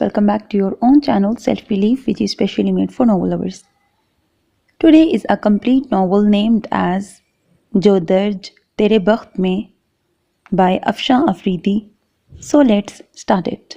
welcome back to your own channel Self Belief which is specially made for novel lovers. Today is a complete novel named as Jo Darj Tere Bakht Mein by Afshan Afridi. So let's start it.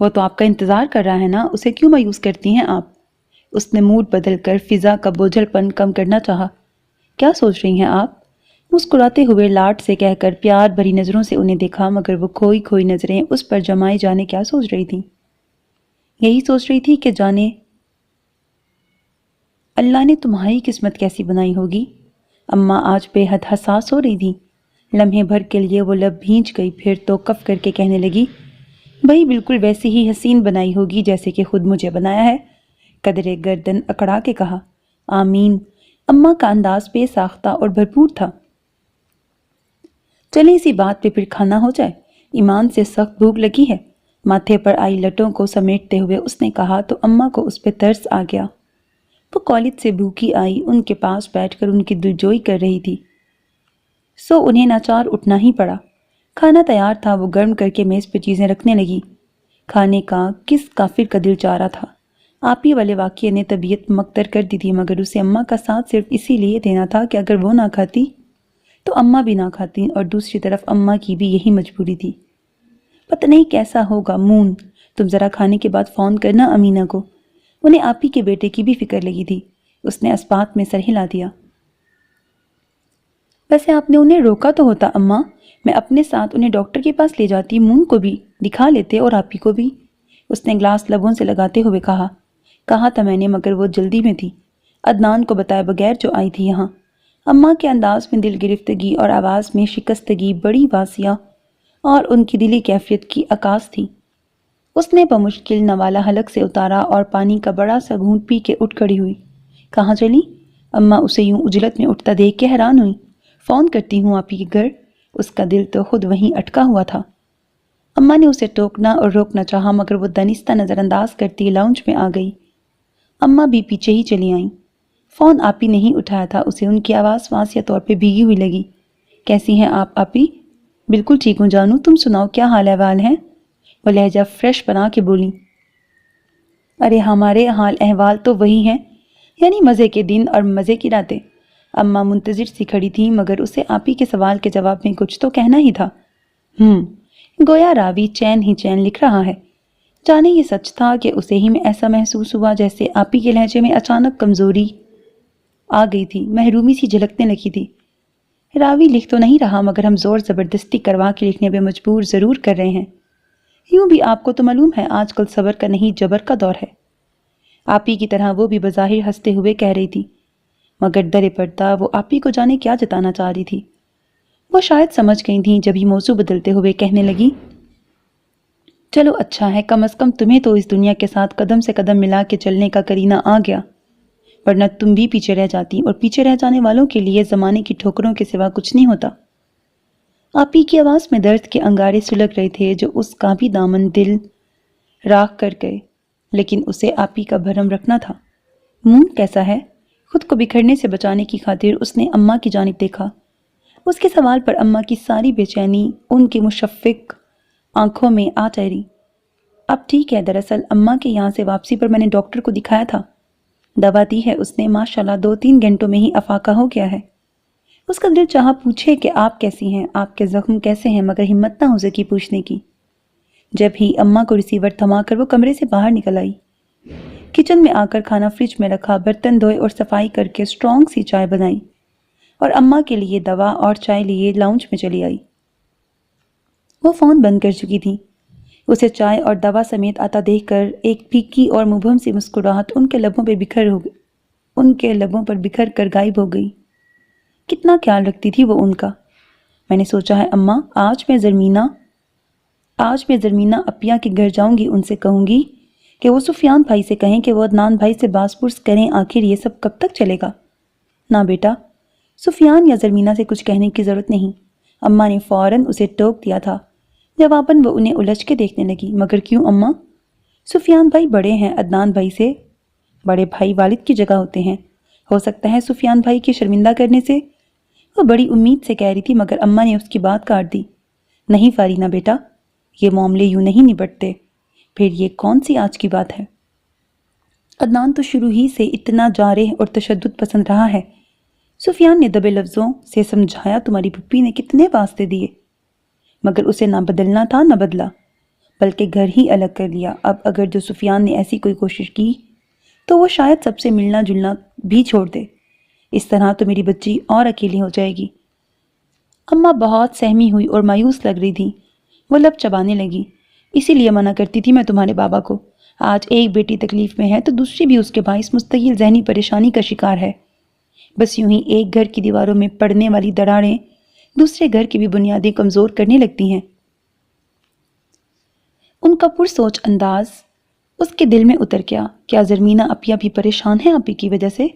وہ تو آپ کا انتظار کر رہا ہے نا، اسے کیوں مایوس کرتی ہیں آپ؟ اس نے موڈ بدل کر فضا کا بوجھل پن کم کرنا چاہا۔ کیا سوچ رہی ہیں آپ؟ مسکراتے ہوئے لاٹ سے کہہ کر پیار بھری نظروں سے انہیں دیکھا، مگر وہ کھوئی کھوئی نظریں اس پر جمائے جانے کیا سوچ رہی تھیں؟ یہی سوچ رہی تھی کہ جانے اللہ نے تمہاری قسمت کیسی بنائی ہوگی۔ اماں آج بے حد حساس ہو رہی تھی۔ لمحے بھر کے لیے وہ لب بھینچ گئی، پھر تو کف کر کے کہنے لگی، بھئی بالکل ویسی ہی حسین بنائی ہوگی جیسے کہ خود مجھے بنایا ہے۔ قدرے گردن اکڑا کے کہا، آمین۔ اماں کا انداز بے ساختہ اور بھرپور تھا۔ چلیں اسی بات پہ پھر کھانا ہو جائے، ایمان سے سخت بھوک لگی ہے۔ ماتھے پر آئی لٹوں کو سمیٹتے ہوئے اس نے کہا تو اماں کو اس پہ ترس آ گیا۔ وہ کالج سے بھوکی آئی ان کے پاس بیٹھ کر ان کی دلجوئی کر رہی تھی، سو انہیں ناچار اٹھنا ہی پڑا۔ کھانا تیار تھا، وہ گرم کر کے میز پہ چیزیں رکھنے لگی۔ کھانے کا کس کافر کا دل چاہ رہا تھا؟ آپی والے واقعے نے طبیعت مکدر کر دی تھی، مگر اسے اماں کا ساتھ صرف اسی لیے دینا تھا کہ اگر وہ نہ کھاتی تو اماں بھی نہ کھاتی، اور دوسری طرف اماں کی بھی یہی مجبوری تھی۔ پتہ نہیں کیسا ہوگا مون، تم ذرا کھانے کے بعد فون کرنا امینہ کو۔ انہیں آپی کے بیٹے کی بھی فکر لگی تھی۔ اس نے اسبات میں سر ہلا دیا۔ ویسے آپ نے انہیں روکا تو ہوتا اماں، میں اپنے ساتھ انہیں ڈاکٹر کے پاس لے جاتی، مون کو بھی دکھا لیتے اور آپی کو بھی۔ اس نے گلاس لبوں سے لگاتے ہوئے کہا تھا میں نے، مگر وہ جلدی میں تھی، عدنان کو بتائے بغیر جو آئی تھی یہاں۔ اماں کے انداز میں دل گرفتگی اور آواز میں شکستگی بڑی واضح اور ان کی دلی کیفیت کی عکاس تھی۔ اس نے بمشکل نوالہ حلق سے اتارا اور پانی کا بڑا سا گھونٹ پی کے اٹھ کھڑی ہوئی۔ کہاں چلی؟ اماں اسے یوں اجلت میں اٹھتا دیکھ کے حیران ہوئی۔ فون کرتی ہوں آپی کے گھر۔ اس کا دل تو خود وہیں اٹکا ہوا تھا۔ اماں نے اسے ٹوکنا اور روکنا چاہا، مگر وہ دانستہ نظر انداز کرتی لاؤنج میں آ گئی۔ اماں بھی پیچھے ہی چلی آئیں۔ فون آپی نہیں اٹھایا تھا، اسے ان کی آواز واضح طور پہ بھیگی ہوئی لگی۔ کیسی ہیں آپ آپی؟ بالکل ٹھیک ہوں جانو، تم سناؤ کیا حال احوال ہیں؟ وہ لہجہ فریش بنا کے بولی۔ ارے ہمارے حال احوال تو وہی ہیں، یعنی مزے کے دن اور مزے کی راتیں۔ اماں منتظر سی کھڑی تھی، مگر اسے آپی کے سوال کے جواب میں کچھ تو کہنا ہی تھا۔ گویا راوی چین ہی چین لکھ رہا ہے۔ جانے یہ سچ تھا کہ اسے ہی میں ایسا محسوس ہوا جیسے آپی کے لہجے میں اچانک کمزوری آ گئی تھی، محرومی سی جھلکنے لگی تھی۔ راوی لکھ تو نہیں رہا، مگر ہم زور زبردستی کروا کے لکھنے پہ مجبور ضرور کر رہے ہیں۔ یوں بھی آپ کو تو معلوم ہے آج کل صبر کا نہیں جبر کا دور ہے۔ آپی کی طرح وہ بھی بظاہر ہنستے ہوئے کہہ رہی تھی، مگر در پردہ وہ آپی کو جانے کیا جتانا چاہ رہی تھی۔ وہ شاید سمجھ گئی تھیں، جب ہی موضوع بدلتے ہوئے کہنے لگی، چلو اچھا ہے، کم از کم تمہیں تو اس دنیا کے ساتھ قدم سے قدم ملا کے چلنے کا کرینہ آ گیا، ورنہ تم بھی پیچھے رہ جاتی، اور پیچھے رہ جانے والوں کے لیے زمانے کی ٹھوکروں کے سوا کچھ نہیں ہوتا۔ آپی کی آواز میں درد کے انگارے سلگ رہے تھے جو اس کا بھی دامن دل راکھ کر گئے، لیکن اسے آپی کا بھرم رکھنا تھا۔ مون کیسا ہے؟ خود کو بکھرنے سے بچانے کی خاطر اس نے اماں کی جانب دیکھا۔ اس کے سوال پر اماں کی ساری بے چینی ان کی مشفق آنکھوں میں آ ٹھہری۔ اب ٹھیک ہے، دراصل اماں کے یہاں سے واپسی پر میں نے ڈاکٹر کو دکھایا تھا، دوا دی ہے اس نے، ماشاءاللہ 2-3 گھنٹوں میں ہی افاقہ ہو گیا ہے۔ اس کا دل چاہا پوچھے کہ آپ کیسی ہیں، آپ کے زخم کیسے ہیں، مگر ہمت نہ ہو سکی پوچھنے کی۔ جب ہی اماں کو ریسیور تھما کر وہ کمرے سے باہر نکل آئی، کچن میں آ کر کھانا فریج میں رکھا، برتن دھوئے اور صفائی کر کے اسٹرانگ سی چائے بنائی، اور اماں کے لیے دوا اور چائے لیے لاؤنج میں چلی آئی۔ وہ فون بند کر چکی تھی۔ اسے چائے اور دوا سمیت آتا دیکھ کر ایک پھیکی اور مبہم سی مسکراہٹ ان کے لبوں پر بکھر کر غائب ہو گئی۔ کتنا خیال رکھتی تھی وہ ان کا۔ میں نے سوچا ہے اماں، آج میں زرمینہ اپیا کے گھر جاؤں گی، ان سے کہوں گی کہ وہ سفیان بھائی سے کہیں کہ وہ عدنان بھائی سے باز پرس کریں، آخر یہ سب کب تک چلے گا؟ نہ بیٹا، سفیان یا زرمینہ سے کچھ کہنے کی ضرورت نہیں۔ اماں نے فوراً اسے ٹوک دیا تھا۔ جواباً وہ انہیں الجھ کے دیکھنے لگی۔ مگر کیوں اماں؟ سفیان بھائی بڑے ہیں، عدنان بھائی سے بڑے بھائی والد کی جگہ ہوتے ہیں، ہو سکتا ہے سفیان بھائی کے شرمندہ کرنے سے۔ وہ بڑی امید سے کہہ رہی تھی، مگر اماں نے اس کی بات کاٹ دی۔ نہیں فارینہ بیٹا، یہ معاملے یوں نہیں نبٹتے۔ پھر یہ کون سی آج کی بات ہے؟ عدنان تو شروع ہی سے اتنا جارح اور تشدد پسند رہا ہے۔ سفیان نے دبے لفظوں سے سمجھایا، تمہاری پھپھی نے کتنے واسطے دیے، مگر اسے نہ بدلنا تھا نہ بدلا۔ بلکہ گھر ہی الگ کر لیا۔ اب اگر جو سفیان نے ایسی کوئی کوشش کی تو وہ شاید سب سے ملنا جلنا بھی چھوڑ دے۔ اس طرح تو میری بچی اور اکیلی ہو جائے گی۔ اماں بہت سہمی ہوئی اور مایوس لگ رہی تھی۔ وہ لب چبانے لگی۔ اسی لیے منع کرتی تھی میں تمہارے بابا کو۔ آج ایک بیٹی تکلیف میں ہے تو دوسری بھی اس کے باعث مستقل ذہنی پریشانی کا شکار ہے۔ بس یوں ہی ایک گھر کی دیواروں میں پڑنے والی دراڑیں دوسرے گھر کی بھی بنیادیں کمزور کرنے لگتی ہیں۔ ان کا پرسوچ انداز اس کے دل میں اتر گیا۔ کیا زرمینہ اپیا بھی پریشان ہے آپی کی وجہ سے؟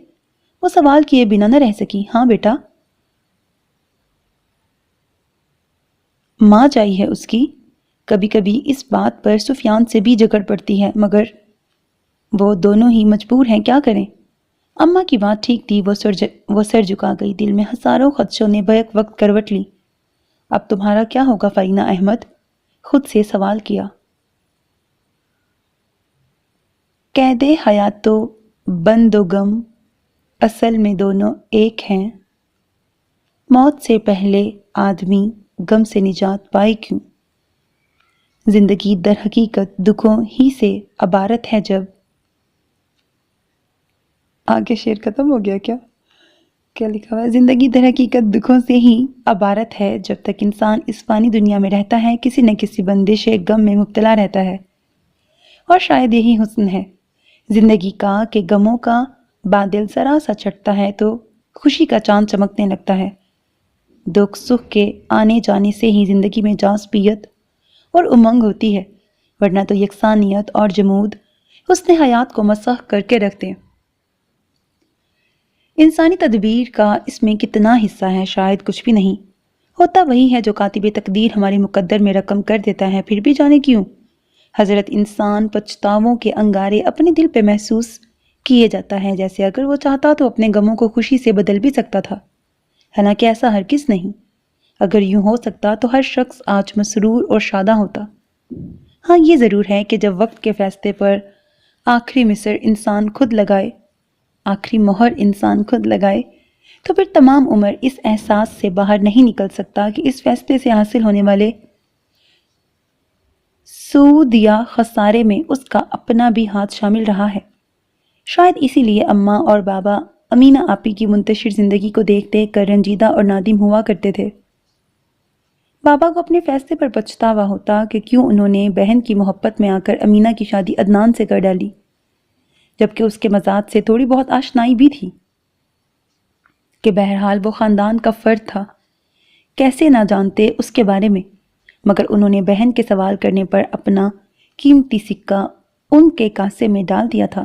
وہ سوال کیے بنا نہ رہ سکی۔ ہاں بیٹا، ماں چاہی ہے اس کی۔ کبھی کبھی اس بات پر سفیان سے بھی جھگڑ پڑتی ہے، مگر وہ دونوں ہی مجبور ہیں، کیا کریں؟ اماں کی بات ٹھیک تھی۔ وہ سر جھکا گئی۔ دل میں ہزاروں خدشوں نے بیک وقت کروٹ لی۔ اب تمہارا کیا ہوگا فرینا احمد؟ خود سے سوال کیا۔ قید حیات تو بند و غم اصل میں دونوں ایک ہیں۔ موت سے پہلے آدمی غم سے نجات پائے کیوں؟ زندگی در حقیقت دکھوں ہی سے عبارت ہے۔ جب آگے شعر ختم ہو گیا کیا لکھا ہوا ہے؟ زندگی در حقیقت دکھوں سے ہی عبارت ہے۔ جب تک انسان اس فانی دنیا میں رہتا ہے کسی نہ کسی بندش غم میں مبتلا رہتا ہے، اور شاید یہی حسن ہے زندگی کا کہ غموں کا بادل ذرا سا چھٹتا ہے تو خوشی کا چاند چمکنے لگتا ہے۔ دکھ سکھ کے آنے جانے سے ہی زندگی میں جاذبیت اور امنگ ہوتی ہے، ورنہ تو یکسانیت اور جمود حسن حیات کو مسخ کر کے رکھتے۔ انسانی تدبیر کا اس میں کتنا حصہ ہے؟ شاید کچھ بھی نہیں۔ ہوتا وہی ہے جو کاتب تقدیر ہمارے مقدر میں رقم کر دیتا ہے، پھر بھی جانے کیوں؟ حضرت انسان پچھتاووں کے انگارے اپنے دل پہ محسوس کیے جاتا ہے، جیسے اگر وہ چاہتا تو اپنے غموں کو خوشی سے بدل بھی سکتا تھا، حالانکہ ایسا ہرگز نہیں۔ اگر یوں ہو سکتا تو ہر شخص آج مسرور اور شاداں ہوتا۔ ہاں یہ ضرور ہے کہ جب وقت کے فیصلے پر آخری مصر انسان خود لگائے، آخری مہر انسان خود لگائے، تو پھر تمام عمر اس احساس سے باہر نہیں نکل سکتا کہ اس فیصلے سے حاصل ہونے والے سود یا خسارے میں اس کا اپنا بھی ہاتھ شامل رہا ہے۔ شاید اسی لیے اماں اور بابا امینہ آپی کی منتشر زندگی کو دیکھ دیکھ کر رنجیدہ اور نادم ہوا کرتے تھے۔ بابا کو اپنے فیصلے پر پچھتاوا ہوتا کہ کیوں انہوں نے بہن کی محبت میں آ کر امینہ کی شادی عدنان سے کر ڈالی، جبکہ اس کے مزاج سے تھوڑی بہت آشنائی بھی تھی، کہ بہرحال وہ خاندان کا فرد تھا، کیسے نہ جانتے اس کے بارے میں۔ مگر انہوں نے بہن کے سوال کرنے پر اپنا قیمتی سکہ ان کے کاسے میں ڈال دیا تھا،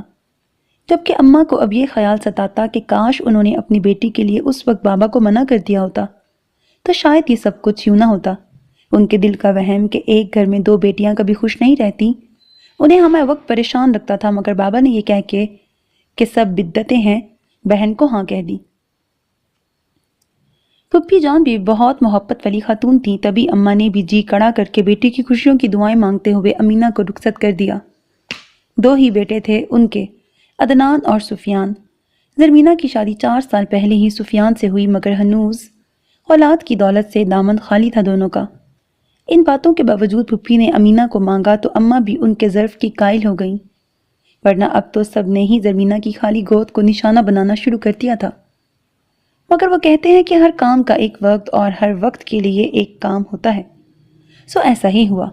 جبکہ اماں کو اب یہ خیال ستاتا کہ کاش انہوں نے اپنی بیٹی کے لیے اس وقت بابا کو منع کر دیا ہوتا تو شاید یہ سب کچھ یوں نہ ہوتا۔ ان کے دل کا وہم کہ ایک گھر میں دو بیٹیاں کبھی خوش نہیں رہتی انہیں ہمیں وقت پریشان رکھتا تھا، مگر بابا نے یہ کہہ کے کہ سب بدعتیں ہیں بہن کو ہاں کہہ دی۔ پھپھی جان بھی بہت محبت والی خاتون تھی، تبھی اماں نے بھی جی کڑا کر کے بیٹی کی خوشیوں کی دعائیں مانگتے ہوئے امینہ کو رخصت کر دیا۔ دو ہی بیٹے تھے ان کے، عدنان اور سفیان۔ زرمینہ کی شادی 4 سال پہلے ہی سفیان سے ہوئی، مگر ہنوز اولاد کی دولت سے دامن خالی تھا دونوں کا۔ ان باتوں کے باوجود پھپھی نے امینہ کو مانگا تو اماں بھی ان کے ظرف کی قائل ہو گئیں، ورنہ اب تو سب نے ہی زرمینہ کی خالی گود کو نشانہ بنانا شروع کر دیا تھا۔ مگر وہ کہتے ہیں کہ ہر کام کا ایک وقت اور ہر وقت کے لیے ایک کام ہوتا ہے، سو ایسا ہی ہوا۔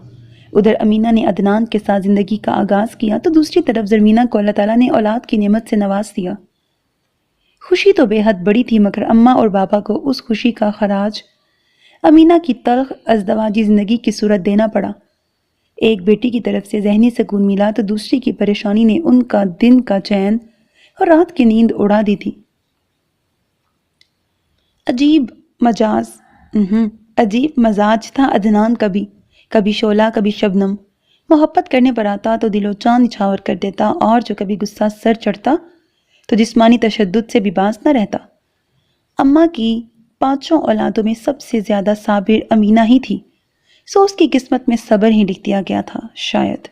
ادھر امینہ نے عدنان کے ساتھ زندگی کا آغاز کیا تو دوسری طرف زرمینہ کو اللہ تعالیٰ نے اولاد کی نعمت سے نواز دیا۔ خوشی تو بے حد بڑی تھی، مگر اماں اور بابا کو اس خوشی کا خراج امینہ کی تلخ ازدواجی زندگی کی صورت دینا پڑا۔ ایک بیٹی کی طرف سے ذہنی سکون ملا تو دوسری کی پریشانی نے ان کا دن کا چین اور رات کی نیند اڑا دی تھی۔ عجیب مزاج تھا عدنان کا بھی، کبھی شعلہ کبھی شبنم۔ محبت کرنے پر آتا تو دل و جان نچھاور کر دیتا، اور جو کبھی غصہ سر چڑھتا تو جسمانی تشدد سے بھی باز نہ رہتا۔ اماں کی 5 اولادوں میں سب سے زیادہ صابر امینہ ہی تھی، سو اس کی قسمت میں صبر ہی لکھ دیا گیا تھا شاید،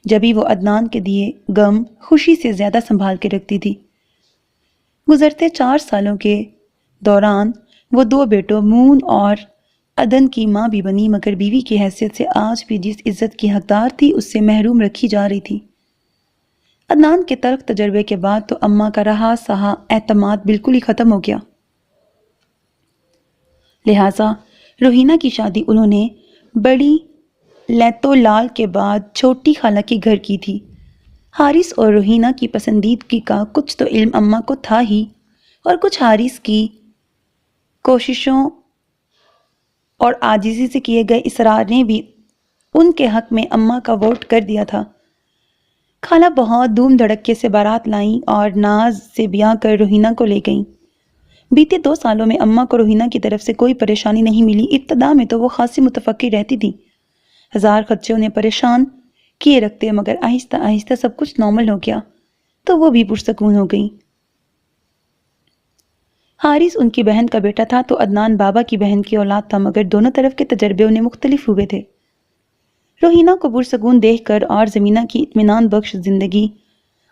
جبھی وہ عدنان کے دیے غم خوشی سے زیادہ سنبھال کے رکھتی تھی۔ گزرتے 4 سالوں کے دوران وہ 2 بیٹوں مون اور عدن کی ماں بھی بنی مگر بیوی کی حیثیت سے آج بھی جس عزت کی حقدار تھی اس سے محروم رکھی جا رہی تھی۔ عدنان کے تلخ تجربے کے بعد تو اماں کا رہا سہا اعتماد بالکل ہی ختم ہو گیا۔ لہٰذا روحینہ کی شادی انہوں نے بڑی لیتو لال کے بعد چھوٹی خالہ کے گھر کی تھی۔ حارث اور روحینہ کی پسندیدگی کا کچھ تو علم اماں کو تھا ہی، اور کچھ حارث کی کوششوں اور عاجزی سے کیے گئے اصرار نے بھی ان کے حق میں اماں کا ووٹ کر دیا تھا۔ خالہ بہت دھوم دھڑکے سے بارات لائیں اور ناز سے بیاہ کر روحینہ کو لے گئیں۔ بیتے 2 سالوں میں اماں کو روحینہ کی طرف سے کوئی پریشانی نہیں ملی۔ ابتدا میں تو وہ خاصی متفکر رہتی تھی، ہزار خدشے انہیں پریشان کیے رکھتے، مگر آہستہ آہستہ سب کچھ نارمل ہو گیا تو وہ بھی پرسکون ہو گئیں۔ حارث ان کی بہن کا بیٹا تھا تو عدنان بابا کی بہن کی اولاد تھا، مگر دونوں طرف کے تجربے انہیں مختلف ہوئے تھے۔ روحینہ کو پرسکون دیکھ کر اور زمینہ کی اطمینان بخش زندگی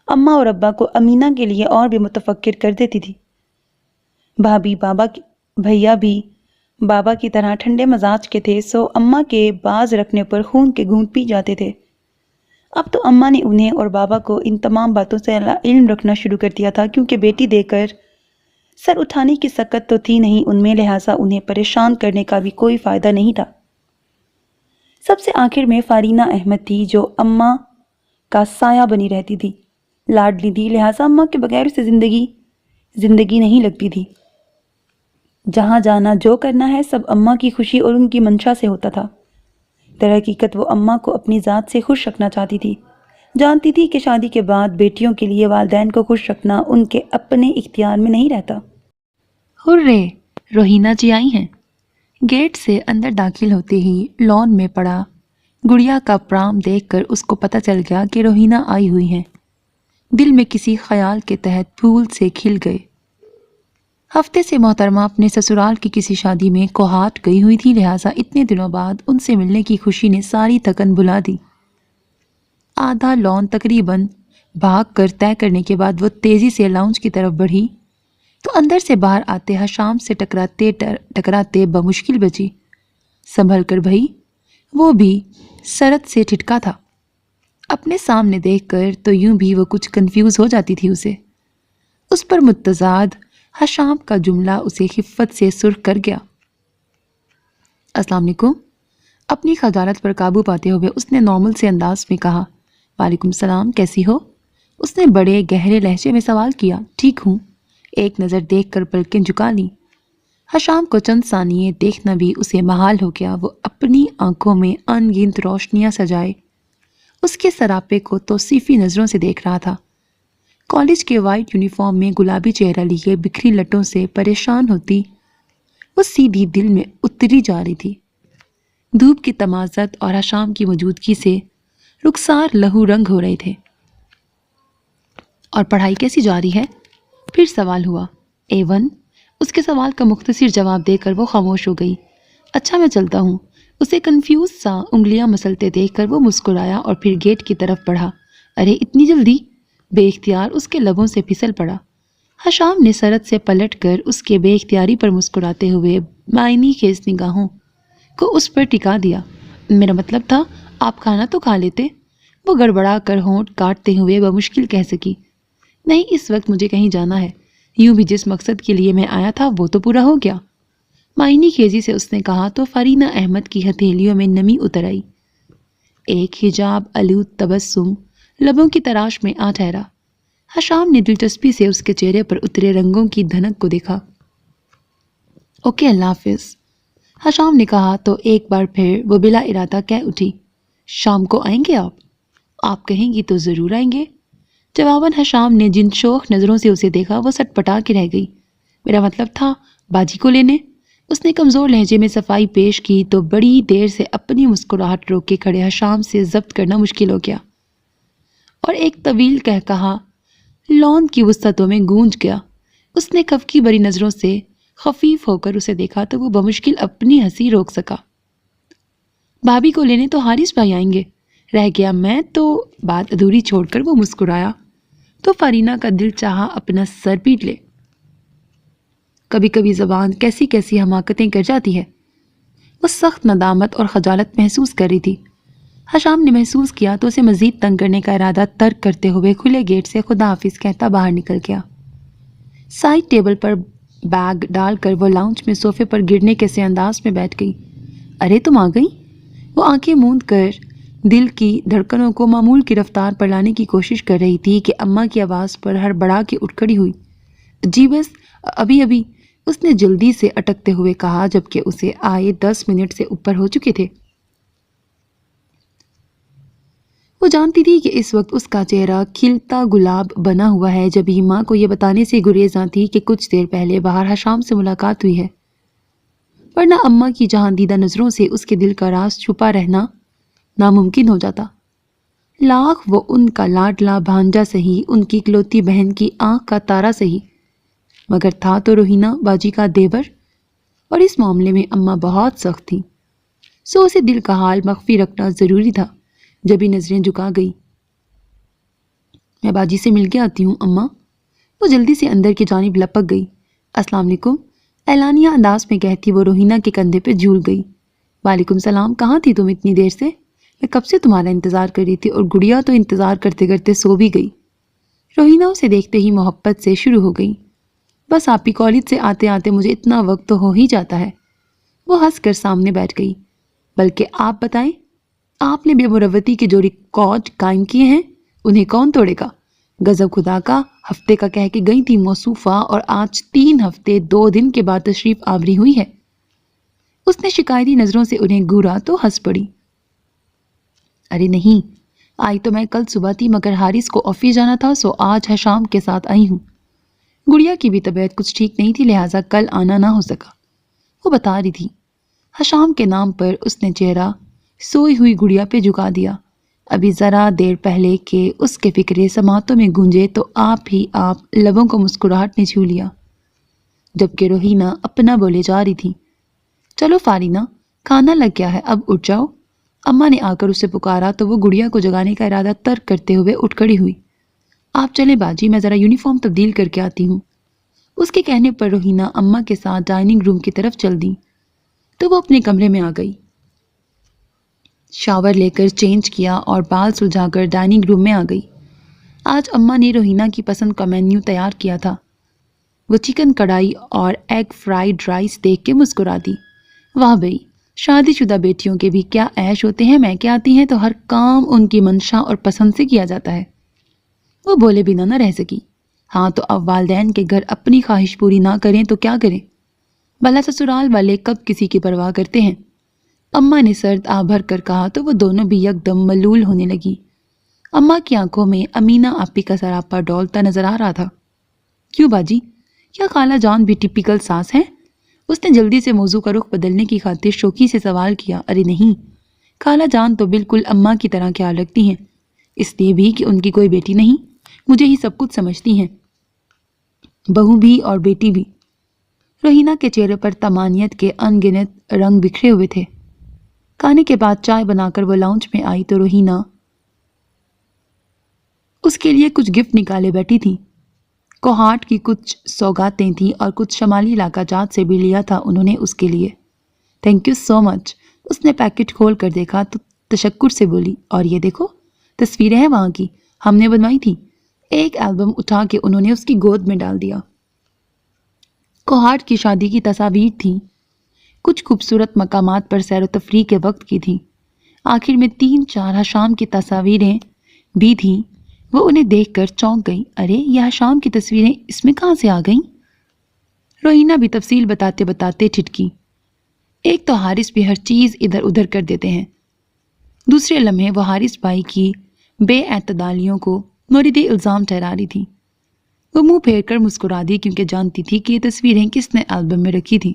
اماں اور ابا کو امینہ کے لیے اور بھی متفکر کر دیتی تھی۔ بھابھی بھیا بھی بابا کی طرح ٹھنڈے مزاج کے تھے، سو اماں کے باز رکھنے پر خون کے گھونٹ پی جاتے تھے۔ اب تو اماں نے انہیں اور بابا کو ان تمام باتوں سے علم رکھنا شروع کر دیا تھا، کیونکہ بیٹی دے کر سر اٹھانے کی سکت تو تھی نہیں ان میں، لہٰذا انہیں پریشان کرنے کا بھی کوئی فائدہ نہیں تھا۔ سب سے آخر میں فارینہ احمد تھی جو اماں کا سایہ بنی رہتی تھی، لاڈلی تھی، لہٰذا اماں کے بغیر اسے زندگی نہیں لگتی تھی۔ جہاں جانا جو کرنا ہے سب اماں کی خوشی اور ان کی منشا سے ہوتا تھا۔ در حقیقت وہ اماں کو اپنی ذات سے خوش رکھنا چاہتی تھی، جانتی تھی کہ شادی کے بعد بیٹیوں کے لیے والدین کو خوش رکھنا ان کے اپنے اختیار میں نہیں رہتا۔ ہرے، روحینہ جی آئی ہیں۔ گیٹ سے اندر داخل ہوتے ہی لان میں پڑا گڑیا کا پرام دیکھ کر اس کو پتہ چل گیا کہ روحینہ آئی ہوئی ہیں۔ دل میں کسی خیال کے تحت پھول سے کھل گئے۔ ہفتے سے محترمہ اپنے سسرال کی کسی شادی میں کوہاٹ گئی ہوئی تھی، لہٰذا اتنے دنوں بعد ان سے ملنے کی خوشی نے ساری تھکن بھلا دی۔ آدھا لان تقریباً بھاگ کر طے کرنے کے بعد وہ تیزی سے لاؤنج کی طرف بڑھی تو اندر سے باہر آتے حشام سے ٹکراتے بمشکل بچی، سنبھل کر بھئی۔ وہ بھی سرد سے ٹھٹکا تھا۔ اپنے سامنے دیکھ کر تو یوں بھی وہ کچھ کنفیوز ہو جاتی تھی۔ اس پر متضاد حشام کا جملہ اسے خفت سے سرخ کر گیا۔ السلام علیکم۔ اپنی خجالت پر قابو پاتے ہوئے اس نے نارمل سے انداز میں کہا، وعلیکم السلام، کیسی ہو؟ اس نے بڑے گہرے لہجے میں سوال کیا۔ ٹھیک ہوں، ایک نظر دیکھ کر پلکیں جھکا لیں۔ حشام کو چند ثانیے دیکھنا بھی اسے محال ہو گیا۔ وہ اپنی آنکھوں میں ان گنت روشنیاں سجائے اس کے سراپے کو توصیفی نظروں سے دیکھ رہا تھا۔ کالج کے وائٹ یونیفارم میں گلابی چہرہ لیے بکھری لٹوں سے پریشان ہوتی وہ سیدھی دل میں اتری جا رہی تھی۔ دھوپ کی تمازت اور حشام کی موجودگی سے رخسار لہو رنگ ہو رہے تھے۔ اور پڑھائی کیسی جاری ہے؟ پھر سوال ہوا۔ A1۔ اس کے سوال کا مختصر جواب دے کر وہ خاموش ہو گئی۔ اچھا، میں چلتا ہوں۔ اسے کنفیوز سا انگلیاں مسلتے دیکھ کر وہ مسکرایا اور پھر گیٹ کی طرف بڑھا۔ ارے اتنی جلدی؟ بے اختیار اس کے لبوں سے پھسل پڑا۔ حشام نے سرد سے پلٹ کر اس کے بے اختیاری پر مسکراتے ہوئے معنی خیز نگاہوں کو اس پر ٹکا دیا۔ میرا مطلب تھا آپ کھانا تو کھا لیتے۔ وہ گڑبڑا کر ہونٹ کاٹتے ہوئے بمشکل کہہ سکی۔ نہیں، اس وقت مجھے کہیں جانا ہے۔ یوں بھی جس مقصد کے لیے میں آیا تھا وہ تو پورا ہو گیا۔ معنی خیزی سے اس نے کہا تو فارینہ احمد کی ہتھیلیوں میں نمی اتر آئی۔ ایک حجاب آلود تبسم لبوں کی تراش میں آ ٹھہرا۔ حشام نے دلچسپی سے اس کے چہرے پر اترے رنگوں کی دھنک کو دیکھا۔ اوکے، اللہ حافظ، حشام نے کہا تو ایک بار پھر وہ بلا ارادہ کہہ اٹھی، شام کو آئیں گے آپ؟ آپ کہیں گی تو ضرور آئیں گے۔ جواباً حشام نے جن شوخ نظروں سے اسے دیکھا وہ سٹ پٹا کے رہ گئی۔ میرا مطلب تھا باجی کو لینے۔ اس نے کمزور لہجے میں صفائی پیش کی تو بڑی دیر سے اپنی مسکراہٹ روک کے کھڑے حشام سے ضبط کرنا مشکل ہو گیا، اور ایک طویل قہقہا لان کی وسطوں میں گونج گیا۔ اس نے خفگی بری نظروں سے خفیف ہو کر اسے دیکھا تو وہ بمشکل اپنی ہنسی روک سکا۔ بھابھی کو لینے تو حارث بھائی آئیں گے، رہ گیا میں تو۔ بات ادھوری چھوڑ کر وہ مسکرایا تو فارینہ کا دل چاہا اپنا سر پیٹ لے۔ کبھی کبھی زبان کیسی کیسی حماقتیں کر جاتی ہے۔ وہ سخت ندامت اور خجالت محسوس کر رہی تھی۔ حشام نے محسوس کیا تو اسے مزید تنگ کرنے کا ارادہ ترک کرتے ہوئے کھلے گیٹ سے خدا حافظ کہتا باہر نکل گیا۔ سائڈ ٹیبل پر بیگ ڈال کر وہ لاؤنج میں صوفے پر گرنے کے سے انداز میں بیٹھ گئی۔ ارے تم آ گئی؟ وہ آنکھیں موند کر دل کی دھڑکنوں کو معمول کی رفتار پر لانے کی کوشش کر رہی تھی کہ اماں کی آواز پر ہڑبڑا کے اٹھ کھڑی ہوئی۔ جی بس ابھی ابھی، اس نے جلدی سے اٹکتے ہوئے کہا، جبکہ اسے آئے 10 منٹ سے اوپر ہو چکے تھے۔ وہ جانتی تھی کہ اس وقت اس کا چہرہ کھلتا گلاب بنا ہوا ہے، جب ہی ماں کو یہ بتانے سے گریز آتی کہ کچھ دیر پہلے باہر حشام سے ملاقات ہوئی ہے، ورنہ اماں کی جہاں دیدہ نظروں سے اس کے دل کا راز چھپا رہنا ناممکن ہو جاتا۔ لاکھ وہ ان کا لاڈلا بھانجا سہی، ان کی اکلوتی بہن کی آنکھ کا تارا سہی، مگر تھا تو روہینہ باجی کا دیور، اور اس معاملے میں اماں بہت سخت تھی، سو اسے دل کا حال مخفی رکھنا ضروری تھا۔ جب ہی نظریں جھکا گئی، میں باجی سے مل کے آتی ہوں اماں۔ وہ جلدی سے اندر کی جانب لپک گئی۔ السلام علیکم، اعلانیہ انداز میں کہتی وہ روہینہ کے کندھے پہ جھول گئی۔ وعلیکم السلام، کہاں تھی تم اتنی دیر سے؟ میں کب سے تمہارا انتظار کر رہی تھی، اور گڑیا تو انتظار کرتے کرتے سو بھی گئی۔ روہینہ اسے دیکھتے ہی محبت سے شروع ہو گئی۔ بس آپ ہی کالج سے آتے آتے مجھے اتنا وقت تو ہو ہی جاتا ہے۔ وہ ہنس کر سامنے بیٹھ گئی۔ بلکہ آپ بتائیں، آپ نے بے مروتی کے جو ریکارڈ قائم کیے ہیں انہیں کون توڑے گا؟ غضب خدا کا، ہفتے کا کہہ کے گئی تھی موصوفہ، اور آج 3 ہفتے 2 دن کے بعد تشریف آوری ہوئی ہے۔ اس نے شکایتی نظروں سے انہیں گھورا تو ہنس پڑی۔ ارے نہیں، آئی تو میں کل صبح تھی، مگر حارث کو آفس جانا تھا، سو آج حشام کے ساتھ آئی ہوں۔ گڑیا کی بھی طبیعت کچھ ٹھیک نہیں تھی، لہٰذا کل آنا نہ ہو سکا، وہ بتا رہی تھی۔ حشام کے نام پر اس نے چہرہ سوئی ہوئی گڑیا پہ جھکا دیا۔ ابھی ذرا دیر پہلے کہ اس کے فکرے سماعتوں میں گونجے تو آپ لبوں کو مسکراہٹ نے چھو لیا، جبکہ روہینہ اپنا بولے جا رہی تھی۔ چلو فارینہ، کھانا لگ گیا ہے، اب اٹھ جاؤ۔ اماں نے آ کر اسے پکارا تو وہ گڑیا کو جگانے کا ارادہ ترک کرتے ہوئے اٹھ کھڑی ہوئی۔ آپ چلے باجی، میں ذرا یونیفارم تبدیل کر کے آتی ہوں۔ اس کے کہنے پر روہینہ اماں کے ساتھ ڈائننگ روم کی طرف چل دی تو وہ اپنے کمرے میں آ گئی۔ شاور لے کر چینج کیا اور بال سلجھا کر ڈائننگ روم میں آ گئی۔ آج اماں نے روہینہ کی پسند کا مینیو تیار کیا تھا۔ وہ چکن کڑھائی اور ایگ فرائیڈ رائس دیکھ کے مسکرا دی۔ واہ بھئی، شادی شدہ بیٹیوں کے بھی کیا عیش ہوتے ہیں، میں کہ آتی ہیں تو ہر کام ان کی منشا اور پسند سے کیا جاتا ہے۔ وہ بولے بنا نہ رہ سکی۔ ہاں تو اب والدین کے گھر اپنی خواہش پوری نہ کریں تو کیا کریں؟ بھلا سسرال والے کب کسی کی پرواہ کرتے ہیں؟ اماں نے سرد آہ بھر کر کہا تو وہ دونوں بھی یکدم ملول ہونے لگی۔ اماں کی آنکھوں میں امینہ آپی کا سراپا ڈولتا نظر آ رہا تھا۔ کیوں باجی، کیا خالہ جان بھی ٹپیکل ساس ہیں؟ اس نے جلدی سے موضوع کا رخ بدلنے کی خاطر شوخی سے سوال کیا۔ ارے نہیں، خالہ جان تو بالکل اماں کی طرح خیال رکھتی ہیں، اس لیے بھی کہ ان کی کوئی بیٹی نہیں، مجھے ہی سب کچھ سمجھتی ہیں، بہو بھی اور بیٹی بھی۔ روہینہ کے چہرے پر طمانینت کے ان گنت رنگ بکھرے ہوئے تھے۔ کھانے کے بعد چائے بنا کر وہ لاؤنج میں آئی تو روہینہ اس کے لیے کچھ گفٹ نکالے بیٹھی تھی۔ کوہاٹ کی کچھ سوگاتیں تھیں اور کچھ شمالی علاقہ جات سے بھی لیا تھا انہوں نے اس کے لیے۔ تھینک یو سو مچ۔ اس نے پیکٹ کھول کر دیکھا تو تشکر سے بولی، اور یہ دیکھو، تصویریں ہیں وہاں کی، ہم نے بنوائی تھی۔ ایک البم اٹھا کے انہوں نے اس کی گود میں ڈال دیا۔ کوہاٹ کی شادی کی تصاویر تھیں، کچھ خوبصورت مقامات پر سیر و تفریح کے وقت کی تھیں۔ آخر میں 3-4 حشام کی تصاویریں بھی تھیں۔ وہ انہیں دیکھ کر چونک گئی۔ ارے یہ حشام کی تصویریں اس میں کہاں سے آ گئیں؟ روہینہ بھی تفصیل بتاتے بتاتے ٹھٹکی۔ ایک تو حارث بھی ہر چیز ادھر ادھر کر دیتے ہیں، دوسرے لمحے وہ حارث بھائی کی بے اعتدالیوں کو مورد الزام ٹھہرا رہی تھی۔ وہ منہ پھیر کر مسکرا دی کیونکہ جانتی تھی کہ یہ تصویریں کس نے البم میں رکھی تھی۔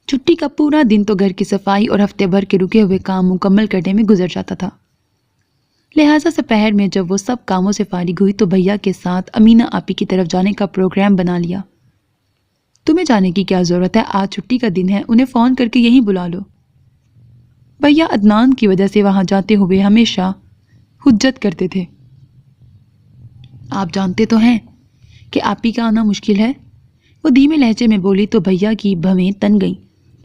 چھٹی کا پورا دن تو گھر کی صفائی اور ہفتے بھر کے رکے ہوئے کام مکمل کرنے میں گزر جاتا تھا، لہٰذا دوپہر میں جب وہ سب کاموں سے فارغ ہوئی تو بھیا کے ساتھ امینہ آپی کی طرف جانے کا پروگرام بنا لیا۔ تمہیں جانے کی کیا ضرورت ہے، آج چھٹی کا دن ہے، انہیں فون کر کے یہیں بلا لو۔ بھیا عدنان کی وجہ سے وہاں جاتے ہوئے ہمیشہ حجت کرتے تھے۔ آپ جانتے تو ہیں کہ آپی کا آنا مشکل ہے، وہ دھیمے لہجے میں بولی تو بھیا کی بھویں تن گئیں۔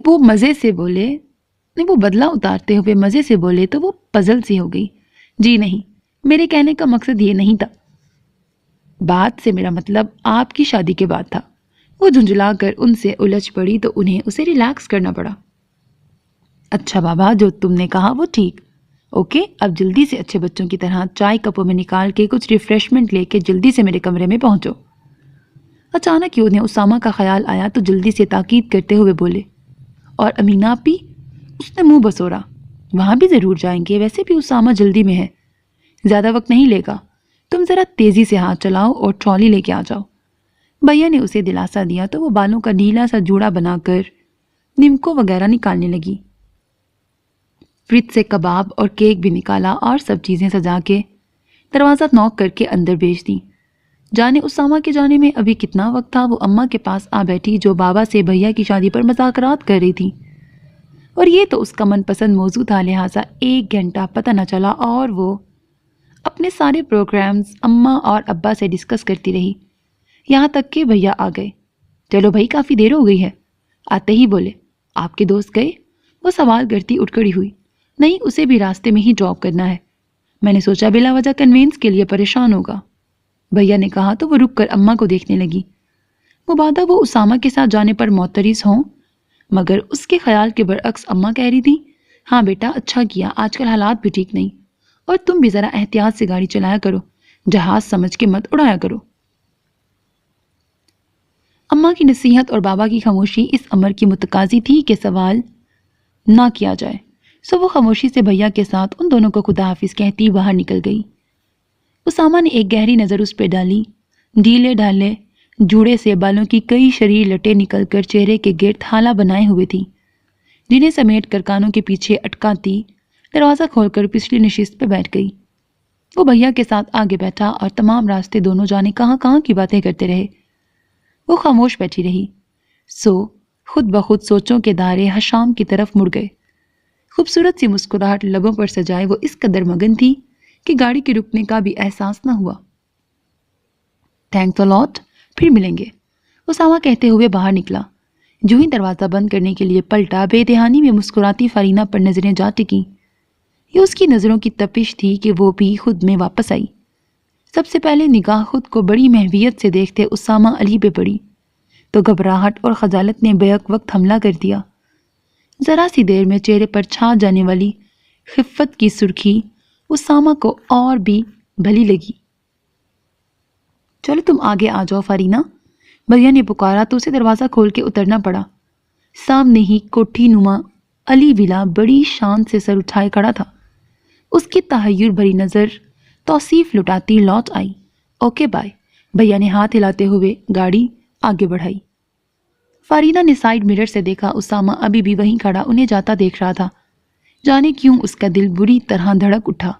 وہ مزے سے بولے نہیں وہ بدلہ اتارتے ہوئے مزے سے بولے تو وہ پزل سی ہو گئی. جی نہیں، میرے کہنے کا مقصد یہ نہیں تھا. بات سے میرا مطلب آپ کی شادی کے بعد تھا. وہ جھنجھلا کر ان سے الجھ پڑی تو انہیں اسے ریلیکس کرنا پڑا. اچھا بابا، جو تم نے کہا وہ ٹھیک. اوکے، اب جلدی سے اچھے بچوں کی طرح چائے کپوں میں نکال کے کچھ ریفریشمنٹ لے کے جلدی سے میرے کمرے میں پہنچو. اچانک ہی انہیں اسامہ کا خیال آیا تو جلدی سے تاکید کرتے ہوئے بولے، اور امینہ آپی؟ اس نے منہ بسورا. وہاں بھی ضرور جائیں گے، ویسے بھی اسامہ جلدی میں ہے، زیادہ وقت نہیں لے گا. تم ذرا تیزی سے ہاتھ چلاؤ اور ٹرالی لے کے آ جاؤ. بھیا نے اسے دلاسا دیا تو وہ بالوں کا ڈھیلا سا جوڑا بنا کر نمکو وغیرہ نکالنے لگی. فریج سے کباب اور کیک بھی نکالا اور سب چیزیں سجا کے دروازہ نوک کر کے اندر بھیج دی. جانے اسامہ کے جانے میں ابھی کتنا وقت تھا. وہ اماں کے پاس آ بیٹھی جو بابا سے بھیا کی شادی پر مذاکرات کر رہی تھی، اور یہ تو اس کا من پسند موضوع تھا، لہٰذا 1 گھنٹہ پتہ نہ چلا اور وہ اپنے سارے پروگرامز اماں اور ابا سے ڈسکس کرتی رہی، یہاں تک کہ بھیا آ گئے. چلو بھائی، کافی دیر ہو گئی ہے. آتے ہی بولے، آپ کے دوست گئے؟ وہ سوال کرتی اٹھ کھڑی ہوئی. نہیں، اسے بھی راستے میں ہی ڈراپ کرنا ہے. میں نے سوچا بلا وجہ کنوینس کے لیے پریشان ہوگا، بھیا نے کہا تو وہ رک کر اماں کو دیکھنے لگی. مبادہ وہ اسامہ کے ساتھ جانے پر معترض ہوں، مگر اس کے خیال کے برعکس اماں کہہ رہی تھی، ہاں بیٹا اچھا کیا، آج کل حالات بھی ٹھیک نہیں، اور تم بھی ذرا احتیاط سے گاڑی چلایا کرو، جہاز سمجھ کے مت اڑایا کرو. اماں کی نصیحت اور بابا کی خاموشی اس امر کی متقاضی تھی کہ سوال نہ کیا جائے، سو وہ خاموشی سے بھیا کے ساتھ ان دونوں کو خدا حافظ کہتی باہر نکل گئی. اسامہ نے ایک گہری نظر اس پہ ڈالی. ڈھیلے ڈھالے جوڑے سے بالوں کی کئی شریر لٹیں نکل کر چہرے کے گرد حالہ بنائے ہوئے تھی، جنہیں سمیٹ کر کانوں کے پیچھے اٹکاتی دروازہ کھول کر پچھلی نشست پہ بیٹھ گئی. وہ بھیا کے ساتھ آگے بیٹھا اور تمام راستے دونوں جانے کہاں کہاں کی باتیں کرتے رہے. وہ خاموش بیٹھی رہی، سو خود بخود سوچوں کے دائرے حشام کی طرف مڑ گئے. خوبصورت سی مسکراہٹ لبوں پر سجائے وہ اس قدر مگن تھی کہ گاڑی کے رکنے کا بھی احساس نہ ہوا. تھینکس اے لاٹ، پھر ملیں گے، اسامہ کہتے ہوئے باہر نکلا. جو ہی دروازہ بند کرنے کے لیے پلٹا، بے دہانی میں مسکراتی فارینہ پر نظریں جا ٹکیں. یہ اس کی نظروں کی تپش تھی کہ وہ بھی خود میں واپس آئی. سب سے پہلے نگاہ خود کو بڑی محویت سے دیکھتے اسامہ علی پہ پڑی تو گھبراہٹ اور خجالت نے بیک وقت حملہ کر دیا. ذرا سی دیر میں چہرے پر چھا جانے والی خفت کی سرخی اسامہ کو اور بھی بھلی لگی. چلو تم آگے آ جاؤ فارینہ، بھیا نے پکارا تو اسے دروازہ کھول کے اترنا پڑا. سامنے ہی کوٹھی نما علی ولا بڑی شان سے سر اٹھائے کھڑا تھا. اس کی تحیر بھری نظر توصیف لٹاتی لوٹ آئی. اوکے بائے، بھیا نے ہاتھ ہلاتے ہوئے گاڑی آگے بڑھائی. فارینہ نے سائیڈ مرر سے دیکھا اسامہ ابھی بھی وہیں کھڑا انہیں جاتا دیکھ رہا تھا. جانے کیوں اس کا دل بری طرح دھڑک اٹھا.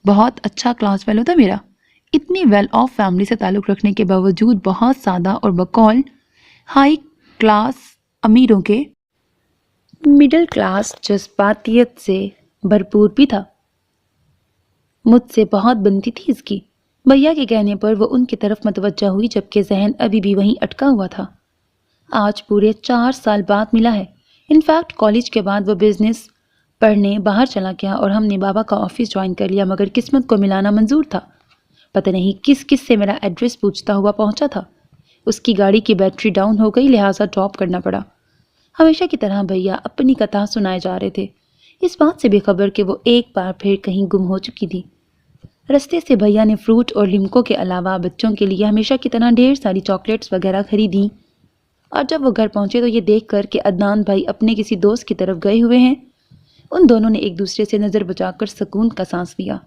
بہت اچھا کلاس فیلو تھا میرا، اتنی ویل آف فیملی سے تعلق رکھنے کے باوجود بہت سادہ اور بقول ہائی کلاس امیروں کے مڈل کلاس جذباتیت سے بھرپور بھی تھا. مجھ سے بہت بنتی تھی اس کی. بھیا کے کہنے پر وہ ان کی طرف متوجہ ہوئی جبکہ ذہن ابھی بھی وہیں اٹکا ہوا تھا. آج پورے 4 سال بعد ملا ہے. انفیکٹ کالج کے بعد وہ بزنس پڑھنے باہر چلا گیا اور ہم نے بابا کا آفس جوائن کر لیا، مگر قسمت کو ملانا منظور تھا. پتہ نہیں کس کس سے میرا ایڈریس پوچھتا ہوا پہنچا تھا. اس کی گاڑی کی بیٹری ڈاؤن ہو گئی، لہٰذا ڈراپ کرنا پڑا. ہمیشہ کی طرح بھیا اپنی کتھا سنائے جا رہے تھے، اس بات سے بے خبر کہ وہ ایک بار پھر کہیں گم ہو چکی تھی. رستے سے بھیا نے فروٹ اور لمکو کے علاوہ بچوں کے لیے ہمیشہ کی طرح ڈھیر ساری چاکلیٹس وغیرہ خریدی، اور جب وہ گھر پہنچے تو یہ دیکھ کر کہ عدنان بھائی اپنے کسی دوست کی طرف گئے ہوئے ہیں، ان دونوں نے ایک دوسرے سے نظر بچا کر سکون کا سانس لیا.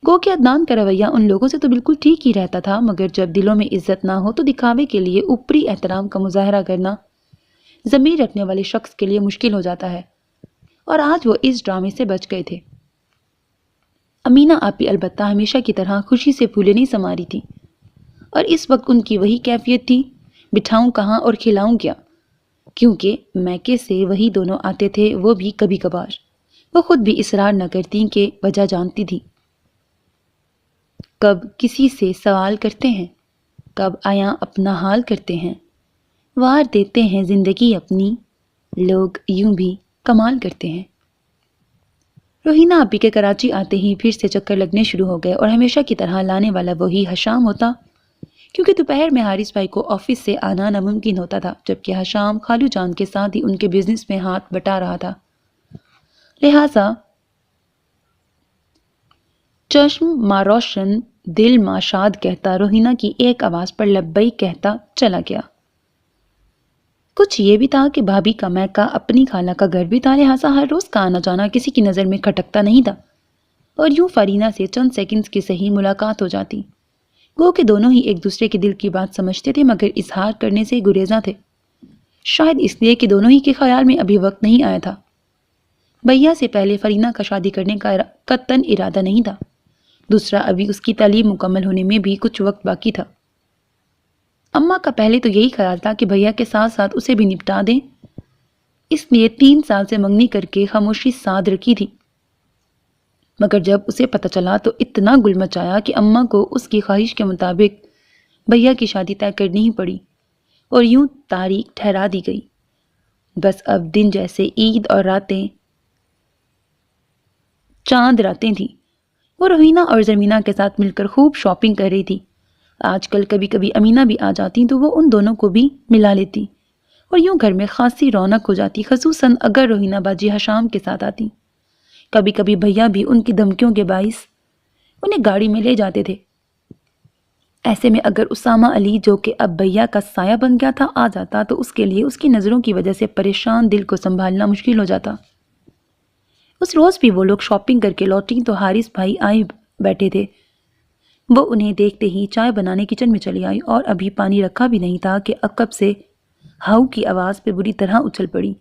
گو کہ عدنان کا رویہ ان لوگوں سے تو بالکل ٹھیک ہی رہتا تھا، مگر جب دلوں میں عزت نہ ہو تو دکھاوے کے لیے اوپری احترام کا مظاہرہ کرنا ضمیر رکھنے والے شخص کے لیے مشکل ہو جاتا ہے، اور آج وہ اس ڈرامے سے بچ گئے تھے. امینہ آپی البتہ ہمیشہ کی طرح خوشی سے پھولے نہیں سما رہی تھی، اور اس وقت ان کی وہی کیفیت تھی، بٹھاؤں کہاں اور کھلاؤں کیا، کیونکہ میکے سے وہی دونوں آتے تھے، وہ بھی کبھی کبھار. وہ خود بھی اصرار نہ کرتی کہ وجہ جانتی تھی. کب کسی سے سوال کرتے ہیں، کب آیاں اپنا حال کرتے ہیں، وار دیتے ہیں زندگی اپنی، لوگ یوں بھی کمال کرتے ہیں۔ روحینہ آپی کے کراچی آتے ہی پھر سے چکر لگنے شروع ہو گئے اور ہمیشہ کی طرح لانے والا وہی حشام ہوتا، کیونکہ دوپہر میں حارث بھائی کو آفس سے آنا ناممکن ہوتا تھا، جبکہ حشام خالو جان کے ساتھ ہی ان کے بزنس میں ہاتھ بٹا رہا تھا۔ لہٰذا چشم ما روشن دل ما شاد کہتا روحینہ کی ایک آواز پر لبیک کہتا چلا گیا۔ کچھ یہ بھی تھا کہ بھابھی کا میکا اپنی خالہ کا گھر بھی تھا، لہٰذا ہر روز کا آنا جانا کسی کی نظر میں کھٹکتا نہیں تھا، اور یوں فارینہ سے چند سیکنڈز کی صحیح ملاقات ہو جاتی۔ گو کہ دونوں ہی ایک دوسرے کے دل کی بات سمجھتے تھے مگر اظہار کرنے سے گریزاں تھے، شاید اس لیے کہ دونوں ہی کے خیال میں ابھی وقت نہیں آیا تھا۔ بھیا سے پہلے فارینہ کا شادی کرنے کا قطعاً ارادہ نہیں تھا، دوسرا ابھی اس کی تعلیم مکمل ہونے میں بھی کچھ وقت باقی تھا۔ اماں کا پہلے تو یہی خیال تھا کہ بھیا کے ساتھ ساتھ اسے بھی نپٹا دیں، اس لیے 3 سال سے منگنی کر کے خاموشی ساتھ رکھی تھی، مگر جب اسے پتہ چلا تو اتنا گل مچایا کہ اماں کو اس کی خواہش کے مطابق بھیا کی شادی طے کرنی ہی پڑی اور یوں تاریخ ٹھہرا دی گئی۔ بس اب دن جیسے عید اور راتیں چاند راتیں تھیں۔ وہ روحینہ اور زمینہ کے ساتھ مل کر خوب شاپنگ کر رہی تھی۔ آج کل کبھی کبھی امینہ بھی آ جاتی تو وہ ان دونوں کو بھی ملا لیتی اور یوں گھر میں خاصی رونق ہو جاتی، خصوصاً اگر روحینہ باجی حشام کے ساتھ آتی۔ کبھی کبھی بھیا بھی ان کی دھمکیوں کے باعث انہیں گاڑی میں لے جاتے تھے۔ ایسے میں اگر اسامہ علی جو کہ اب بھیا کا سایہ بن گیا تھا آ جاتا تو اس کے لیے اس کی نظروں کی وجہ سے پریشان دل کو سنبھالنا مشکل ہو جاتا۔ اس روز بھی وہ لوگ شاپنگ کر کے لوٹی تو حارث بھائی آئے بیٹھے تھے۔ وہ انہیں دیکھتے ہی چائے بنانے کچن میں چلی آئی اور ابھی پانی رکھا بھی نہیں تھا کہ عقب سے ہاؤ کی آواز پہ بری طرح اچھل پڑی۔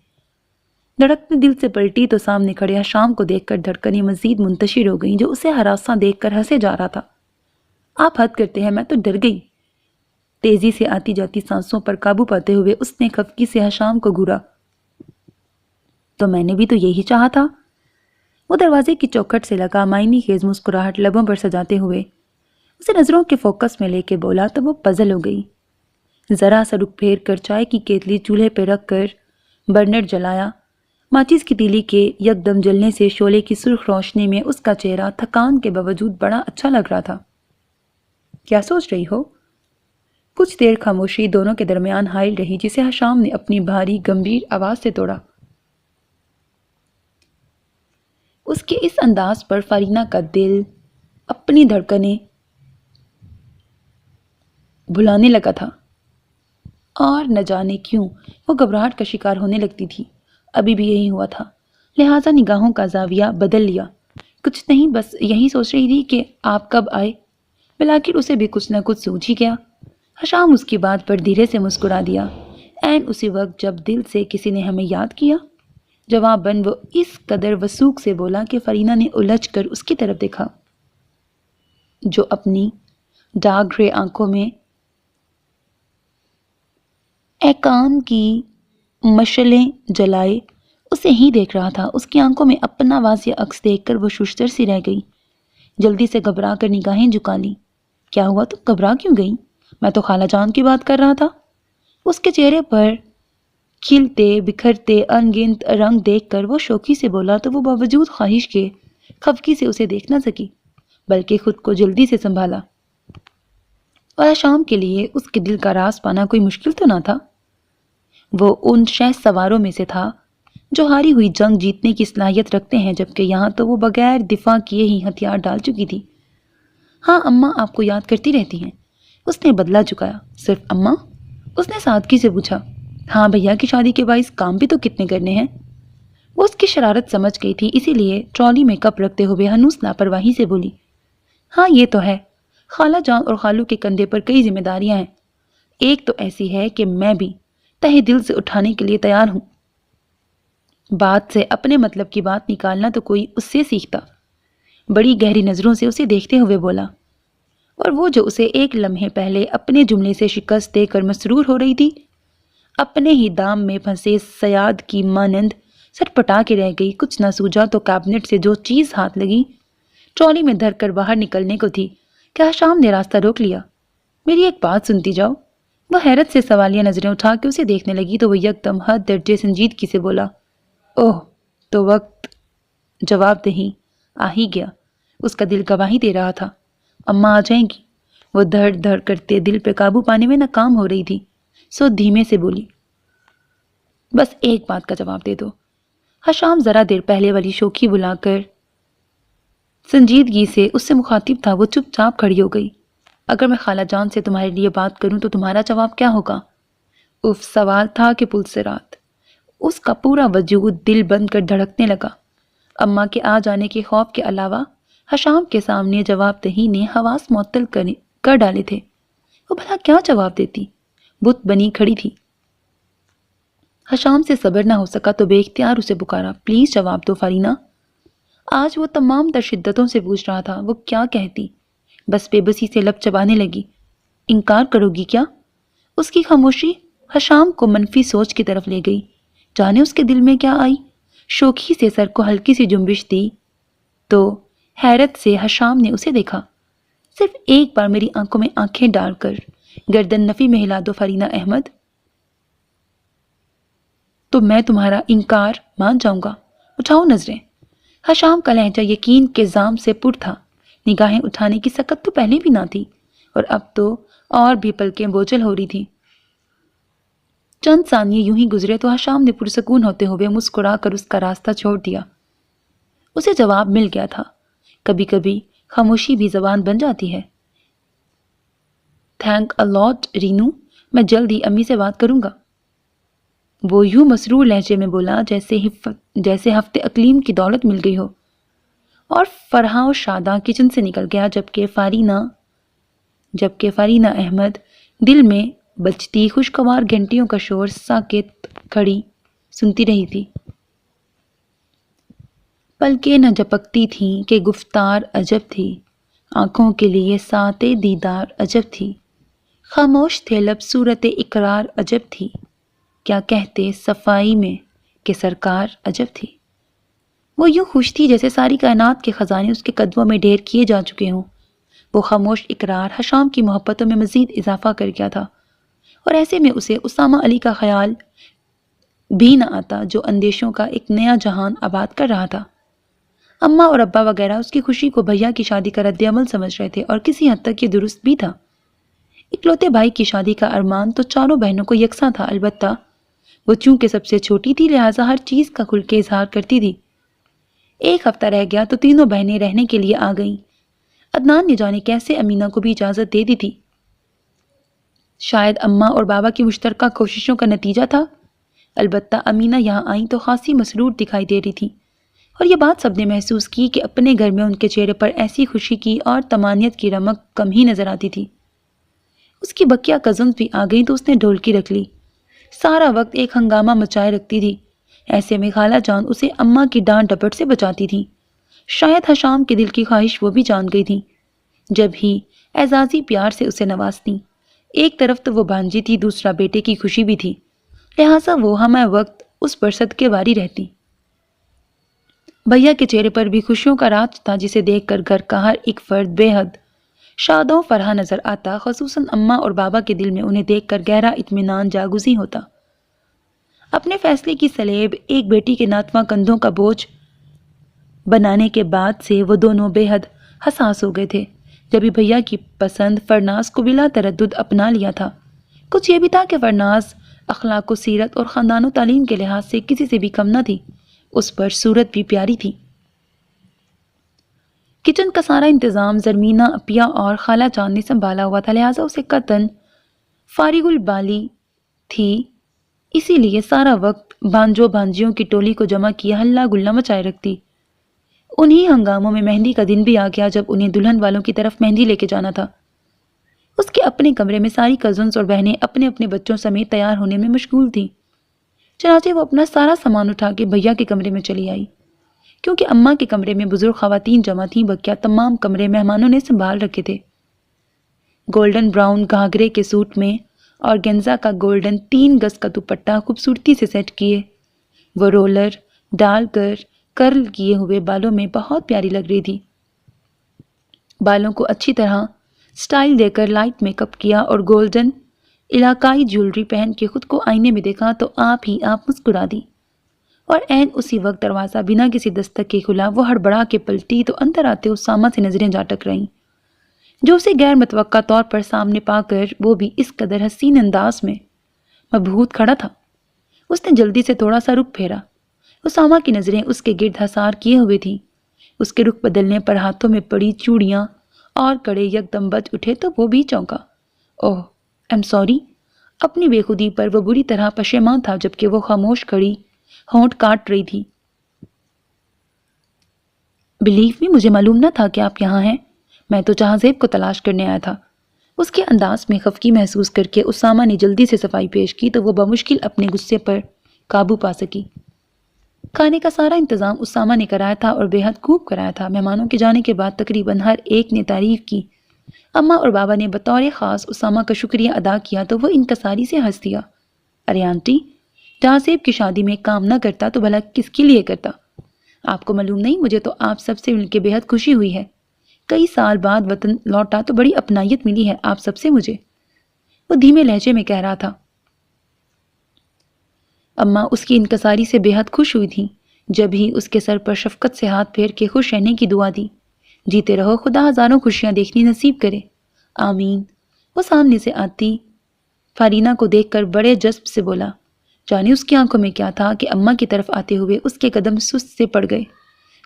دھڑکتے دل سے پلٹی تو سامنے کھڑے حشام کو دیکھ کر دھڑکنیں مزید منتشر ہو گئیں، جو اسے ہراساں دیکھ کر ہنسے جا رہا تھا۔ آپ حد کرتے ہیں، میں تو ڈر گئی۔ تیزی سے آتی جاتی سانسوں پر قابو پاتے ہوئے اس نے خفگی سے حشام کو گھورا۔ تو میں نے بھی تو یہی چاہا تھا۔ وہ دروازے کی چوکھٹ سے لگا معنی خیز مسکراہٹ لبوں پر سجاتے ہوئے اسے نظروں کے فوکس میں لے کے بولا تو وہ پزل ہو گئی۔ ذرا سا رخ پھیر کر چائے کی کیتلی چولہے پہ رکھ کر برنر جلایا۔ ماچس کی تیلی کے یکدم جلنے سے شعلے کی سرخ روشنی میں اس کا چہرہ تھکان کے باوجود بڑا اچھا لگ رہا تھا۔ کیا سوچ رہی ہو؟ کچھ دیر خاموشی دونوں کے درمیان حائل رہی، جسے حشام نے اپنی بھاری گمبھیر آواز سے توڑا۔ اس کے اس انداز پر فارینہ کا دل اپنی دھڑکنیں بھلانے لگا تھا، اور نہ جانے کیوں وہ گھبراہٹ کا شکار ہونے لگتی تھی۔ ابھی بھی یہی ہوا تھا، لہٰذا نگاہوں کا زاویہ بدل لیا۔ کچھ نہیں، بس یہی سوچ رہی تھی کہ آپ کب آئے۔ بلاخر اسے بھی کچھ نہ کچھ سوچ ہی گیا۔ حشام اس کی بات پر دھیرے سے مسکرا دیا، عین اسی وقت جب دل سے کسی نے ہمیں یاد کیا۔ جواباً وہ اس قدر وثوق سے بولا کہ فارینہ نے الجھ کر اس کی طرف دیکھا، جو اپنی ڈارک گرے آنکھوں میں ایکان کی مشعلیں جلائے اسے ہی دیکھ رہا تھا۔ اس کی آنکھوں میں اپنا واضح عکس دیکھ کر وہ ششدر سی رہ گئی، جلدی سے گھبرا کر نگاہیں جھکا لی۔ کیا ہوا، تم گھبرا کیوں گئی؟ میں تو خالہ جان کی بات کر رہا تھا۔ اس کے چہرے پر کھلتے بکھرتے انگنت رنگ دیکھ کر وہ شوخی سے بولا تو وہ باوجود خواہش کے خفگی سے اسے دیکھ نہ سکی، بلکہ خود کو جلدی سے سنبھالا۔ اور شام کے لیے اس کے دل کا راز پانا کوئی مشکل تو نہ تھا۔ وہ ان شہ سواروں میں سے تھا جو ہاری ہوئی جنگ جیتنے کی صلاحیت رکھتے ہیں، جبکہ یہاں تو وہ بغیر دفاع کیے ہی ہتھیار ڈال چکی تھی۔ ہاں، اماں آپ کو یاد کرتی رہتی ہیں۔ اس نے بدلہ چکایا۔ صرف اماں؟ اس نے سادگی سے پوچھا۔ ہاں، بھیا کی شادی کے باعث کام بھی تو کتنے کرنے ہیں۔ وہ اس کی شرارت سمجھ گئی تھی، اسی لیے ٹرالی میں کپ رکھتے ہوئے ہنوس لاپرواہی سے بولی، ہاں یہ تو ہے، خالہ جان اور خالو کے کندھے پر کئی ذمہ داریاں ہیں۔ ایک تو ایسی ہے کہ میں بھی تہہ دل سے اٹھانے کے لیے تیار ہوں۔ بات سے اپنے مطلب کی بات نکالنا تو کوئی اس سے سیکھتا۔ بڑی گہری نظروں سے اسے دیکھتے ہوئے بولا، اور وہ جو اسے ایک لمحے پہلے اپنے جملے سے شکست دے کر مسرور ہو رہی تھی، اپنے ہی دام میں پھنسے صیاد کی مانند سٹ پٹا کے رہ گئی۔ کچھ نہ سوجا تو کیبنٹ سے جو چیز ہاتھ لگی ٹرالی میں دھر کر باہر نکلنے کو تھی کہ حشام نے راستہ روک لیا۔ میری ایک بات سنتی جاؤ، وہ حیرت سے سوالیہ نظریں اٹھا کے اسے دیکھنے لگی تو وہ یکدم حد درجے سنجیدگی سے بولا، اوہ تو وقت جواب دہی آ ہی گیا۔ اس کا دل گواہی دے رہا تھا، اماں آ جائیں گی۔ وہ دھڑ دھڑ کرتے دل پہ قابو پانے میں ناکام ہو رہی تھی، سو دھیمے سے بولی، بس ایک بات کا جواب دے دو۔ حشام ذرا دیر پہلے والی شوخی بلا کر سنجیدگی سے اس سے مخاطب تھا، وہ چپ چاپ کھڑی ہو گئی۔ اگر میں خالہ جان سے تمہارے لیے بات کروں تو تمہارا جواب کیا ہوگا؟ اف، سوال تھا کہ پل سے رات۔ اس کا پورا وجود دل بند کر دھڑکنے لگا۔ اماں کے آ جانے کے خوف کے علاوہ حشام کے سامنے جواب دہی نے حواس معطل کر ڈالے تھے۔ وہ بھلا کیا جواب دیتی؟ بت بنی کھڑی تھی۔ حشام سے صبر نہ ہو سکا تو بے اختیار اسے پکارا، پلیز جواب دو فارینہ۔ آج وہ تمام تر شدتوں سے پوچھ رہا تھا، وہ کیا کہتی؟ بس بے بسی سے لب چبانے لگی، انکار کرو گی کیا؟ اس کی خاموشی حشام کو منفی سوچ کی طرف لے گئی۔ جانے اس کے دل میں کیا آئی؟ شوخی سے سر کو ہلکی سی جنبش دی تو حیرت سے حشام نے اسے دیکھا۔ صرف ایک بار میری آنکھوں میں آنکھیں ڈال کر گردن نفی میں ہلا دو فارینہ احمد، تو میں تمہارا انکار مان جاؤں گا۔ اٹھاؤ نظریں۔ حشام کا لہجہ یقین کے زام سے پر تھا۔ نگاہیں اٹھانے کی سکت تو پہلے بھی نہ تھی، اور اب تو اور بھی پلکیں بوجھل ہو رہی تھی۔ چند ثانیے یوں ہی گزرے تو حشام نے پرسکون ہوتے ہوئے مسکرا کر اس کا راستہ چھوڑ دیا۔ اسے جواب مل گیا تھا۔ کبھی کبھی خاموشی بھی زبان بن جاتی ہے۔ تھینک اے لاٹ رینو، میں جلد ہی امی سے بات کروں گا۔ وہ یوں مسرور لہجے میں بولا جیسے ہفتے اقلیم کی دولت مل گئی ہو، اور فرحاں و شاداں کچن سے نکل گیا، جبکہ فارینہ احمد دل میں بجتی خوشگوار گھنٹیوں کا شور ساکت کھڑی سنتی رہی تھی۔ پلکیں نہ جھپکتی تھیں کہ گفتار عجب تھی، آنکھوں کے لیے ساتے دیدار عجب تھی، خاموش تھے لب صورت اقرار عجب تھی، کیا کہتے صفائی میں کہ سرکار عجب تھی۔ وہ یوں خوش تھی جیسے ساری کائنات کے خزانے اس کے قدموں میں ڈھیر کیے جا چکے ہوں۔ وہ خاموش اقرار حشام کی محبتوں میں مزید اضافہ کر گیا تھا، اور ایسے میں اسے اسامہ علی کا خیال بھی نہ آتا جو اندیشوں کا ایک نیا جہان آباد کر رہا تھا۔ اماں اور ابا وغیرہ اس کی خوشی کو بھیا کی شادی کا رد عمل سمجھ رہے تھے، اور کسی حد تک یہ درست بھی تھا۔ اکلوتے بھائی کی شادی کا ارمان تو چاروں بہنوں کو یکساں تھا، البتہ وہ چونکہ سب سے چھوٹی تھی لہٰذا ہر چیز کا کھل کے اظہار کرتی تھی۔ ایک ہفتہ رہ گیا تو تینوں بہنیں رہنے کے لیے آ گئیں۔ عدنان نے جانے کیسے امینہ کو بھی اجازت دے دی تھی۔ شاید اماں اور بابا کی مشترکہ کوششوں کا نتیجہ تھا، البتہ امینہ یہاں آئیں تو خاصی مسرور دکھائی دے رہی تھی، اور یہ بات سب نے محسوس کی کہ اپنے گھر میں ان کے چہرے پر ایسی خوشی کی اور طمانینت کی رمق کم ہی نظر آتی تھی۔ اس کی بقیہ کزنز بھی آ گئیں تو اس نے ڈھولکی رکھ لی، سارا وقت ایک ہنگامہ مچائے رکھتی تھی۔ ایسے میں خالہ جان اسے اماں کی ڈانٹ ڈپٹ سے بچاتی تھی۔ شاید حشام کے دل کی خواہش وہ بھی جان گئی تھی، جب ہی اعزازی پیار سے اسے نوازتی۔ ایک طرف تو وہ بھانجی تھی، دوسرا بیٹے کی خوشی بھی تھی، لہٰذا وہ ہمہ وقت اس پر صدقے واری رہتی۔ بھیا کے چہرے پر بھی خوشیوں کا راج تھا، جسے دیکھ کر گھر کا ہر ایک فرد بے حد شاد و فرح نظر آتا، خصوصاً اماں اور بابا کے دل میں انہیں دیکھ کر گہرا اطمینان جاگزیں ہوتا۔ اپنے فیصلے کی سلیب ایک بیٹی کے ناتواں کندھوں کا بوجھ بنانے کے بعد سے وہ دونوں بے حد حساس ہو گئے تھے۔ جبھی بھیا کی پسند فرناز کو بلا تردد اپنا لیا تھا۔ کچھ یہ بھی تھا کہ فرناز اخلاق و سیرت اور خاندان و تعلیم کے لحاظ سے کسی سے بھی کم نہ تھی، اس پر صورت بھی پیاری تھی۔ کچن کا سارا انتظام زرمینہ اپیا اور خالہ جان نے سنبھالا ہوا تھا، لہٰذا اسے قطعاً فارغ البالی تھی، اسی لیے سارا وقت بھانجوں بھانجیوں کی ٹولی کو جمع کیے ہلہ گلہ مچائے رکھتی۔ انہی ہنگاموں میں مہندی کا دن بھی آ گیا جب انہیں دلہن والوں کی طرف مہندی لے کے جانا تھا۔ اس کے اپنے کمرے میں ساری کزنز اور بہنیں اپنے اپنے بچوں سمیت تیار ہونے میں مشغول تھیں۔ چنانچہ وہ اپنا سارا سامان اٹھا کے بھیا کے کمرے میں چلی آئی۔ کیونکہ اماں کے کمرے میں بزرگ خواتین جمع تھیں، بقیہ تمام کمرے مہمانوں نے سنبھال رکھے تھے۔ گولڈن براؤن گھاگھرے کے سوٹ میں اور گینزا کا گولڈن 3 گز کا دوپٹہ خوبصورتی سے سیٹ کیے، وہ رولر ڈال کر کرل کیے ہوئے بالوں میں بہت پیاری لگ رہی تھی۔ بالوں کو اچھی طرح سٹائل دے کر لائٹ میک اپ کیا اور گولڈن علاقائی جیولری پہن کے خود کو آئینے میں دیکھا تو آپ مسکرا دی، اور عین اسی وقت دروازہ بنا کسی دستک کے کھلا۔ وہ ہڑبڑا کے پلٹی تو اندر آتے اسامہ سے نظریں جا ٹکرائیں، جو اسے غیر متوقع طور پر سامنے پا کر وہ بھی اس قدر حسین انداز میں مبہوت کھڑا تھا۔ اس نے جلدی سے تھوڑا سا رخ پھیرا۔ اسامہ کی نظریں اس کے گرد حصار کیے ہوئے تھیں۔ اس کے رخ بدلنے پر ہاتھوں میں پڑی چوڑیاں اور کڑے یکدم بج اٹھے تو وہ بھی چونکا۔ اوہ ایم سوری۔ اپنی بے خودی پر وہ بری طرح پشیمان تھا، جبکہ وہ خاموش کھڑی ہونٹ کاٹ رہی تھی۔ بلیو می، مجھے معلوم نہ تھا کہ آپ یہاں ہیں۔ میں تو جہازیب کو تلاش کرنے آیا تھا۔ اس کے انداز میں خفگی محسوس کر کے اسامہ نے جلدی سے صفائی پیش کی تو وہ بمشکل اپنے غصے پر قابو پا سکی۔ کھانے کا سارا انتظام اسامہ نے کرایا تھا اور بے حد خوب کرایا تھا۔ مہمانوں کے جانے کے بعد تقریباً ہر ایک نے تعریف کی۔ اماں اور بابا نے بطور خاص اسامہ کا شکریہ ادا کیا تو وہ انکساری سے ہنس دیا۔ ارے آنٹی، جہازیب کی شادی میں کام نہ کرتا تو بھلا کس کے لیے کرتا؟ آپ کو معلوم نہیں، مجھے تو آپ سب سے مل کے بے حد خوشی ہوئی ہے۔ کئی سال بعد وطن لوٹا تو بڑی اپنائیت ملی ہے آپ سب سے مجھے، وہ دھیمے لہجے میں کہہ رہا تھا۔ اماں اس کی انکساری سے بے حد خوش ہوئی تھیں، جب ہی اس کے سر پر شفقت سے ہاتھ پھیر کے خوش رہنے کی دعا دی۔ جیتے رہو، خدا ہزاروں خوشیاں دیکھنی نصیب کرے، آمین۔ وہ سامنے سے آتی فارینہ کو دیکھ کر بڑے جذب سے بولا۔ جانے اس کی آنکھوں میں کیا تھا کہ اماں کی طرف آتے ہوئے اس کے قدم سست سے پڑ گئے،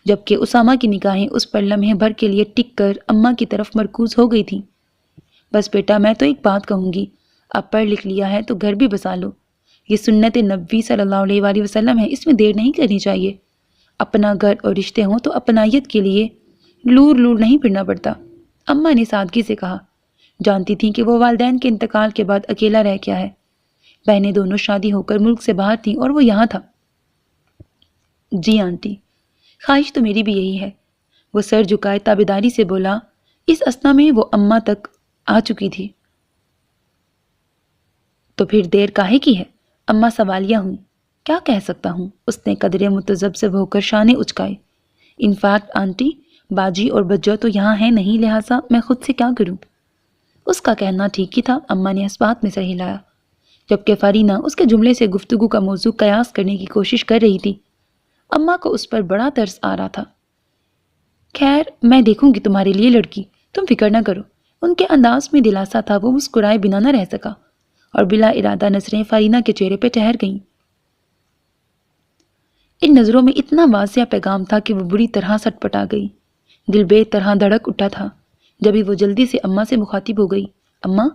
جبکہ اسامہ کی نگاہیں اس پر لمحے بھر کے لیے ٹک کر اماں کی طرف مرکوز ہو گئی تھیں۔ بس بیٹا، میں تو ایک بات کہوں گی، اب پڑھ لکھ لیا ہے تو گھر بھی بسا لو۔ یہ سنت نبوی صلی اللہ علیہ وآلہ وسلم ہے، اس میں دیر نہیں کرنی چاہیے۔ اپنا گھر اور رشتے ہوں تو اپنائیت کے لیے لور لور نہیں پھرنا پڑتا، اماں نے سادگی سے کہا۔ جانتی تھیں کہ وہ والدین کے انتقال کے بعد اکیلا رہ گیا ہے۔ بہنیں دونوں شادی ہو کر ملک سے باہر تھیں اور وہ یہاں تھا۔ جی آنٹی، خواہش تو میری بھی یہی ہے، وہ سر جھکائے تابیداری سے بولا۔ اس اثنا میں وہ اماں تک آ چکی تھی۔ تو پھر دیر کاہے کی ہے؟ اماں سوالیہ ہوں، کیا کہہ سکتا ہوں؟ اس نے قدرے متذبذب ہو کر شانے اچکائے۔ انفیکٹ آنٹی، باجی اور بجو تو یہاں ہیں نہیں، لہٰذا میں خود سے کیا کروں؟ اس کا کہنا ٹھیک ہی تھا، اماں نے اس بات میں سر ہلایا، جبکہ فارینہ اس کے جملے سے گفتگو کا موضوع قیاس کرنے کی کوشش کر رہی تھی۔ اماں کو اس پر بڑا ترس آ رہا تھا۔ خیر، میں دیکھوں گی تمہارے لیے لڑکی، تم فکر نہ کرو۔ ان کے انداز میں دلاسا تھا، وہ مسکرائے بنا نہ رہ سکا اور بلا ارادہ نظریں فارینہ کے چہرے پہ ٹھہر گئیں۔ ان نظروں میں اتنا واضح پیغام تھا کہ وہ بری طرح سٹ پٹا گئی۔ دل بے طرح دھڑک اٹھا تھا، جبھی وہ جلدی سے اماں سے مخاطب ہو گئی۔ اماں،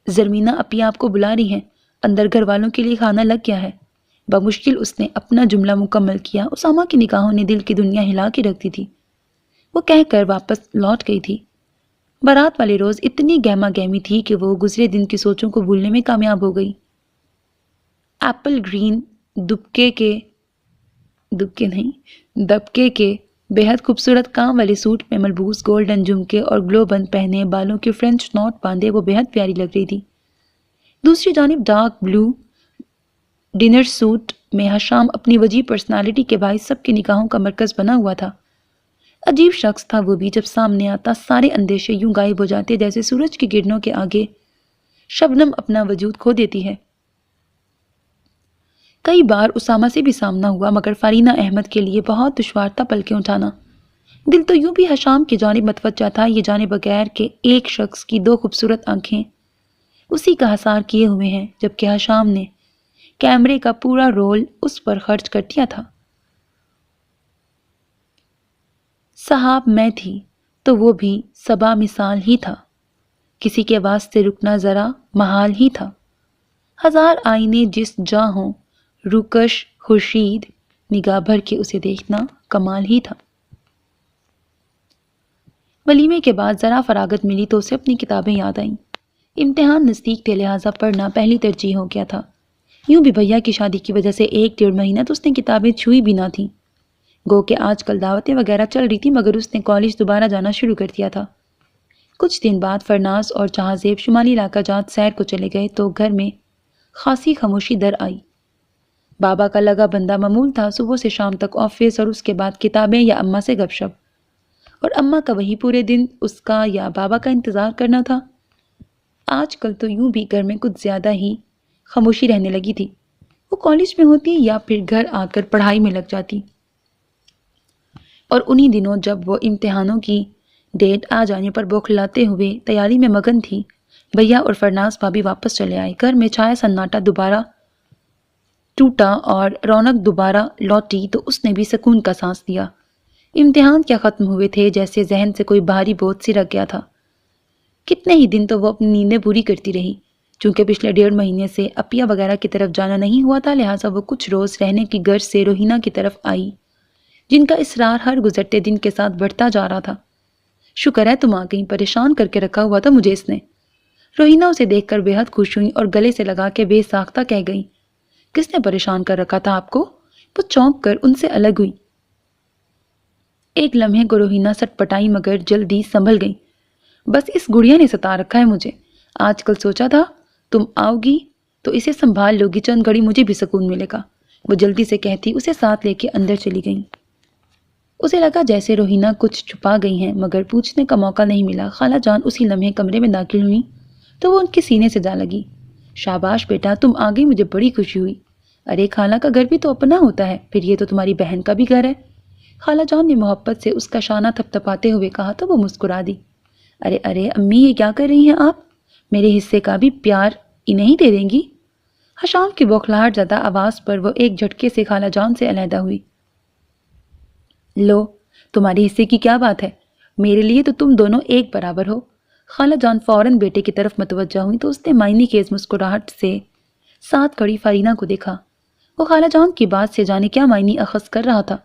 زرمینہ اپی آپ کو بلا رہی ہیں، اندر گھر والوں کے لیے کھانا لگ گیا ہے۔ بمشکل اس نے اپنا جملہ مکمل کیا۔ اسامہ کی نگاہوں نے دل کی دنیا ہلا کے رکھ دی تھی۔ وہ کہہ کر واپس لوٹ گئی تھی۔ بارات والے روز اتنی گہما گہمی تھی کہ وہ گزرے دن کی سوچوں کو بھولنے میں کامیاب ہو گئی۔ ایپل گرین دبکے کے بے حد خوبصورت کام والے سوٹ میں ملبوس گولڈن جھمکے اور گلو بند پہنے، بالوں کے فرنچ نوٹ باندھے وہ بے حد پیاری لگ رہی تھی۔ دوسری جانب ڈارک بلو ڈنر سوٹ میں حشام اپنی وجیح پرسنالٹی کے باعث سب کی نگاہوں کا مرکز بنا ہوا تھا۔ عجیب شخص تھا وہ بھی، جب سامنے آتا سارے اندیشے یوں غائب ہو جاتے جیسے سورج کی کرنوں کے آگے شبنم اپنا وجود کھو دیتی ہے۔ کئی بار اسامہ سے بھی سامنا ہوا، مگر فارینہ احمد کے لیے بہت دشوار تھا پلکیں اٹھانا۔ دل تو یوں بھی حشام کی جانب متوجہ تھا، یہ جانے بغیر کہ ایک شخص کی دو خوبصورت آنکھیں اسی کا حصار کیے ہوئے ہیں، جبکہ حشام نے کیمرے کا پورا رول اس پر خرچ کر دیا تھا۔ صاحب میں تھی تو وہ بھی صبا مثال ہی تھا، کسی کے واسطے رکنا ذرا محال ہی تھا۔ ہزار آئینے جس جاں ہوں، روکش خورشید نگاہ بھر کے اسے دیکھنا کمال ہی تھا۔ ولیمے کے بعد ذرا فراغت ملی تو اسے اپنی کتابیں یاد آئیں۔ امتحان نزدیک تھے، لہٰذا پڑھنا پہلی ترجیح ہو گیا تھا۔ یوں بھی بھیا کی شادی کی وجہ سے 1-1.5 مہینہ تو اس نے کتابیں چھوئی بھی نہ تھیں۔ گو کہ آج کل دعوتیں وغیرہ چل رہی تھی، مگر اس نے کالج دوبارہ جانا شروع کر دیا تھا۔ کچھ دن بعد فرناز اور جہازیب شمالی علاقہ جات سیر کو چلے گئے تو گھر میں خاصی خاموشی در آئی۔ بابا کا لگا بندہ معمول تھا، صبح سے شام تک آفس اور اس کے بعد کتابیں یا اماں سے گپ شپ، اور اماں کا وہی پورے دن اس کا یا بابا کا انتظار کرنا تھا۔ آج کل تو یوں بھی گھر میں کچھ زیادہ ہی خاموشی رہنے لگی تھی۔ وہ کالج میں ہوتی یا پھر گھر آ کر پڑھائی میں لگ جاتی، اور انہی دنوں جب وہ امتحانوں کی ڈیٹ آ جانے پر بوکھلاتے ہوئے تیاری میں مگن تھی، بھیا اور فرناز بھابھی واپس چلے آئے۔ گھر میں چھایا سناٹا دوبارہ ٹوٹا اور رونق دوبارہ لوٹی تو اس نے بھی سکون کا سانس لیا۔ امتحان کیا ختم ہوئے تھے، جیسے ذہن سے کوئی بھاری بوجھ سرک گیا تھا۔ کتنے ہی دن تو وہ اپنی نیندیں پوری کرتی رہی۔ چونکہ پچھلے 1.5 مہینے سے اپیا وغیرہ کی طرف جانا نہیں ہوا تھا، لہٰذا وہ کچھ روز رہنے کی غرض سے روہینہ کی طرف آئی، جن کا اصرار ہر گزرتے دن کے ساتھ بڑھتا جا رہا تھا۔ شکر ہے تم آ گئی، پریشان کر کے رکھا ہوا تھا مجھے اس نے۔ روہینہ اسے دیکھ کر بے حد خوش ہوئی اور گلے سے لگا کے بے ساختہ کہہ گئی، کس نے پریشان کر رکھا تھا آپ کو؟ وہ چونک کر ان سے الگ ہوئی۔ ایک لمحے کو روہینہ سٹ پٹائی مگر جلدی سنبھل گئی۔ بس اس گڑیا نے ستا رکھا ہے مجھے، آج کل سوچا تھا تم آؤ گی تو اسے سنبھال لو گی، چند گھڑی مجھے بھی سکون ملے گا، وہ جلدی سے کہتی اسے ساتھ لے کے اندر چلی گئیں۔ اسے لگا جیسے روہینہ کچھ چھپا گئی ہیں، مگر پوچھنے کا موقع نہیں ملا۔ خالہ جان اسی لمحے کمرے میں داخل ہوئی تو وہ ان کے سینے سے جا لگی۔ شاباش بیٹا، تم آ گئی، مجھے بڑی خوشی ہوئی۔ ارے خالہ کا گھر بھی تو اپنا ہوتا ہے، پھر یہ تو تمہاری بہن کا بھی گھر ہے۔ خالہ جان نے محبت سے اس کا شانہ تھپ تھپاتے ہوئے کہا تو وہ مسکرا دی۔ ارے ارے امی، یہ کیا کر رہی ہیں آپ؟ میرے حصے کا بھی پیار انہیں دے دیں گی؟ حشام کی بوکھلاہٹ زدہ آواز پر وہ ایک جھٹکے سے خالہ جان سے علیحدہ ہوئی۔ لو، تمہارے حصے کی کیا بات ہے، میرے لیے تو تم دونوں ایک برابر ہو۔ خالہ جان فوراً بیٹے کی طرف متوجہ ہوئی تو اس نے معنی خیز مسکراہٹ سے ساتھ کھڑی فارینہ کو دیکھا۔ وہ خالہ جان کی بات سے جانے کیا معنی اخذ کر رہا تھا،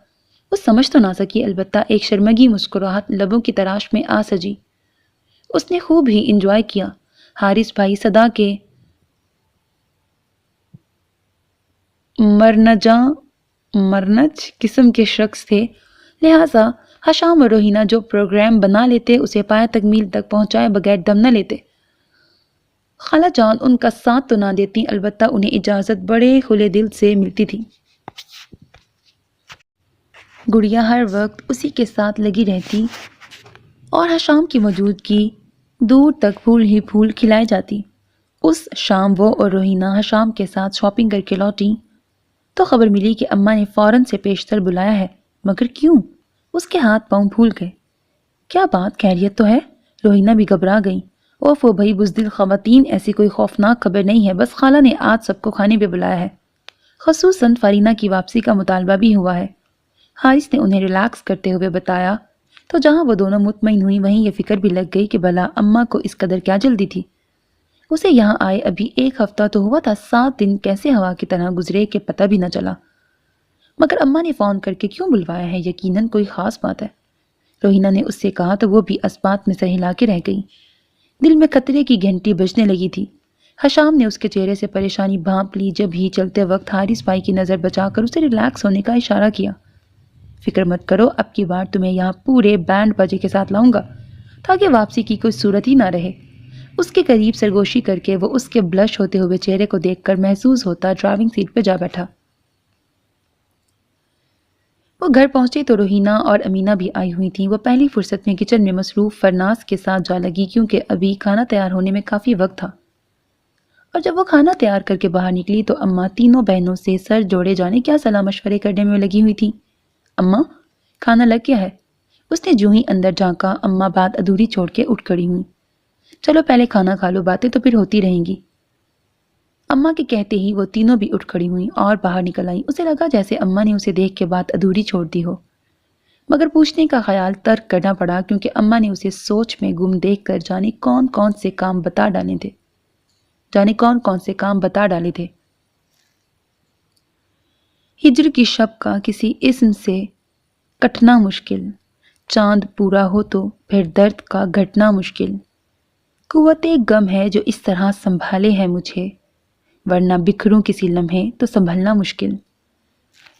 وہ سمجھ تو نہ سکی، البتہ ایک شرمگی مسکراہٹ لبوں کی تراش میں آ سجی۔ اس نے خوب ہی انجوائے کیا۔ حارث بھائی صدا کے مرنج قسم کے شخص تھے، لہٰذا حشام اور روہینہ جو پروگرام بنا لیتے اسے پایہ تکمیل تک پہنچائے بغیر دم نہ لیتے۔ خالہ جان ان کا ساتھ تو نہ دیتی، البتہ انہیں اجازت بڑے کھلے دل سے ملتی تھی۔ گڑیا ہر وقت اسی کے ساتھ لگی رہتی اور حشام کی موجودگی دور تک پھول ہی پھول کھلائے جاتی۔ اس شام وہ اور روہینہ حشام کے ساتھ شاپنگ کر کے لوٹیں تو خبر ملی کہ اماں نے فوراً سے پیشتر بلایا ہے، مگر کیوں؟ اس کے ہاتھ پاؤں پھول گئے۔ کیا بات، خیریت تو ہے؟ روہینہ بھی گھبرا گئی۔ اوفو بھائی بزدل خواتین، ایسی کوئی خوفناک خبر نہیں ہے، بس خالہ نے آج سب کو کھانے پہ بلایا ہے، خصوصاً فارینہ کی واپسی کا مطالبہ بھی ہوا ہے۔ حارث نے انہیں ریلیکس کرتے ہوئے بتایا تو جہاں وہ دونوں مطمئن ہوئی وہیں یہ فکر بھی لگ گئی کہ بھلا اماں کو اس قدر کیا جلدی تھی۔ اسے یہاں آئے ابھی 1 ہفتہ تو ہوا تھا، 7 دن کیسے ہوا کی طرح گزرے کہ پتہ بھی نہ چلا۔ مگر اماں نے فون کر کے کیوں بلوایا ہے، یقیناً کوئی خاص بات ہے، روہینہ نے اس سے کہا تو وہ بھی اس بات میں سر ہلا کے رہ گئی۔ دل میں خطرے کی گھنٹی بجنے لگی تھی۔ حشام نے اس کے چہرے سے پریشانی بھانپ لی، جب ہی چلتے وقت حارث بھائی کی نظر بچا کر اسے ریلیکس ہونے کا اشارہ کیا۔ فکر مت کرو، اب کی بار تمہیں یہاں پورے بینڈ بجے کے ساتھ لاؤں گا تاکہ واپسی کی کوئی صورت ہی نہ رہے۔ اس کے قریب سرگوشی کر کے وہ اس کے بلش ہوتے ہوئے چہرے کو دیکھ کر محسوس ہوتا ڈرائیونگ سیٹ پہ جا بیٹھا۔ وہ گھر پہنچے تو روہینہ اور امینہ بھی آئی ہوئی تھیں۔ وہ پہلی فرصت میں کچن میں مصروف فرناز کے ساتھ جا لگی، کیونکہ ابھی کھانا تیار ہونے میں کافی وقت تھا۔ اور جب وہ کھانا تیار کر کے باہر نکلی تو اماں تینوں بہنوں سے سر جوڑے جانے کیا صلاح مشورے کرنے میں لگی ہوئی تھی۔ اماں، کھانا لگ گیا ہے؟ اس نے جو ہی اندر جھانکا، اماں بات ادھوری چھوڑ کے اٹھ کھڑی ہوئی۔ چلو پہلے کھانا کھا لو، باتیں تو پھر ہوتی رہیں گی۔ اماں کے کہتے ہی وہ تینوں بھی اٹھ کھڑی ہوئیں اور باہر نکل آئیں۔ اسے لگا جیسے اماں نے اسے دیکھ کے بات ادھوری چھوڑ دی ہو، مگر پوچھنے کا خیال ترک کرنا پڑا، کیونکہ اماں نے اسے سوچ میں گم دیکھ کر جانے کون کون سے کام بتا ڈالے تھے۔ ہجر کی شب کا کسی اسم سے کٹنا مشکل، چاند پورا ہو تو پھر درد کا گھٹنا مشکل، قوت غم ہے جو اس طرح سنبھالے ہے مجھے، ورنہ بکھروں کسی لمحے تو سنبھلنا مشکل۔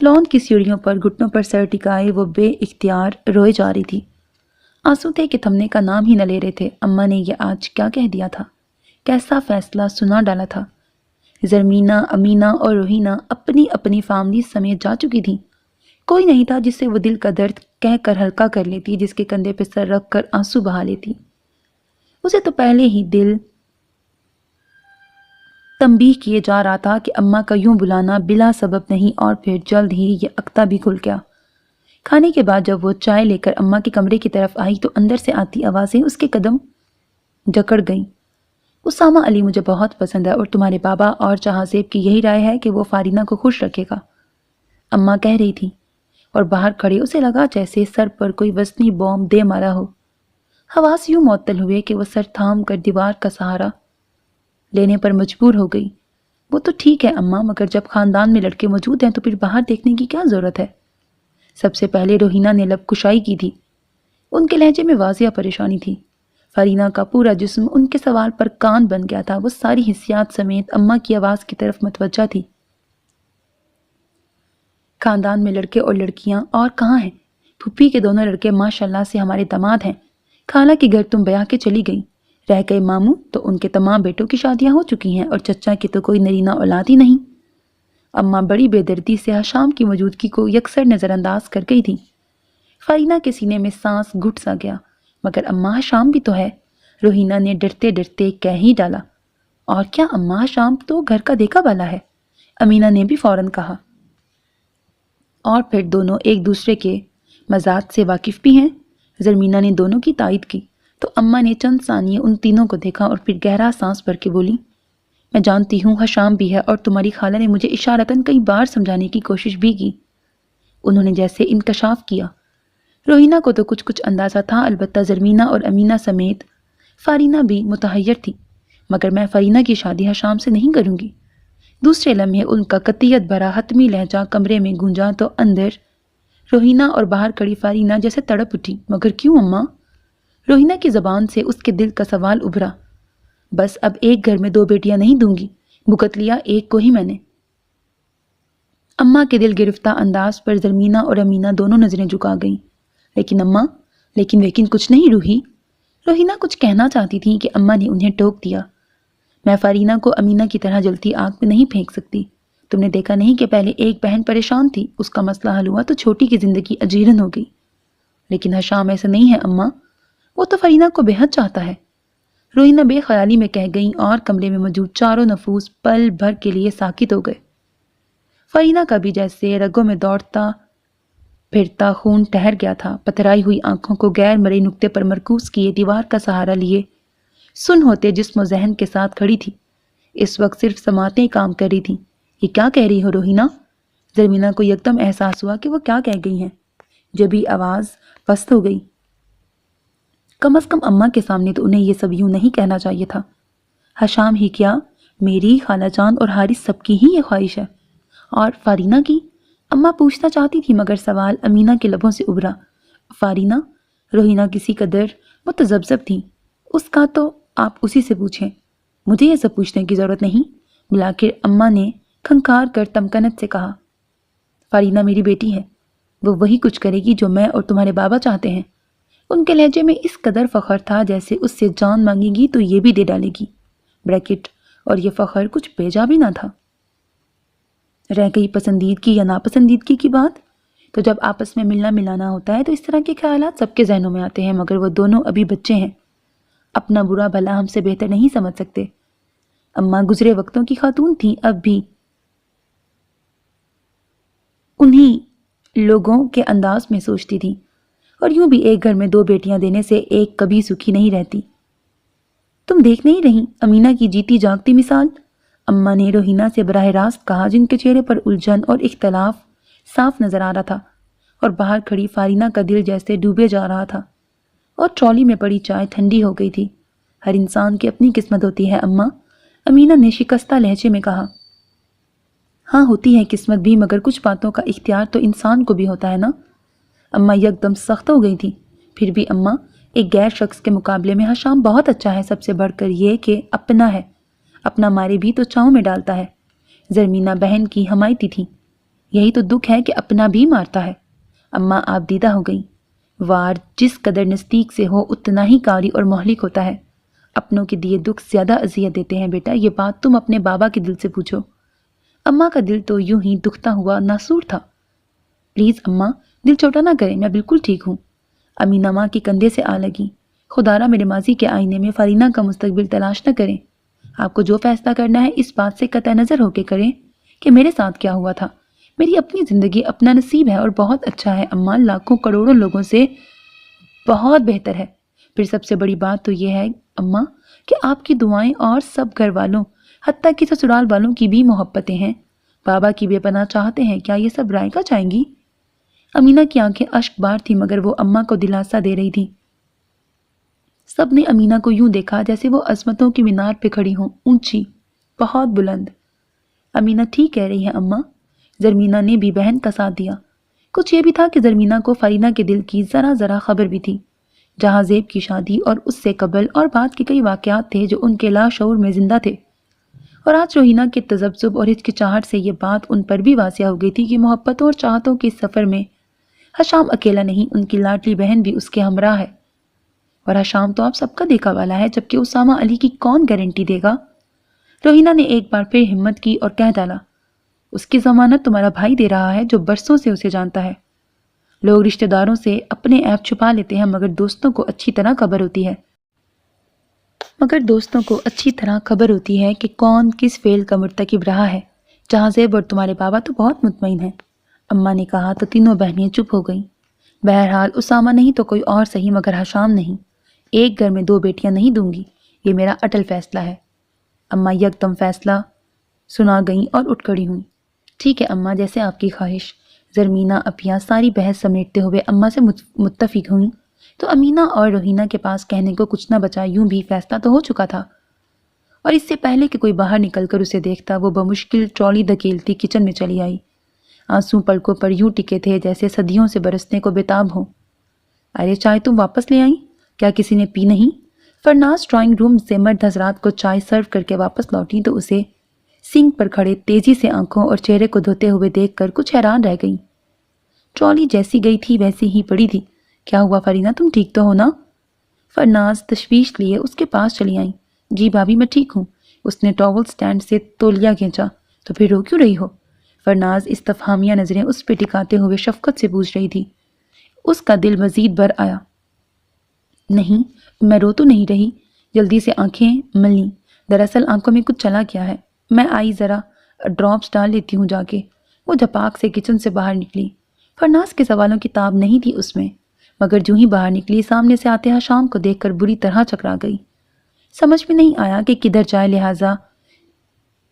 لون کی سیڑھیوں پر گھٹنوں پر سر ٹکائے وہ بے اختیار روئے جا رہی تھی۔ آنسو تھے کہ تھمنے کا نام ہی نہ لے رہے تھے۔ اماں نے یہ آج کیا کہہ دیا تھا، کیسا فیصلہ سنا ڈالا تھا۔ زرمینہ، امینہ اور روہینہ اپنی اپنی فیملی سمیت جا چکی تھیں۔ کوئی نہیں تھا جس سے وہ دل کا درد کہہ کر ہلکا کر لیتی، جس کے کندھے پہ سر رکھ کر آنسو بہا لیتی۔ اسے تو پہلے ہی دل تنبیہ کیے جا رہا تھا کہ اماں کا یوں بلانا بلا سبب نہیں، اور پھر جلد ہی یہ اکتا بھی کھل گیا۔ کھانے کے بعد جب وہ چائے لے کر اماں کے کمرے کی طرف آئی تو اندر سے آتی آوازیں اس کے قدم جکڑ گئیں۔ اسامہ علی مجھے بہت پسند ہے، اور تمہارے بابا اور جہاں زیب کی یہی رائے ہے کہ وہ فارینہ کو خوش رکھے گا، اماں کہہ رہی تھی، اور باہر کھڑے اسے لگا جیسے سر پر کوئی وزنی بوم دے مارا ہو۔ حواس یوں معطل ہوئے کہ وہ سر تھام کر دیوار کا سہارا لینے پر مجبور ہو گئی۔ وہ تو ٹھیک ہے اماں، مگر جب خاندان میں لڑکے موجود ہیں تو پھر باہر دیکھنے کی کیا ضرورت ہے؟ سب سے پہلے روہینہ نے لب کشائی کی تھی۔ ان کے لہجے میں واضح پریشانی تھی۔ فارینہ کا پورا جسم ان کے سوال پر کان بن گیا تھا۔ وہ ساری حسیات سمیت اماں کی آواز کی طرف متوجہ تھی۔ خاندان میں لڑکے اور لڑکیاں اور کہاں ہیں؟ پھپھی کے دونوں لڑکے ماشاءاللہ سے ہمارے داماد ہیں۔ خالہ کے گھر تم بیاہ کے چلی گئی، رہ گئے ماموں تو ان کے تمام بیٹوں کی شادیاں ہو چکی ہیں، اور چچا کی تو کوئی نرینہ اولاد ہی نہیں۔ اماں بڑی بے دردی سے حشام کی موجودگی کو یکسر نظر انداز کر گئی تھی۔ فارینہ کے سینے میں سانس گھٹ سا گیا۔ مگر اماں حشام بھی تو ہے، روہینہ نے ڈرتے ڈرتے کہہ ہی ڈالا۔ اور کیا اماں، حشام تو گھر کا دیکھا والا ہے، امینہ نے بھی فوراً کہا۔ اور پھر دونوں ایک دوسرے کے مزاج سے واقف بھی ہیں، زرمینہ نے دونوں کی تائید کی۔ تو اماں نے چند ثانیے ان تینوں کو دیکھا اور پھر گہرا سانس بھر کے بولی، میں جانتی ہوں حشام بھی ہے، اور تمہاری خالہ نے مجھے اشارتاً کئی بار سمجھانے کی کوشش بھی کی۔ انہوں نے جیسے انکشاف کیا۔ روہینہ کو تو کچھ اندازہ تھا، البتہ زرمینہ اور امینہ سمیت فارینہ بھی متحیر تھی۔ مگر میں فارینہ کی شادی حشام سے نہیں کروں گی۔ دوسرے لمحے ان کا قطعیت بھرا حتمی لہجہ کمرے میں گونجا تو اندر روہینہ اور باہر کھڑی فارینہ جیسے تڑپ اٹھی۔ مگر کیوں اماں؟ روہینہ کی زبان سے اس کے دل کا سوال ابھرا۔ بس اب ایک گھر میں دو بیٹیاں نہیں دوں گی، بھگت لیا ایک کو ہی میں نے۔ اماں کے دل گرفتہ انداز پر زرمینہ اور امینہ دونوں نظریں جھکا گئیں۔ لیکن اماں، لیکن کچھ نہیں روہی۔ روہینہ کچھ کہنا چاہتی تھی کہ اماں نے انہیں ٹوک دیا۔ میں فارینہ کو امینہ کی طرح جلتی آگ میں نہیں پھینک سکتی۔ تم نے دیکھا نہیں کہ پہلے ایک بہن پریشان تھی، اس کا مسئلہ حل ہوا تو چھوٹی کی زندگی اجیرن ہو گئی۔ لیکن حشام ایسا نہیں ہے اماں، وہ تو فارینہ کو بے حد چاہتا ہے، روہینہ بے خیالی میں کہہ گئیں، اور کمرے میں موجود چاروں نفوس پل بھر کے لیے ساکت ہو گئے۔ فارینہ کا بھی جیسے رگوں میں دوڑتا پھرتا خون ٹھہر گیا تھا۔ پتھرائی ہوئی آنکھوں کو غیر مرئی نقطے پر مرکوز کیے دیوار کا سہارا لیے سن ہوتے جسم و ذہن کے ساتھ کھڑی تھی۔ اس وقت صرف سماعتیں کام کر رہی تھیں۔ یہ کیا کہہ رہی ہو روہینہ؟ زرمینہ کو یکدم احساس ہوا کہ وہ کیا کہہ گئی ہیں۔ جبھی آواز پست ہو گئی۔ کم از کم اماں کے سامنے تو انہیں یہ سب یوں نہیں کہنا چاہیے تھا۔ حشام ہی کیا، میری، خالہ جان اور حارث سب کی ہی یہ خواہش ہے۔ اور فارینہ کی؟ اماں پوچھنا چاہتی تھی مگر سوال امینہ کے لبوں سے ابھرا۔ فارینہ؟ روہینہ کسی قدر متذبذب تھی۔ اس کا تو آپ اسی سے پوچھیں، مجھے یہ سب پوچھنے کی ضرورت نہیں۔ بلاخر اماں نے کھنکھار کر تمکنت سے کہا، فارینہ میری بیٹی ہے، وہ وہی کچھ کرے گی جو میں اور تمہارے بابا چاہتے ہیں۔ ان کے لہجے میں اس قدر فخر تھا جیسے اس سے جان مانگے گی تو یہ بھی دے ڈالے گی، بریکٹ، اور یہ فخر کچھ بیجا بھی نہ تھا۔ رہ گئی پسندیدگی یا ناپسندیدگی کی بات، تو جب آپس میں ملنا ملانا ہوتا ہے تو اس طرح کے خیالات سب کے ذہنوں میں آتے ہیں، مگر وہ دونوں ابھی بچے ہیں، اپنا برا بھلا ہم سے بہتر نہیں سمجھ سکتے۔ اماں گزرے وقتوں کی خاتون تھیں، اب بھی انہی لوگوں کے انداز میں سوچتی تھیں، اور یوں بھی ایک گھر میں دو بیٹیاں دینے سے ایک کبھی سکھی نہیں رہتی۔ تم دیکھ نہیں رہی امینہ کی جیتی جاگتی مثال؟ اماں نے روہینہ سے براہ راست کہا، جن کے چہرے پر الجھن اور اختلاف صاف نظر آ رہا تھا، اور باہر کھڑی فارینہ کا دل جیسے ڈوبے جا رہا تھا، اور ٹرالی میں پڑی چائے ٹھنڈی ہو گئی تھی۔ ہر انسان کی اپنی قسمت ہوتی ہے اماں، امینہ نے شکستہ لہجے میں کہا۔ ہاں ہوتی ہے قسمت بھی، مگر کچھ باتوں کا اختیار تو انسان کو بھی ہوتا ہے نا۔ اماں یکدم سخت ہو گئی تھی۔ پھر بھی اماں، ایک غیر شخص کے مقابلے میں حشام بہت اچھا ہے، سب سے بڑھ کر یہ کہ اپنا ہے، اپنا مارے بھی تو چاؤں میں ڈالتا ہے۔ زرمینہ بہن کی حمایتی تھی۔ یہی تو دکھ ہے کہ اپنا بھی مارتا ہے۔ اماں آپ دیدہ ہو گئی۔ وار جس قدر نزدیک سے ہو اتنا ہی کاری اور مہلک ہوتا ہے۔ اپنوں کے دیے دکھ زیادہ اذیت دیتے ہیں بیٹا، یہ بات تم اپنے بابا کے دل سے پوچھو۔ اماں کا دل تو یوں ہی دکھتا ہوا ناسور تھا۔ پلیز اماں، دل چھوٹا نہ کریں، میں بالکل ٹھیک ہوں۔ امینہ ماں کے کندھے سے آ لگی۔ خدا را میرے ماضی کے آئینے میں فارینہ کا مستقبل تلاش نہ کریں۔ آپ کو جو فیصلہ کرنا ہے اس بات سے قطع نظر ہو کے کریں کہ میرے ساتھ کیا ہوا تھا۔ میری اپنی زندگی اپنا نصیب ہے اور بہت اچھا ہے اماں، لاکھوں کروڑوں لوگوں سے بہت بہتر ہے۔ پھر سب سے بڑی بات تو یہ ہے اماں کہ آپ کی دعائیں اور سب گھر والوں حتیٰ کہ سسرال والوں کی بھی محبتیں ہیں، بابا کی بے پناہ چاہتے ہیں، کیا یہ سب رائے کا چاہیں گی؟ امینہ کی آنکھیں اشک بار تھی مگر وہ اماں کو دلاسا دے رہی تھی۔ سب نے امینہ کو یوں دیکھا جیسے وہ عظمتوں کی مینار پہ کھڑی ہوں، اونچی، بہت بلند۔ امینہ ٹھیک کہہ رہی ہے اماں، زرمینہ نے بھی بہن کا ساتھ دیا۔ کچھ یہ بھی تھا کہ زرمینہ کو فرینہ کے دل کی ذرا خبر بھی تھی۔ جہاں زیب کی شادی اور اس سے قبل اور بعد کے کئی واقعات تھے جو ان کے لاشعور میں زندہ تھے، اور آج روہینہ کے تذبذب اور ہچکچاہٹ سے یہ بات ان پر بھی واضح ہو گئی تھی کہ محبتوں اور چاہتوں کے اس سفر میں حشام اکیلا نہیں، ان کی لاڈلی بہن بھی اس کے ہمراہ ہے۔ اور حشام تو آپ سب کا دیکھا والا ہے، جبکہ اسامہ علی کی کون گارنٹی دے گا؟ روہینہ نے ایک بار پھر ہمت کی اور کہہ ڈالا، اس کی ضمانت تمہارا بھائی دے رہا ہے جو برسوں سے اسے جانتا ہے۔ لوگ رشتہ داروں سے اپنے عیب چھپا لیتے ہیں مگر دوستوں کو اچھی طرح خبر ہوتی ہے کہ کون کس فعل کا مرتکب رہا ہے۔ جہاں زیب اور تمہارے بابا تو بہت مطمئن ہیں، اماں نے کہا تو تینوں بہنیں چپ ہو گئیں۔ بہرحال اسامہ نہیں تو کوئی اور صحیح مگر حشام نہیں۔ ایک گھر میں دو بیٹیاں نہیں دوں گی، یہ میرا اٹل فیصلہ ہے۔ اماں یکدم فیصلہ سنا گئیں اور اٹھ کھڑی ہوئیں۔ ٹھیک ہے اماں، جیسے آپ کی خواہش۔ زرمینہ اپیاں ساری بحث سمیٹتے ہوئے اماں سے متفق ہوئیں تو امینہ اور روہینہ کے پاس کہنے کو کچھ نہ بچا، یوں بھی فیصلہ تو ہو چکا تھا۔ اور اس سے پہلے کہ کوئی باہر نکل کر اسے دیکھتا، وہ بمشکل ٹرالی دھکیلتی کچن میں چلی آئی۔ آنسو پلکوں پر یوں ٹکے تھے جیسے صدیوں سے برسنے کو بےتاب ہوں۔ ارے چائے تم واپس لے آئیں؟ کیا کسی نے پی نہیں؟ فرناز ڈرائنگ روم سے مرد حضرات کو چائے سرو کر کے واپس لوٹی تو اسے سنک پر کھڑے تیزی سے آنکھوں اور چہرے کو دھوتے ہوئے دیکھ کر کچھ حیران رہ گئی۔ ٹرالی جیسی گئی تھی ویسی ہی پڑی تھی۔ کیا ہوا فرینہ، تم ٹھیک تو ہو نا؟ فرناز تشویش لیے اس کے پاس چلی آئیں۔ جی بھابھی میں ٹھیک ہوں۔ اس نے ٹاول سٹینڈ سے تولیہ کھینچا۔ تو پھر رو کیوں رہی ہو؟ فرناز استفہامیہ نظریں اس پہ ٹکاتے ہوئے شفقت سے پوچھ رہی تھی۔ اس کا دل مزید بھر آیا۔ نہیں میں رو تو نہیں رہی۔ جلدی سے آنکھیں مل لیں۔ دراصل آنکھوں میں کچھ چلا گیا ہے، میں آئی ذرا ڈراپس ڈال لیتی ہوں جا کے۔ وہ جھپاک سے کچن سے باہر نکلی۔ فرناز کے سوالوں کی تاب نہیں تھی اس میں، مگر جو ہی باہر نکلی سامنے سے آتے حشام کو دیکھ کر بری طرح چکرا گئی۔ سمجھ میں نہیں آیا کہ کدھر جائے، لہٰذا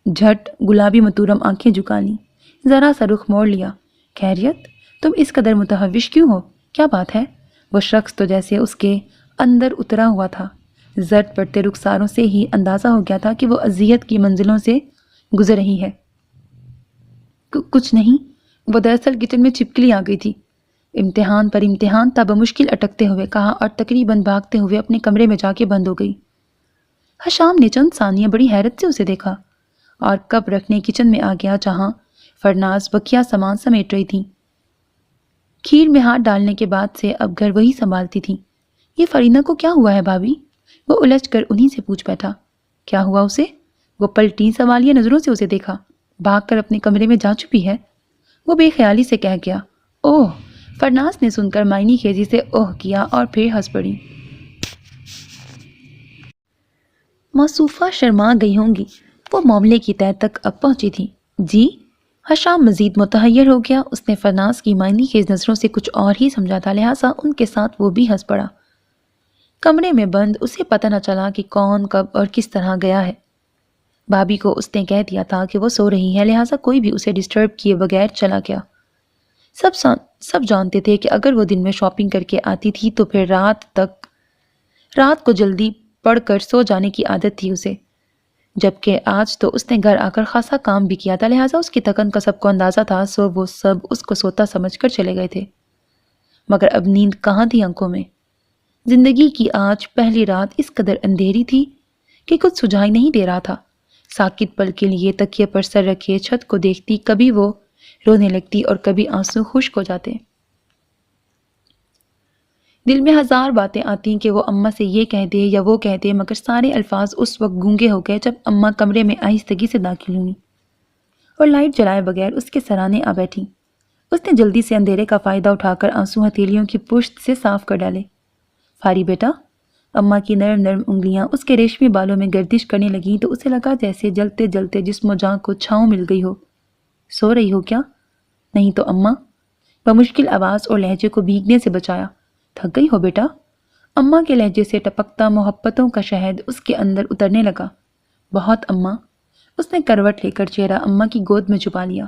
جھٹ گلابی متورم آنکھیں جھکا لیں، ذرا سا رخ موڑ لیا۔ خیریت؟ تم اس قدر متحوش کیوں ہو؟ کیا بات ہے؟ وہ شخص تو جیسے اس کے اندر اترا ہوا تھا۔ زرد پڑتے رخساروں سے ہی اندازہ ہو گیا تھا کہ وہ اذیت کی منزلوں سے گزر رہی ہے۔ کچھ نہیں، وہ دراصل کچن میں چھپکلی آ گئی تھی۔ امتحان پر امتحان تھا، بمشکل اٹکتے ہوئے کہا اور تقریباً بھاگتے ہوئے اپنے کمرے میں جا کے بند ہو گئی۔ حشام نے چند ثانیہ بڑی حیرت سے اسے دیکھا اور کپ رکھنے کچن میں آ گیا جہاں فرناز بقیہ سامان سمیٹ رہی تھی۔ کھیر میں ہاتھ ڈالنے کے بعد سے اب گھر وہی سنبھالتی تھی۔ یہ فرینہ کو کیا ہوا ہے بھابھی؟ وہ الجھ کر انہی سے پوچھ بیٹھا۔ کیا ہوا اسے؟ وہ پلٹی سوالیہ نظروں سے اسے دیکھا۔ بھاگ کر اپنے کمرے میں جا چپی ہے، وہ بے خیالی سے کہہ گیا۔ اوہ! فرناز نے سن کر معنی خیزی سے اوہ کیا اور پھر ہنس پڑی۔ موصوفہ شرما گئی ہوں گی، وہ معاملے کی تہہ تک اب پہنچی تھی۔ جی؟ حشام مزید متحیر ہو گیا۔ اس نے فرناز کی معنی خیز نظروں سے کچھ اور ہی سمجھا تھا، لہٰذا ان کے ساتھ وہ بھی ہنس پڑا۔ کمرے میں بند اسے پتہ نہ چلا کہ کون کب اور کس طرح گیا ہے۔ بھابھی کو اس نے کہہ دیا تھا کہ وہ سو رہی ہے، لہٰذا کوئی بھی اسے ڈسٹرب کیے بغیر چلا گیا۔ سب جانتے تھے کہ اگر وہ دن میں شاپنگ کر کے آتی تھی تو پھر رات کو جلدی پڑھ کر سو جانے کی عادت تھی اسے، جبکہ آج تو اس نے گھر آ کر خاصا کام بھی کیا تھا، لہٰذا اس کی تھکن کا سب کو اندازہ تھا، سو وہ سب اس کو سوتا سمجھ کر چلے گئے تھے۔ مگر اب نیند کہاں تھی آنکھوں میں؟ زندگی کی آج پہلی رات اس قدر اندھیری تھی کہ کچھ سجھائی نہیں دے رہا تھا۔ ساکت پل کے لیے تکیے پر سر رکھے چھت کو دیکھتی، کبھی وہ رونے لگتی اور کبھی آنسو خشک ہو جاتے۔ دل میں ہزار باتیں آتی کہ وہ اماں سے یہ کہہ دے یا وہ کہہ دے، مگر سارے الفاظ اس وقت گونگے ہو گئے جب اماں کمرے میں آہستگی سے داخل ہوئیں اور لائٹ جلائے بغیر اس کے سرانے آ بیٹھی۔ اس نے جلدی سے اندھیرے کا فائدہ اٹھا کر آنسو ہتھیلیوں کی پشت سے صاف کر ڈالے۔ فاری بیٹا، اماں کی نرم نرم انگلیاں اس کے ریشمی بالوں میں گردش کرنے لگیں تو اسے لگا جیسے جلتے جلتے جسم و جان کو چھاؤں مل گئی ہو۔ سو رہی ہو کیا؟ نہیں تو اماں، بمشکل آواز اور لہجے کو بھیگنے سے بچایا۔ تھک گئی ہو بیٹا؟ اماں کے لہجے سے ٹپکتا محبتوں کا شہد اس کے اندر اترنے لگا۔ بہت اماں۔ اس نے کروٹ لے کر چہرہ اماں کی گود میں چھپا لیا۔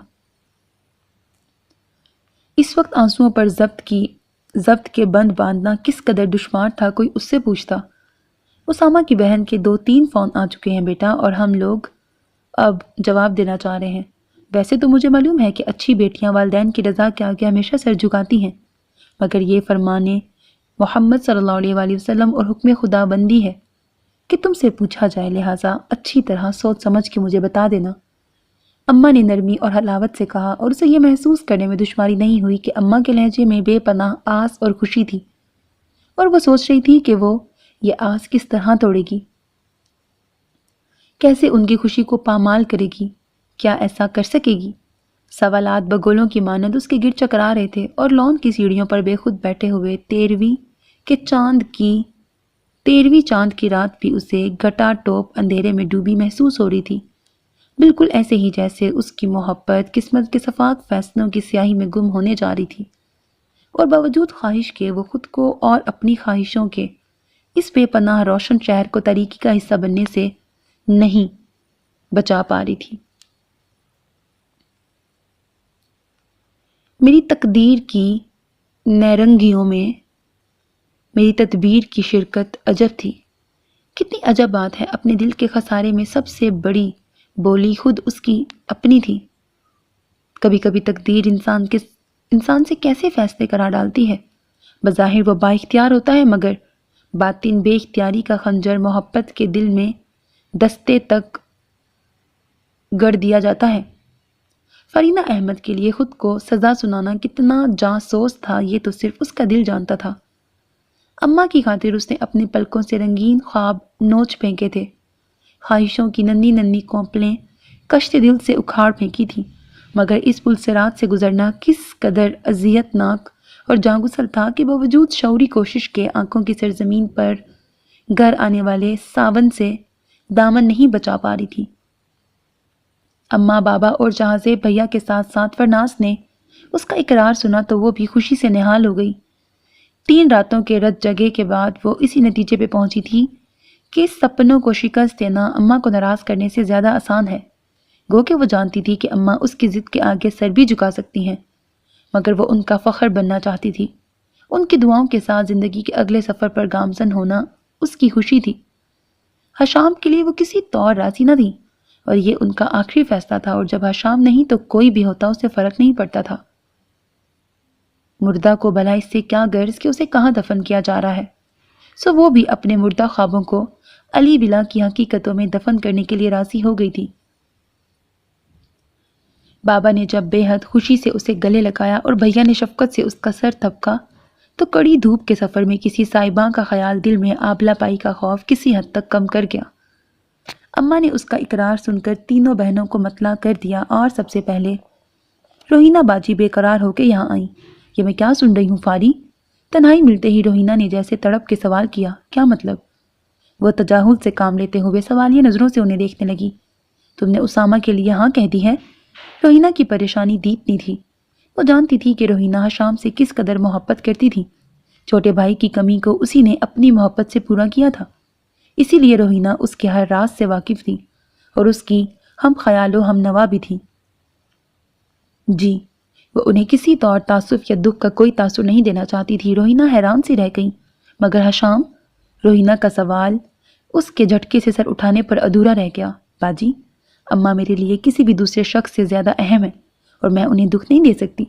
اس وقت آنسوؤں پر ضبط کے بند باندھنا کس قدر دشوار تھا، کوئی اس سے پوچھتا۔ اسامہ کی بہن کے 2-3 فون آ چکے ہیں بیٹا، اور ہم لوگ اب جواب دینا چاہ رہے ہیں۔ ویسے تو مجھے معلوم ہے کہ اچھی بیٹیاں والدین کی رضا کے آگے ہمیشہ سر جھکاتی ہیں، مگر یہ فرمانے محمد صلی اللہ علیہ وآلہ وسلم اور حکم خدا بندی ہے کہ تم سے پوچھا جائے، لہٰذا اچھی طرح سوچ سمجھ کے مجھے بتا دینا۔ اماں نے نرمی اور حلاوت سے کہا، اور اسے یہ محسوس کرنے میں دشواری نہیں ہوئی کہ اماں کے لہجے میں بے پناہ آس اور خوشی تھی، اور وہ سوچ رہی تھی کہ وہ یہ آس کس طرح توڑے گی، کیسے ان کی خوشی کو پامال کرے گی، کیا ایسا کر سکے گی؟ سوالات بگولوں کی مانند اس کے گرد چکرا رہے تھے، اور لان کی سیڑھیوں پر بے خود بیٹھے ہوئے 13ویں چاند کی رات بھی اسے گھٹا ٹوپ اندھیرے میں ڈوبی محسوس ہو رہی تھی، بالکل ایسے ہی جیسے اس کی محبت قسمت کے شفاف فیصلوں کی سیاہی میں گم ہونے جا رہی تھی، اور باوجود خواہش کے وہ خود کو اور اپنی خواہشوں کے اس بے پناہ روشن شہر کو تاریکی کا حصہ بننے سے نہیں بچا پا رہی تھی۔ میری تقدیر کی نیرنگیوں میں میری تدبیر کی شرکت عجب تھی۔ کتنی عجب بات ہے، اپنے دل کے خسارے میں سب سے بڑی بولی خود اس کی اپنی تھی۔ کبھی کبھی تقدیر انسان سے کیسے فیصلے کرا ڈالتی ہے۔ بظاہر وہ با اختیار ہوتا ہے، مگر باطن بے اختیاری کا خنجر محبت کے دل میں دستے تک گڑ دیا جاتا ہے۔ فرینہ احمد کے لیے خود کو سزا سنانا کتنا جاسوس تھا، یہ تو صرف اس کا دل جانتا تھا۔ اماں کی خاطر اس نے اپنے پلکوں سے رنگین خواب نوچ پھینکے تھے، خواہشوں کی ننھی ننھی کوپلیں کشت دل سے اکھاڑ پھینکی تھی، مگر اس پل صراط سے گزرنا کس قدر اذیت ناک اور جاں تھا کہ باوجود شعوری کوشش کے آنکھوں کی سرزمین پر گھر آنے والے ساون سے دامن نہیں بچا پا رہی تھی۔ اماں، بابا اور جہازے بھیا کے ساتھ ساتھ فرناز نے اس کا اقرار سنا تو وہ بھی خوشی سے نہال ہو گئی۔ 3 راتوں کے رت جگے کے بعد وہ اسی نتیجے پہ پہنچی تھی کہ سپنوں کو شکست دینا اماں کو ناراض کرنے سے زیادہ آسان ہے۔ گو کہ وہ جانتی تھی کہ اماں اس کی ضد کے آگے سر بھی جھکا سکتی ہیں، مگر وہ ان کا فخر بننا چاہتی تھی۔ ان کی دعاؤں کے ساتھ زندگی کے اگلے سفر پر گامزن ہونا اس کی خوشی تھی۔ حشام کے لیے وہ کسی طور راضی نہ تھی، اور یہ ان کا آخری فیصلہ تھا، اور جب حشام نہیں تو کوئی بھی ہوتا اسے فرق نہیں پڑتا تھا۔ مردہ کو بھلا اس سے کیا غرض کہ اسے کہاں دفن کیا جا رہا ہے، سو وہ بھی اپنے مردہ خوابوں کو علی بلا کی حقیقتوں میں دفن کرنے کے لیے راضی ہو گئی تھی۔ بابا نے جب بے حد خوشی سے اسے گلے لگایا اور بھیا نے شفقت سے اس کا سر تھپکا تو کڑی دھوپ کے سفر میں کسی صاحباں کا خیال دل میں آبلہ پائی کا خوف کسی حد تک کم کر گیا۔ اماں نے اس کا اقرار سن کر تینوں بہنوں کو مطلع کر دیا، اور سب سے پہلے روہینہ باجی بے قرار ہو کے یہاں آئیں۔ یہ میں کیا سن رہی ہوں فاری؟ تنہائی ملتے ہی روہینہ نے جیسے تڑپ کے سوال کیا، کیا مطلب؟ وہ تجاہل سے کام لیتے ہوئے سوالیہ نظروں سے انہیں دیکھنے لگی۔ تم نے اسامہ کے لیے ہاں کہہ دی ہے؟ روہینہ کی پریشانی دیتنی تھی۔ وہ جانتی تھی کہ روہینہ حشام سے کس قدر محبت کرتی تھی۔ چھوٹے بھائی کی کمی کو اسی نے اپنی محبت سے پورا کیا تھا، اسی لیے روہینہ اس کے ہر راز سے واقف تھی، اور اس کی ہم خیال و ہم نوا بھی تھی۔ جی، وہ انہیں کسی طور تعصب یا دکھ کا کوئی تاثر نہیں دینا چاہتی تھی۔ روہینہ حیران سی رہ گئی، مگر حشام؟ روہینہ کا سوال اس کے جھٹکے سے سر اٹھانے پر ادھورا رہ گیا۔ باجی، اماں میرے لیے کسی بھی دوسرے شخص سے زیادہ اہم ہے، اور میں انہیں دکھ نہیں دے سکتی،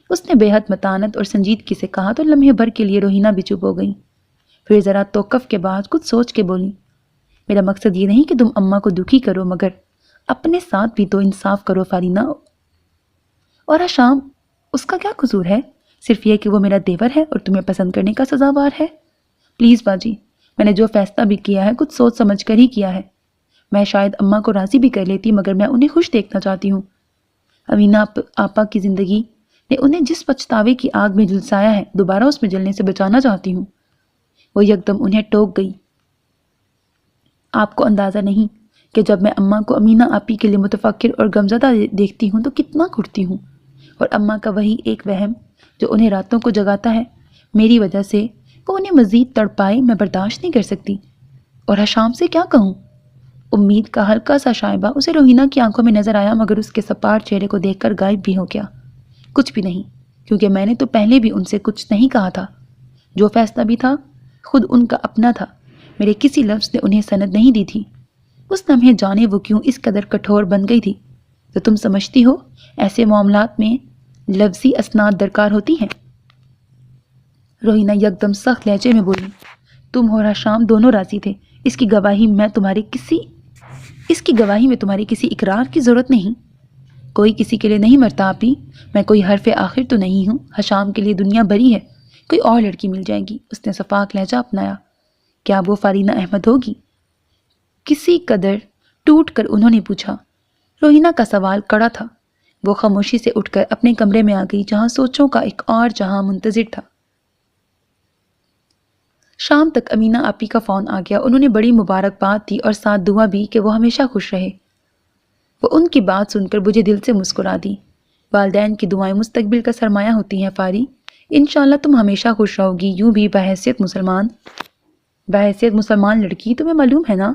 اس نے بے حد متانت اور سنجیدگی سے کہا تو لمحے بھر کے لیے روہینہ بھی چپ ہو گئی، پھر ذرا توقف کے بعد کچھ سوچ کے بولی، میرا مقصد یہ نہیں کہ تم اماں کو دکھی کرو، مگر اپنے ساتھ بھی تو انصاف کرو فارینہ۔ اور حشام، اس کا کیا قصور ہے؟ صرف یہ کہ وہ میرا دیور ہے اور تمہیں پسند کرنے کا سزاوار ہے۔ پلیز باجی، میں نے جو فیصلہ بھی کیا ہے کچھ سوچ سمجھ کر ہی کیا ہے۔ میں شاید اماں کو راضی بھی کر لیتی، مگر میں انہیں خوش دیکھنا چاہتی ہوں۔ امینہ آپا کی زندگی نے انہیں جس پچھتاوے کی آگ میں جھلسایا ہے، دوبارہ اس میں جلنے سے بچانا چاہتی ہوں۔ وہ یکدم انہیں ٹوک گئی۔ آپ کو اندازہ نہیں کہ جب میں اماں کو امینہ آپی کے لیے متفکر اور غمزدہ دیکھتی ہوں تو کتنا گھٹتی ہوں، اور اماں کا وہی ایک وہم جو انہیں راتوں کو جگاتا ہے میری وجہ سے، وہ انہیں مزید تڑپائے، میں برداشت نہیں کر سکتی۔ اور حشام سے کیا کہوں؟ امید کا ہلکا سا شائبہ اسے روہینہ کی آنکھوں میں نظر آیا، مگر اس کے سپاٹ چہرے کو دیکھ کر غائب بھی ہو گیا۔ کچھ بھی نہیں، کیونکہ میں نے تو پہلے بھی ان سے کچھ نہیں کہا تھا۔ جو فیصلہ بھی تھا خود ان کا اپنا تھا، میرے کسی لفظ نے انہیں سند نہیں دی تھی۔ اس لمحے جانے وہ کیوں اس قدر کٹھور بن گئی تھی۔ تو تم سمجھتی ہو ایسے معاملات میں لفظی اسناد درکار ہوتی ہیں؟ روہینہ یکدم سخت لہجے میں بولی، تم اور حشام دونوں راضی تھے، اس کی گواہی میں تمہاری کسی اقرار کی ضرورت نہیں۔ کوئی کسی کے لیے نہیں مرتا آپی، میں کوئی حرف آخر تو نہیں ہوں۔ حشام کے لیے دنیا بری ہے، کوئی اور لڑکی مل جائے گی۔ اس نے شفاق لہجہ اپنایا۔ کیا وہ فارینہ احمد ہوگی؟ کسی قدر ٹوٹ کر انہوں نے پوچھا۔ روہینہ کا سوال کڑا تھا۔ وہ خاموشی سے اٹھ کر اپنے کمرے میں آ گئی، جہاں سوچوں کا ایک اور جہاں منتظر تھا۔ شام تک امینہ آپی کا فون آ گیا۔ انہوں نے بڑی مبارکباد دی اور ساتھ دعا بھی کہ وہ ہمیشہ خوش رہے۔ وہ ان کی بات سن کر مجھے دل سے مسکرا دی۔ والدین کی دعائیں مستقبل کا سرمایہ ہوتی ہیں فاری، انشاءاللہ تم ہمیشہ خوش رہو گی۔ یوں بھی بحیثیت مسلمان لڑکی تمہیں معلوم ہے نا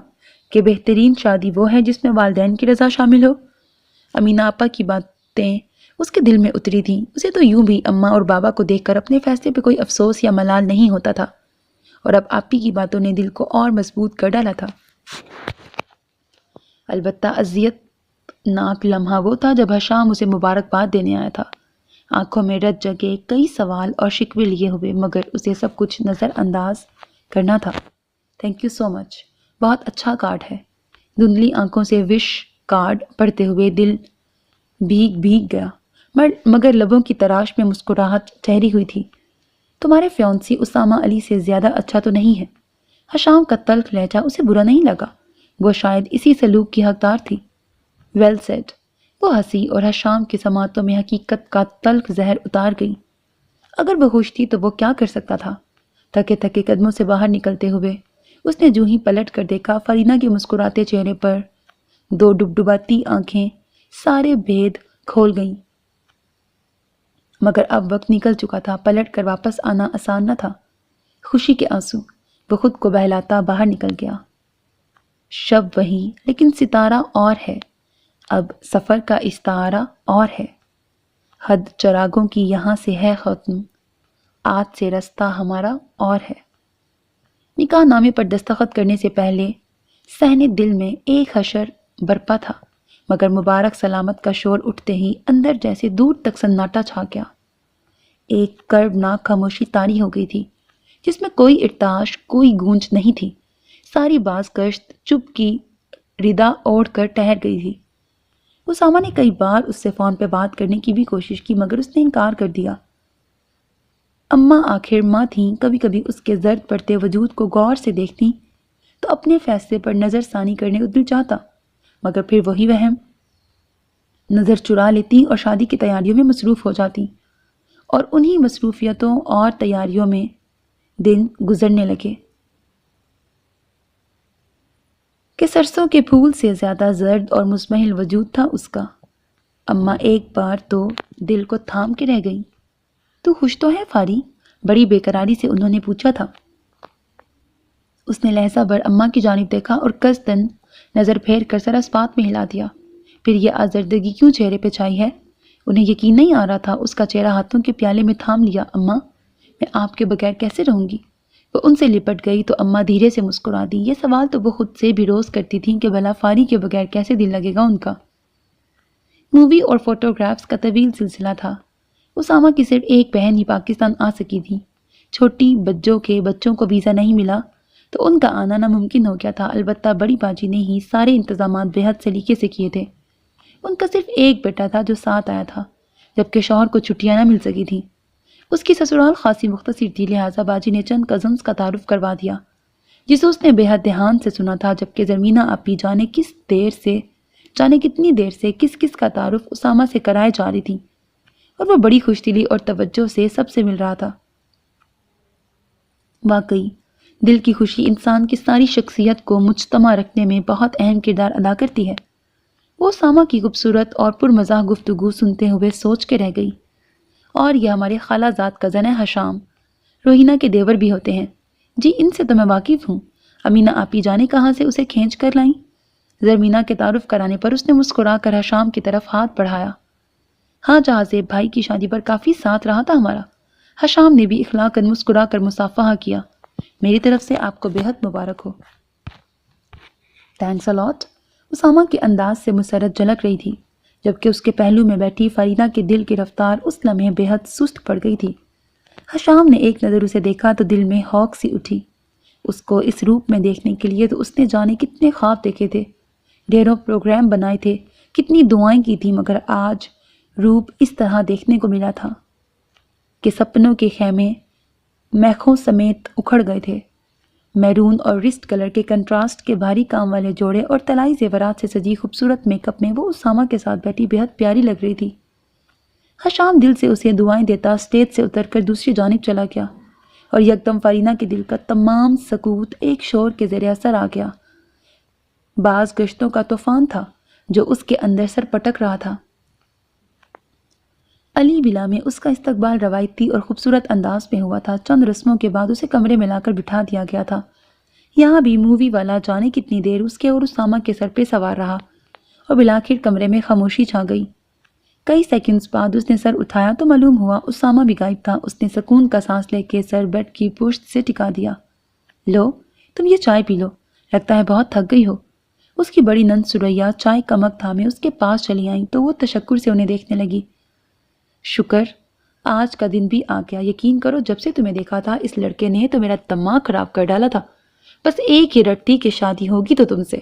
کہ بہترین شادی وہ ہے جس میں والدین کی رضا شامل ہو۔ امینہ آپا کی باتیں اس کے دل میں اتری تھیں۔ اسے تو یوں بھی اماں اور بابا کو دیکھ کر اپنے فیصلے پہ کوئی افسوس یا ملال نہیں ہوتا تھا، اور اب آپی کی باتوں نے دل کو اور مضبوط کر ڈالا تھا۔ البتہ اذیت ناک لمحہ وہ تھا جب حشام اسے مبارکباد دینے آیا تھا، آنکھوں میں رت جگے کئی سوال اور شکوے لیے ہوئے، مگر اسے سب کچھ نظر انداز کرنا تھا۔ تھینک یو سو مچ، بہت اچھا کارڈ ہے۔ دھندلی آنکھوں سے وش کارڈ پڑھتے ہوئے دل بھیگ گیا، مگر لبوں کی تراش میں مسکراہٹ ٹھہری ہوئی تھی۔ تمہارے فیونسی اسامہ علی سے زیادہ اچھا تو نہیں ہے۔ حشام کا تلخ لہجہ اسے برا نہیں لگا، وہ شاید اسی سلوک کی حقدار تھی۔ ویل سیڈ، وہ ہنسی اور حشام کی سماعتوں میں حقیقت کا تلخ زہر اتار گئی۔ اگر وہ خوش تھی تو وہ کیا کر سکتا تھا؟ تھکے تھکے قدموں سے باہر نکلتے ہوئے اس نے جو ہی پلٹ کر دیکھا، فارینہ کے مسکراتے چہرے پر دو ڈبڈباتی آنکھیں سارے بھید کھول گئیں۔ مگر اب وقت نکل چکا تھا، پلٹ کر واپس آنا آسان نہ تھا۔ خوشی کے آنسو وہ خود کو بہلاتا باہر نکل گیا۔ شب وہی، لیکن ستارہ اور ہے۔ اب سفر کا استعارہ اور ہے۔ حد چراغوں کی یہاں سے ہے ختم، آج سے رستہ ہمارا اور ہے۔ نکاح نامے پر دستخط کرنے سے پہلے صحن دل میں ایک حشر برپا تھا، مگر مبارک سلامت کا شور اٹھتے ہی اندر جیسے دور تک سناٹا چھا گیا۔ ایک کربناک خاموشی طاری ہو گئی تھی، جس میں کوئی ارتعاش، کوئی گونج نہیں تھی۔ ساری باز گشت چپ کی ردا اوڑھ کر ٹھہر گئی تھی۔ اسامہ نے کئی بار اس سے فون پہ بات کرنے کی بھی کوشش کی، مگر اس نے انکار کر دیا۔ اماں آخر ماں تھیں، کبھی کبھی اس کے زرد پڑتے وجود کو غور سے دیکھتی تو اپنے فیصلے پر نظر ثانی کرنے کو دل چاہتا، مگر پھر وہی وہم نظر چرا لیتی اور شادی کی تیاریوں میں مصروف ہو جاتی، اور انہی مصروفیتوں اور تیاریوں میں دن گزرنے لگے کہ سرسوں کے پھول سے زیادہ زرد اور مزمحل وجود تھا اس کا۔ اماں ایک بار تو دل کو تھام کے رہ گئی۔ تو خوش تو ہے فاری؟ بڑی بے قراری سے انہوں نے پوچھا تھا۔ اس نے لہجہ بھر اماں کی جانب دیکھا اور قصدن نظر پھیر کر سر اسپات میں ہلا دیا۔ پھر یہ آزردگی کیوں چہرے پہ چھائی ہے؟ انہیں یقین نہیں آ رہا تھا۔ اس کا چہرہ ہاتھوں کے پیالے میں تھام لیا۔ اماں، میں آپ کے بغیر کیسے رہوں گی؟ وہ ان سے لپٹ گئی تو اماں دھیرے سے مسکرا دی۔ یہ سوال تو وہ خود سے بھی روز کرتی تھیں کہ بھلا فاری کے بغیر کیسے دل لگے گا ان کا۔ مووی اور فوٹوگرافز کا طویل سلسلہ تھا۔ اسامہ کی صرف ایک بہن ہی پاکستان آ سکی تھی۔ چھوٹی بجوں کے بچوں کو ویزا نہیں ملا تو ان کا آنا ناممکن ہو گیا تھا۔ البتہ بڑی باجی نے ہی سارے انتظامات بے حد سلیقے سے کیے تھے۔ ان کا صرف ایک بیٹا تھا جو ساتھ آیا تھا، جبکہ شوہر کو چھٹیاں نہ مل سکی تھیں۔ اس کی سسرال خاصی مختصر تھی، لہٰذا باجی نے چند کزنز کا تعارف کروا دیا، جسے اس نے بے حد دھیان سے سنا تھا، جبکہ زرمینہ آپی جانے کتنی دیر سے کس کس کا تعارف اسامہ سے کرائے جا رہی تھی، اور وہ بڑی خوش دلی اور توجہ سے سب سے مل رہا تھا۔ واقعی دل کی خوشی انسان کی ساری شخصیت کو مجتمع رکھنے میں بہت اہم کردار ادا کرتی ہے۔ وہ اسامہ کی خوبصورت اور پرمزاح گفتگو سنتے ہوئے سوچ کے رہ گئی۔ اور یہ ہمارے خالہ زاد کزن ہے حشام، روہینہ کے دیور بھی ہوتے ہیں۔ جی ان سے تو میں واقف ہوں۔ امینہ آپی جانے کہاں سے اسے کھینچ کر لائیں۔ زرمینہ کے تعارف کرانے پر اس نے مسکرا کر حشام کی طرف ہاتھ بڑھایا۔ ہاں جہازیب بھائی کی شادی پر کافی ساتھ رہا تھا ہمارا۔ حشام نے بھی اخلاقاً مسکرا کر مصافحہ کیا۔ میری طرف سے آپ کو بےحد مبارک ہو۔ تھینکس اے لاٹ۔ اسامہ کے انداز سے مسرت جھلک رہی تھی، جبکہ اس کے پہلو میں بیٹھی فریدہ کے دل کی رفتار اس لمحے بےحد سست پڑ گئی تھی۔ حشام نے ایک نظر اسے دیکھا تو دل میں ہوک سی اٹھی۔ اس کو اس روپ میں دیکھنے کے لیے تو اس نے جانے کتنے خواب دیکھے تھے، ڈھیروں پروگرام بنائے تھے، کتنی دعائیں کی تھیں، مگر آج روپ اس طرح دیکھنے کو ملا تھا کہ سپنوں کے خیمے میخوں سمیت اکھڑ گئے تھے۔ میرون اور رسٹ کلر کے کنٹراسٹ کے بھاری کام والے جوڑے اور طلائی زیورات سے سجی خوبصورت میک اپ میں وہ اسامہ کے ساتھ بیٹھی بےحد پیاری لگ رہی تھی۔ حشام دل سے اسے دعائیں دیتا اسٹیج سے اتر کر دوسری جانب چلا گیا، اور یکدم فریدہ کے دل کا تمام سکوت ایک شور کے زیر اثر آ گیا۔ بعض گشتوں کا طوفان تھا جو اس کے اندر سر پٹک رہا تھا۔ علی بلا میں اس کا استقبال روایتی اور خوبصورت انداز میں ہوا تھا۔ چند رسموں کے بعد اسے کمرے میں لا کر بٹھا دیا گیا تھا۔ یہاں بھی مووی والا جانے کتنی دیر اس کے اور اسامہ کے سر پہ سوار رہا، اور بالآخر کمرے میں خاموشی چھا گئی۔ کئی سیکنڈز بعد اس نے سر اٹھایا تو معلوم ہوا اسامہ بھی غائب تھا۔ اس نے سکون کا سانس لے کے سر بیڈ کی پشت سے ٹکا دیا۔ لو تم یہ چائے پی لو، لگتا ہے بہت تھک گئی ہو۔ اس کی بڑی نند سریا چائے کا مگ تھامے اس کے پاس چلی آئیں تو وہ تشکر سے انہیں دیکھنے لگی۔ شکر، آج کا دن بھی آ گیا۔ یقین کرو جب سے تمہیں دیکھا تھا اس لڑکے نے تو میرا دماغ خراب کر ڈالا تھا۔ بس ایک ہی رٹ تھی کہ شادی ہوگی تو تم سے۔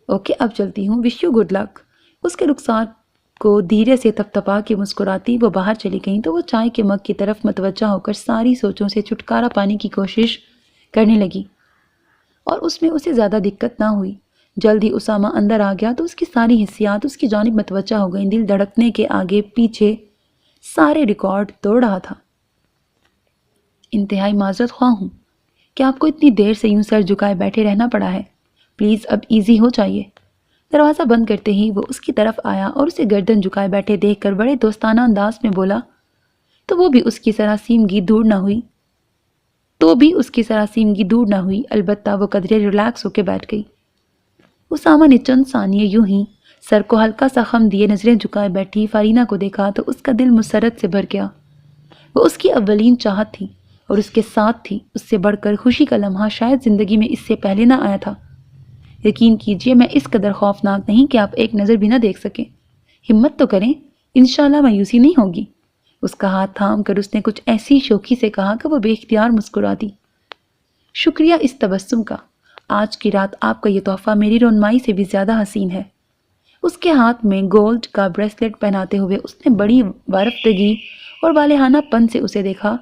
اوکے اب چلتی ہوں، وش یو گڈ لک۔ اس کے رخسار کو دھیرے سے تھپتھپا کے مسکراتی وہ باہر چلی گئیں تو وہ چائے کے مگ کی طرف متوجہ ہو کر ساری سوچوں سے چھٹکارا پانے کی کوشش کرنے لگی، اور اس میں اسے زیادہ دقت نہ ہوئی۔ جلد ہی اسامہ اندر آ گیا تو اس کی ساری حسیات اس کی جانب متوجہ ہو گئیں۔ دل دھڑکنے کے آگے پیچھے سارے ریکارڈ توڑ رہا تھا۔ انتہائی معذرت خواہ ہوں کہ آپ کو اتنی دیر سے یوں سر جھکائے بیٹھے رہنا پڑا ہے۔ پلیز اب ایزی ہو جائیے۔ دروازہ بند کرتے ہی وہ اس کی طرف آیا اور اسے گردن جھکائے بیٹھے دیکھ کر بڑے دوستانہ انداز میں بولا تو وہ بھی اس کی سراسیمگی دور نہ ہوئی، البتہ وہ قدرے ریلیکس ہو کے بیٹھ گئی۔ اسامہ نے چند ثانیے یوں ہی سر کو ہلکا سا خم دیے نظریں جھکائے بیٹھی فریدہ کو دیکھا تو اس کا دل مسرت سے بھر گیا۔ وہ اس کی اولین چاہت تھی اور اس کے ساتھ تھی۔ اس سے بڑھ کر خوشی کا لمحہ شاید زندگی میں اس سے پہلے نہ آیا تھا۔ یقین کیجئے میں اس قدر خوفناک نہیں کہ آپ ایک نظر بھی نہ دیکھ سکیں۔ ہمت تو کریں، انشاءاللہ مایوسی نہیں ہوگی۔ اس کا ہاتھ تھام کر اس نے کچھ ایسی شوخی سے کہا کہ وہ بے اختیار مسکرا دی۔ شکریہ اس تبسم کا۔ آج کی رات آپ کا یہ تحفہ میری رونمائی سے بھی زیادہ حسین ہے۔ اس کے ہاتھ میں گولڈ کا بریسلٹ پہناتے ہوئے اس نے بڑی وارفتگی اور والہانہ پن سے اسے دیکھا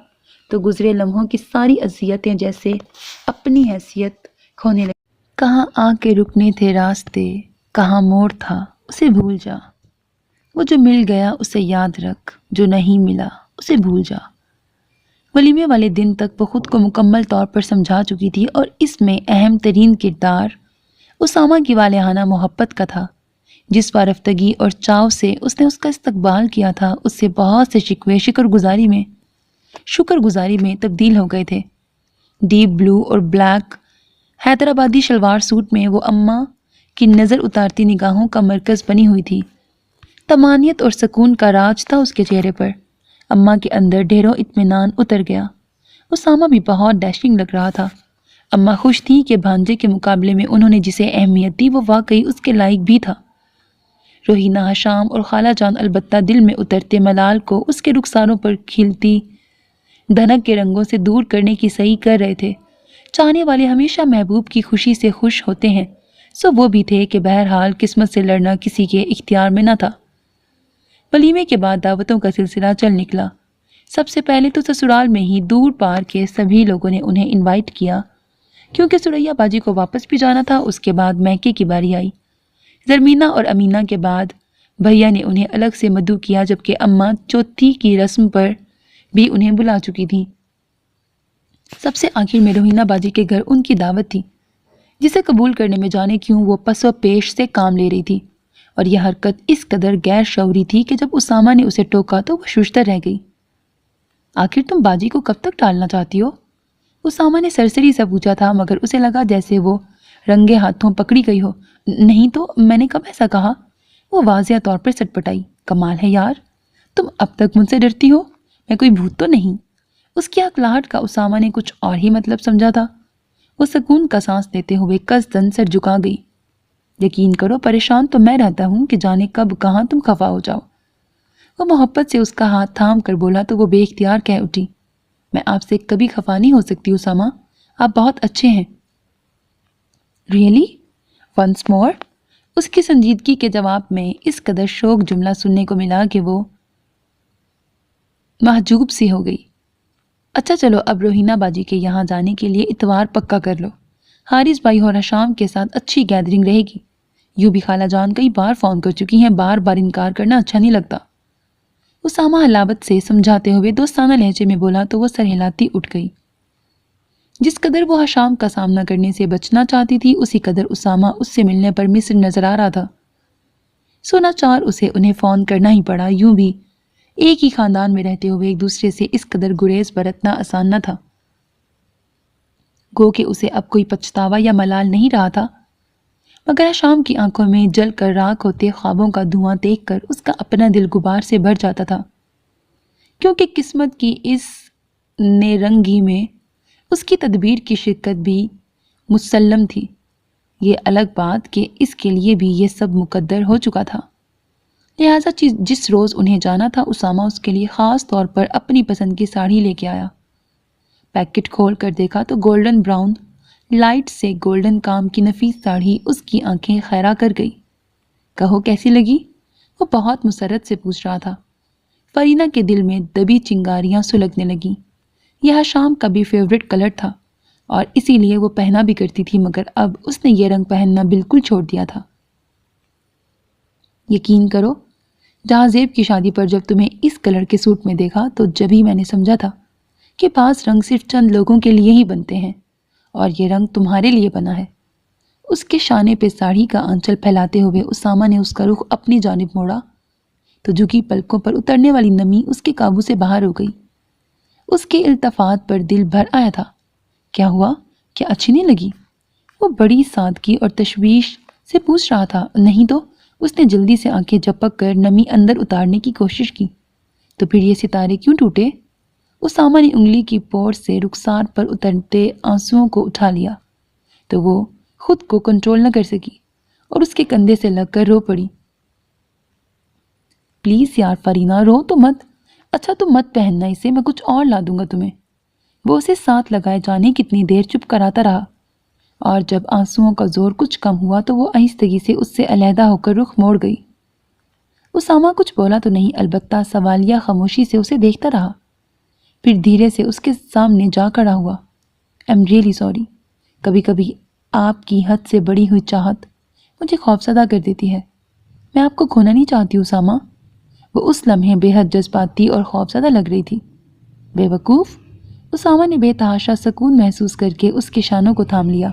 تو گزرے لمحوں کی ساری اذیتیں جیسے اپنی حیثیت کھونے لگی۔ کہاں آ کے رکنے تھے راستے، کہاں موڑ تھا اسے بھول جا۔ وہ جو مل گیا اسے یاد رکھ، جو نہیں ملا اسے بھول جا۔ ولیمے والے دن تک وہ خود کو مکمل طور پر سمجھا چکی تھی، اور اس میں اہم ترین کردار اسامہ کی والہانہ محبت کا تھا۔ جس وارفتگی اور چاو سے اس نے اس کا استقبال کیا تھا، اس سے بہت سے شکوے شکر گزاری میں تبدیل ہو گئے تھے۔ ڈیپ بلو اور بلیک حیدرآبادی شلوار سوٹ میں وہ اماں کی نظر اتارتی نگاہوں کا مرکز بنی ہوئی تھی۔ طمانینت اور سکون کا راج تھا اس کے چہرے پر۔ اماں کے اندر ڈھیروں اطمینان اتر گیا۔ اسامہ بھی بہت ڈیشنگ لگ رہا تھا۔ اماں خوش تھی کہ بھانجے کے مقابلے میں انہوں نے جسے اہمیت دی وہ واقعی اس کے لائق بھی تھا۔ روہینہ، حشام اور خالہ جان البتہ دل میں اترتے ملال کو اس کے رخساروں پر کھلتی دھنک کے رنگوں سے دور کرنے کی سعی کر رہے تھے۔ چاہنے والے ہمیشہ محبوب کی خوشی سے خوش ہوتے ہیں، سو وہ بھی تھے کہ بہرحال قسمت سے لڑنا کسی کے اختیار میں نہ تھا۔ ولیمے کے بعد دعوتوں کا سلسلہ چل نکلا۔ سب سے پہلے تو سسرال میں ہی دور پار کے سبھی لوگوں نے انہیں انوائٹ کیا، کیونکہ سریا باجی کو واپس بھی جانا تھا۔ اس کے بعد میکے کی باری آئی۔ زرمینہ اور امینہ کے بعد بھیا نے انہیں الگ سے مدعو کیا، جبکہ اماں چوتھی کی رسم پر بھی انہیں بلا چکی تھی۔ سب سے آخر میں روہینہ باجی کے گھر ان کی دعوت تھی، جسے قبول کرنے میں جانے کیوں وہ پس و پیش سے کام لے رہی تھی، اور یہ حرکت اس قدر غیر شعوری تھی کہ جب اسامہ نے اسے ٹوکا تو وہ ششدر رہ گئی۔ آخر تم باجی کو کب تک ٹالنا چاہتی ہو؟ اسامہ نے سرسری سے پوچھا تھا، مگر اسے لگا جیسے وہ رنگے ہاتھوں پکڑی گئی ہو۔ نہیں تو میں نے کب ایسا کہا؟ وہ واضح طور پر سٹ پٹائی۔ کمال ہے یار، تم اب تک مجھ سے ڈرتی ہو؟ میں کوئی بھوت تو نہیں؟ اس کی اکلاہٹ کا اسامہ نے کچھ اور ہی مطلب سمجھا تھا۔ وہ سکون کا سانس لیتے ہوئے قصداً سر جھکا گئی۔ یقین کرو پریشان تو میں رہتا ہوں کہ جانے کب کہاں تم خفا ہو جاؤ۔ وہ محبت سے اس کا ہاتھ تھام کر بولا تو وہ بے اختیار کہہ اٹھی، میں آپ سے کبھی خفا نہیں ہو سکتی اسامہ، آپ بہت اچھے ہیں۔ ریئلی؟ Once more? اس کی سنجیدگی کے جواب میں اس قدر شوق جملہ سننے کو ملا کہ وہ محجوب سی ہو گئی۔ اچھا چلو اب روہینہ باجی کے یہاں جانے کے لیے اتوار پکا کر لو، حارث بھائی اور حشام کے ساتھ اچھی گیدرنگ رہے گی۔ یوں بھی خالہ جان کئی بار فون کر چکی ہیں، بار بار انکار کرنا اچھا نہیں لگتا۔ اسامہ حلاوت سے سمجھاتے ہوئے دوستانہ لہجے میں بولا تو وہ سر ہلاتی اٹھ گئی۔ جس قدر وہ حشام کا سامنا کرنے سے بچنا چاہتی تھی، اسی قدر اسامہ اس سے ملنے پر مصر نظر آ رہا تھا۔ سونا چار اسے انہیں فون کرنا ہی پڑا، یوں بھی ایک ہی خاندان میں رہتے ہوئے ایک دوسرے سے اس قدر گریز برتنا آسان نہ تھا۔ گو کہ اسے اب کوئی پچھتاوا یا ملال نہیں رہا تھا، مگر شام کی آنکھوں میں جل کر راکھ ہوتے خوابوں کا دھواں دیکھ کر اس کا اپنا دل غبار سے بھر جاتا تھا، کیونکہ قسمت کی اس نیرنگی میں اس کی تدبیر کی شرکت بھی مسلم تھی۔ یہ الگ بات کہ اس کے لیے بھی یہ سب مقدر ہو چکا تھا، لہٰذا جس روز انہیں جانا تھا اسامہ اس کے لیے خاص طور پر اپنی پسند کی ساڑھی لے کے آیا۔ پیکٹ کھول کر دیکھا تو گولڈن براؤن لائٹ سے گولڈن کام کی نفیس ساڑھی اس کی آنکھیں خیرہ کر گئی۔ کہو کیسی لگی؟ وہ بہت مسرت سے پوچھ رہا تھا۔ فرینہ کے دل میں دبی چنگاریاں سلگنے لگیں۔ یہ شام کا بھی فیوریٹ کلر تھا اور اسی لیے وہ پہنا بھی کرتی تھی، مگر اب اس نے یہ رنگ پہننا بالکل چھوڑ دیا تھا۔ یقین کرو، جہاں زیب کی شادی پر جب تمہیں اس کلر کے سوٹ میں دیکھا تو جب ہی میں نے سمجھا تھا کہ بعض رنگ صرف چند لوگوں کے لیے ہی بنتے ہیں، اور یہ رنگ تمہارے لیے بنا ہے۔ اس کے شانے پہ ساڑھی کا آنچل پھیلاتے ہوئے اسامہ نے اس کا رخ اپنی جانب موڑا تو جھکی پلکوں پر اترنے والی نمی اس کے قابو سے باہر ہو گئی۔ اس کے التفات پر دل بھر آیا تھا۔ کیا ہوا؟ کیا اچھی نہیں لگی؟ وہ بڑی سادگی اور تشویش سے پوچھ رہا تھا۔ نہیں تو، اس نے جلدی سے آنکھیں جھپک کر نمی اندر اتارنے کی کوشش کی۔ تو پھر یہ ستارے کیوں ٹوٹے؟ اسامہ نے انگلی کی پور سے رخسار پر اترتے آنسوؤں کو اٹھا لیا تو وہ خود کو کنٹرول نہ کر سکی اور اس کے کندھے سے لگ کر رو پڑی۔ پلیز یار فرینہ، رو تو مت۔ اچھا تم مت پہننا اسے، میں کچھ اور لا دوں گا تمہیں۔ وہ اسے ساتھ لگائے جانے کتنی دیر چپ کراتا رہا، اور جب آنسوؤں کا زور کچھ کم ہوا تو وہ آہستگی سے اس سے علیحدہ ہو کر رخ موڑ گئی۔ اسامہ کچھ بولا تو نہیں، البتہ سوالیہ خاموشی سے اسے دیکھتا رہا، پھر دھیرے سے اس کے سامنے جا کھڑا ہوا۔ ایم ریئلی سوری، کبھی کبھی آپ کی حد سے بڑی ہوئی چاہت مجھے خوفزدہ کر دیتی ہے۔ میں آپ کو کھونا نہیں چاہتی اسامہ۔ وہ اس لمحے بے حد جذباتی اور خوفزدہ لگ رہی تھی۔ بے وقوف! اسامہ نے بے تحاشا سکون محسوس کر کے اس کے شانوں کو تھام لیا۔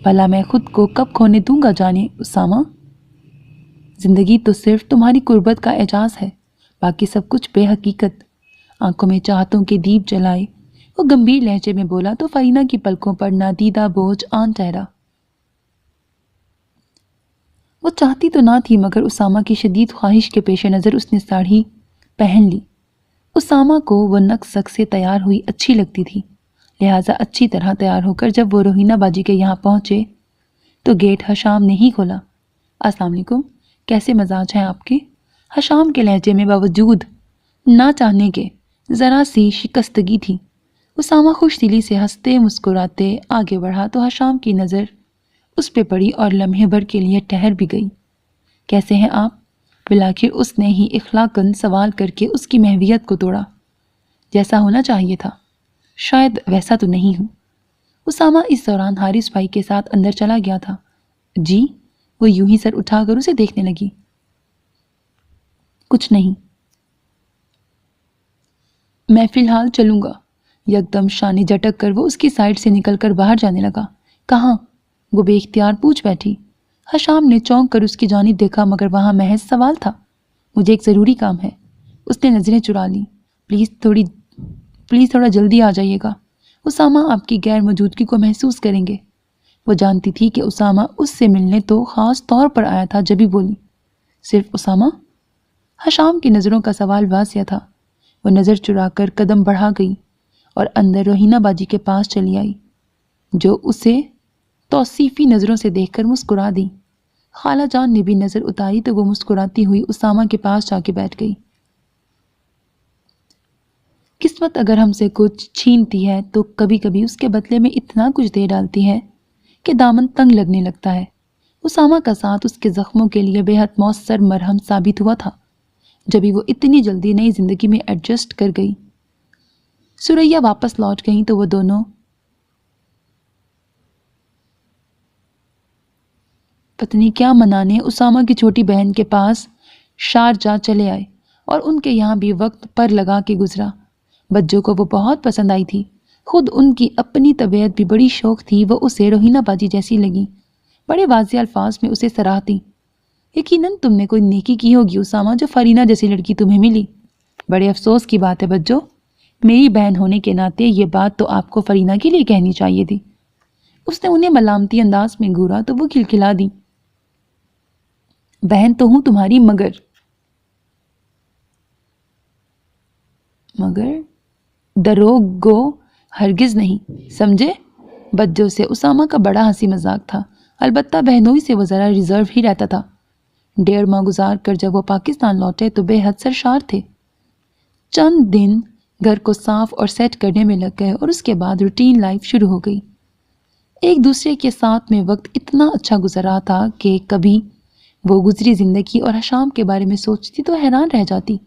بھلا میں خود کو کب کھونے دوں گا جانے اسامہ؟ زندگی تو صرف تمہاری قربت کا اعجاز ہے، باقی سب کچھ بے حقیقت۔ آنکھوں میں چاہتوں کے دیپ جلائے وہ گمبھیر لہجے میں بولا تو فرینہ کی پلکوں پر نادیدہ بوجھ آن ٹھہرا۔ وہ چاہتی تو نہ تھی، مگر اسامہ کی شدید خواہش کے پیش نظر اس نے ساڑھی پہن لی۔ اسامہ کو وہ نق سق سے تیار ہوئی اچھی لگتی تھی، لہٰذا اچھی طرح تیار ہو کر جب وہ روہینہ باجی کے یہاں پہنچے تو گیٹ حشام نے ہی کھولا۔ السلام علیکم، کیسے مزاج ہیں آپ کے؟ حشام کے لہجے میں باوجود نہ چاہنے کے ذرا سی شکستگی تھی۔ اسامہ خوش دلی سے ہنستے مسکراتے آگے بڑھا تو حشام کی نظر اس پہ پڑی اور لمحے بھر کے لیے ٹھہر بھی گئی۔ کیسے ہیں آپ؟ بلاخر اس نے ہی اخلاقاً سوال کر کے اس کی محویت کو توڑا۔ جیسا ہونا چاہیے تھا، شاید ویسا تو نہیں ہوں۔ اسامہ اس دوران حارث بھائی کے ساتھ اندر چلا گیا تھا۔ جی؟ وہ یوں ہی سر اٹھا کر اسے دیکھنے لگی۔ کچھ نہیں، میں فی الحال چلوں گا، یکدم شانے جھٹک کر وہ اس کی سائڈ سے نکل کر باہر جانے لگا۔ کہاں؟ وہ بے اختیار پوچھ بیٹھی۔ حشام نے چونک کر اس کی جانب دیکھا مگر وہاں محض سوال تھا۔ مجھے ایک ضروری کام ہے۔ اس نے نظریں چرا لیں۔ پلیز تھوڑا جلدی آ جائیے گا۔ اسامہ آپ کی غیر موجودگی کو محسوس کریں گے۔ وہ جانتی تھی کہ اسامہ اس سے ملنے تو خاص طور پر آیا تھا، جبھی بولی، صرف اسامہ؟ حشام کی نظروں کا سوال واضح تھا۔ وہ نظر چرا کر قدم بڑھا گئی اور اندر روہینہ باجی کے پاس چلی آئی، جو اسے توصیفی نظروں سے دیکھ کر مسکرا دی۔ خالہ جان نے بھی نظر اتاری تو وہ مسکراتی ہوئی اسامہ کے پاس جا کے بیٹھ گئی۔ قسمت اگر ہم سے کچھ چھینتی ہے تو کبھی کبھی اس کے بدلے میں اتنا کچھ دے ڈالتی ہے کہ دامن تنگ لگنے لگتا ہے۔ اسامہ کا ساتھ اس کے زخموں کے لیے بے حد مؤثر مرہم ثابت ہوا تھا، جبھی وہ اتنی جلدی نئی زندگی میں ایڈجسٹ کر گئی۔ سریا واپس لوٹ گئیں تو وہ دونوں پتنی کیا منانے اسامہ کی چھوٹی بہن کے پاس شارجہ چلے آئے اور ان کے یہاں بھی وقت پر لگا کے گزرا۔ بچوں کو وہ بہت پسند آئی تھی۔ خود ان کی اپنی طبیعت بھی بڑی شوق تھی، وہ اسے روہینہ باجی جیسی لگی، بڑے واضح الفاظ میں اسے سراہتی۔ یقیناً تم نے کوئی نیکی کی ہوگی اسامہ، جو فرینہ جیسی لڑکی تمہیں ملی۔ بڑے افسوس کی بات ہے بچوں، میری بہن ہونے کے ناطے یہ بات تو آپ کو فرینہ کے لیے کہنی چاہیے تھی۔ اس نے انہیں ملامتی انداز میں گھورا تو وہ کھلکھلا دی۔ بہن تو ہوں تمہاری، مگر دروگو ہرگز نہیں، سمجھے؟ بچوں سے اسامہ کا بڑا ہنسی مذاق تھا، البتہ بہنوئی سے وہ ذرا ریزرو ہی رہتا تھا۔ 1.5 ماہ گزار کر جب وہ پاکستان لوٹے تو بے حد سرشار تھے۔ چند دن گھر کو صاف اور سیٹ کرنے میں لگ گئے اور اس کے بعد روٹین لائف شروع ہو گئی۔ ایک دوسرے کے ساتھ میں وقت اتنا اچھا گزر رہا تھا کہ کبھی وہ گزری زندگی اور حشام کے بارے میں سوچتی تو حیران رہ جاتی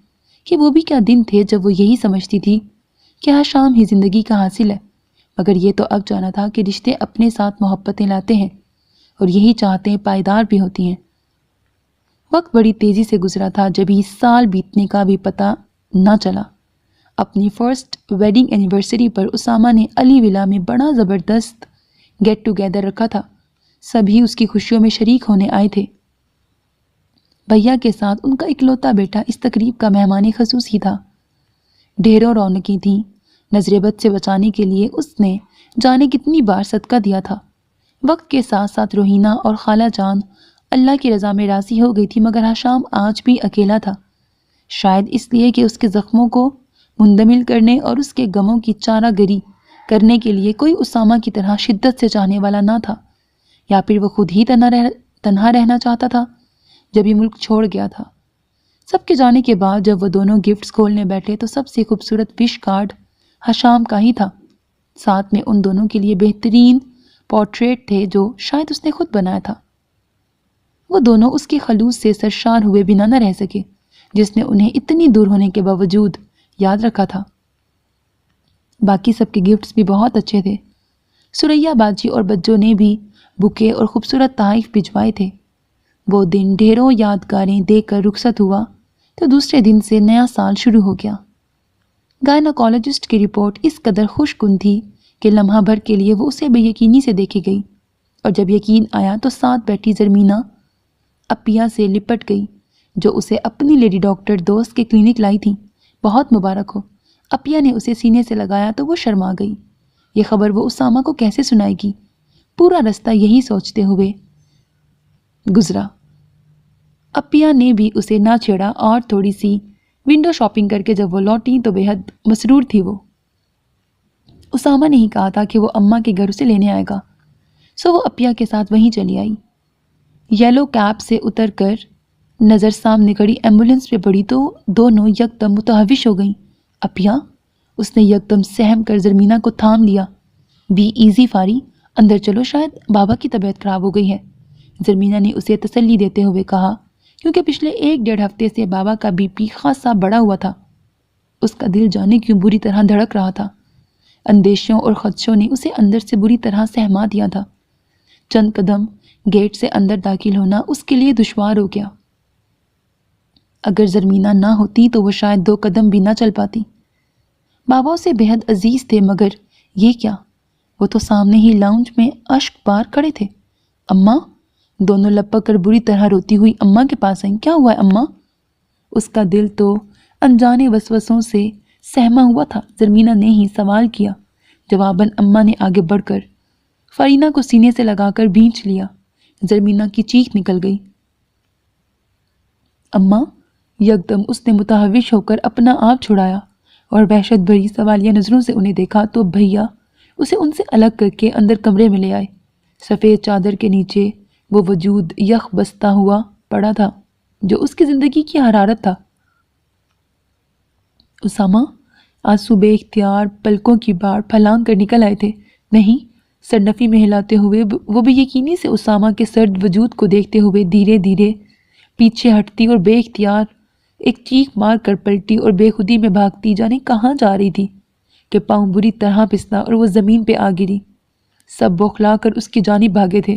کہ وہ بھی کیا دن تھے جب وہ یہی سمجھتی تھی کہ حشام ہی زندگی کا حاصل ہے، مگر یہ تو اب جانا تھا کہ رشتے اپنے ساتھ محبتیں لاتے ہیں اور یہی چاہتے پائیدار بھی ہوتی ہیں۔ وقت بڑی تیزی سے گزرا تھا، جبھی سال بیتنے کا بھی پتہ نہ چلا۔ اپنی فرسٹ ویڈنگ اینیورسری پر اسامہ نے علی ولا میں بڑا زبردست گیٹ ٹوگیدر رکھا تھا۔ سبھی اس کی خوشیوں میں شریک ہونے آئے تھے۔ بھیا کے ساتھ ان کا اکلوتا بیٹا اس تقریب کا مہمان خصوص ہی تھا۔ ڈھیروں رونقیں تھیں۔ نظر بد سے بچانے کے لیے اس نے جانے کتنی بار صدقہ دیا تھا۔ وقت کے ساتھ ساتھ روہینہ اور خالہ جان اللہ کی رضا میں راضی ہو گئی تھی، مگر حشام آج بھی اکیلا تھا، شاید اس لیے کہ اس کے زخموں کو مندمل کرنے اور اس کے غموں کی چارہ گری کرنے کے لیے کوئی اسامہ کی طرح شدت سے چاہنے والا نہ تھا، یا پھر وہ خود ہی تنہا رہنا چاہتا تھا جب یہ ملک چھوڑ گیا تھا۔ سب کے جانے کے بعد جب وہ دونوں گفٹس کھولنے بیٹھے تو سب سے خوبصورت وش کارڈ حشام کا ہی تھا، ساتھ میں ان دونوں کے لیے بہترین پورٹریٹ تھے جو شاید اس نے خود بنایا تھا۔ وہ دونوں اس کے خلوص سے سرشار ہوئے بنا نہ رہ سکے جس نے انہیں اتنی دور ہونے کے باوجود یاد رکھا تھا۔ باقی سب کے گفٹس بھی بہت اچھے تھے۔ سریا باجی اور بچوں نے بھی بکے اور خوبصورت تحائف بھجوائے تھے۔ وہ دن ڈھیروں یادگاریں دے کر رخصت ہوا تو دوسرے دن سے نیا سال شروع ہو گیا۔ گائناکالوجسٹ کی رپورٹ اس قدر خوش کن تھی کہ لمحہ بھر کے لیے وہ اسے بے یقینی سے دیکھی گئی، اور جب یقین آیا تو ساتھ بیٹھی زرمینہ اپیا سے لپٹ گئی جو اسے اپنی لیڈی ڈاکٹر دوست کے کلینک لائی تھی۔ بہت مبارک ہو۔ اپیا نے اسے سینے سے لگایا تو وہ شرما گئی۔ یہ خبر وہ اسامہ کو کیسے سنائے گی؟ پورا رستہ یہی سوچتے ہوئے گزرا۔ اپیا نے بھی اسے نہ چھیڑا اور تھوڑی سی ونڈو شاپنگ کر کے جب وہ لوٹی تو بے حد مسرور تھی وہ۔ اسامہ نے ہی کہا تھا کہ وہ اماں کے گھر اسے لینے آئے گا، سو وہ اپیا کے ساتھ وہیں چلی آئی۔ یلو کیب سے اتر کر نظر سامنے کھڑی ایمبولینس پہ پڑی تو دونوں یکدم متحوش ہو گئیں۔ اپیا، اس نے یکدم سہم کر زرمینہ کو تھام لیا۔ بی ایزی فاری، اندر چلو، شاید بابا کی طبیعت خراب ہو گئی ہے، زرمینہ نے اسے تسلی دیتے ہوئے کہا، کیونکہ پچھلے 1-1.5 ہفتے سے بابا کا بی پی خاصا بڑا ہوا تھا۔ اس کا دل جانے کیوں بری طرح دھڑک رہا تھا۔ اندیشوں اور خدشوں نے اسے اندر سے بری طرح سہما دیا تھا۔ چند قدم گیٹ سے اندر داخل ہونا اس کے لیے دشوار ہو گیا۔ اگر زرمینہ نہ ہوتی تو وہ شاید 2 قدم بھی نہ چل پاتی۔ بابا اسے بےحد عزیز تھے، مگر یہ کیا؟ وہ تو سامنے ہی لاؤنج میں اشک بار کھڑے تھے۔ اماں! دونوں لپک کر بری طرح روتی ہوئی اماں کے پاس آئیں۔ کیا ہوا ہے اماں؟ اس کا دل تو انجانے وسوسوں سے سہما ہوا تھا۔ زرمینہ نے ہی سوال کیا۔ جواباً اماں نے آگے بڑھ کر فرینا کو سینے سے لگا کر بھینچ لیا۔ زرمینہ کی چیخ نکل گئی۔ اماں! یکدم اس نے متحوش ہو کر اپنا آپ چھڑایا اور وحشت بھری سوالیہ نظروں سے انہیں دیکھا تو بھیا اسے ان سے الگ کر کے اندر کمرے میں لے آئے۔ سفید چادر کے نیچے وہ وجود یخ بستا ہوا پڑا تھا جو اس کی زندگی کی حرارت تھا۔ اسامہ! آنسو بے اختیار پلکوں کی باڑ پھلانگ کر نکل آئے تھے۔ نہیں! سرنفی میں ہلاتے ہوئے وہ بے یقینی سے اسامہ کے سرد وجود کو دیکھتے ہوئے دھیرے دھیرے پیچھے ہٹتی اور بے اختیار ایک چیخ مار کر پلٹی اور بے خودی میں بھاگتی جانے کہاں جا رہی تھی کہ پاؤں بری طرح پھسلا اور وہ زمین پہ آ گری۔ سب بوکھلا کر اس کی جانب بھاگے تھے۔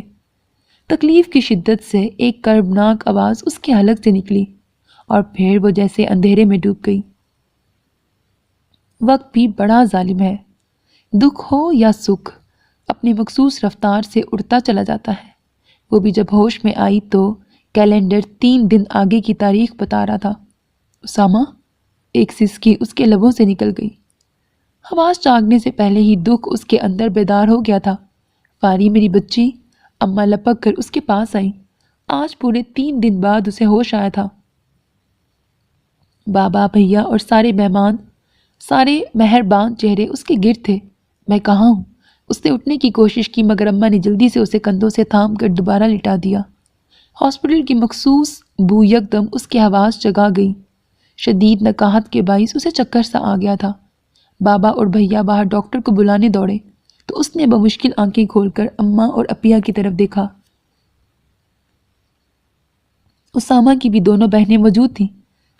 تکلیف کی شدت سے ایک کربناک آواز اس کے حلق سے نکلی اور پھر وہ جیسے اندھیرے میں ڈوب گئی۔ وقت بھی بڑا ظالم ہے۔ دکھ ہو یا سکھ اپنی مخصوص رفتار سے اڑتا چلا جاتا ہے۔ وہ بھی جب ہوش میں آئی تو کیلنڈر 3 دن آگے کی تاریخ بتا رہا تھا۔ اسامہ! ایک سسکی اس کے لبوں سے نکل گئی۔ حواس جاگنے سے پہلے ہی دکھ اس کے اندر بیدار ہو گیا تھا۔ فاری میری بچی! اماں لپک کر اس کے پاس آئیں۔ آج پورے 3 دن بعد اسے ہوش آیا تھا۔ بابا، بھیا اور سارے مہربان چہرے اس کے گرد تھے۔ میں کہاں ہوں؟ اس نے اٹھنے کی کوشش کی مگر اماں نے جلدی سے اسے کندھوں سے تھام کر دوبارہ لٹا دیا۔ ہاسپٹل کی مخصوص بو یکدم اس کی حواس جگا گئی۔ شدید نکاہت کے باعث اسے چکر سا آ گیا تھا۔ بابا اور بھیا باہر ڈاکٹر کو بلانے دوڑے تو اس نے بمشکل آنکھیں کھول کر اماں اور اپیا کی طرف دیکھا۔ اسامہ کی بھی دونوں بہنیں موجود تھیں۔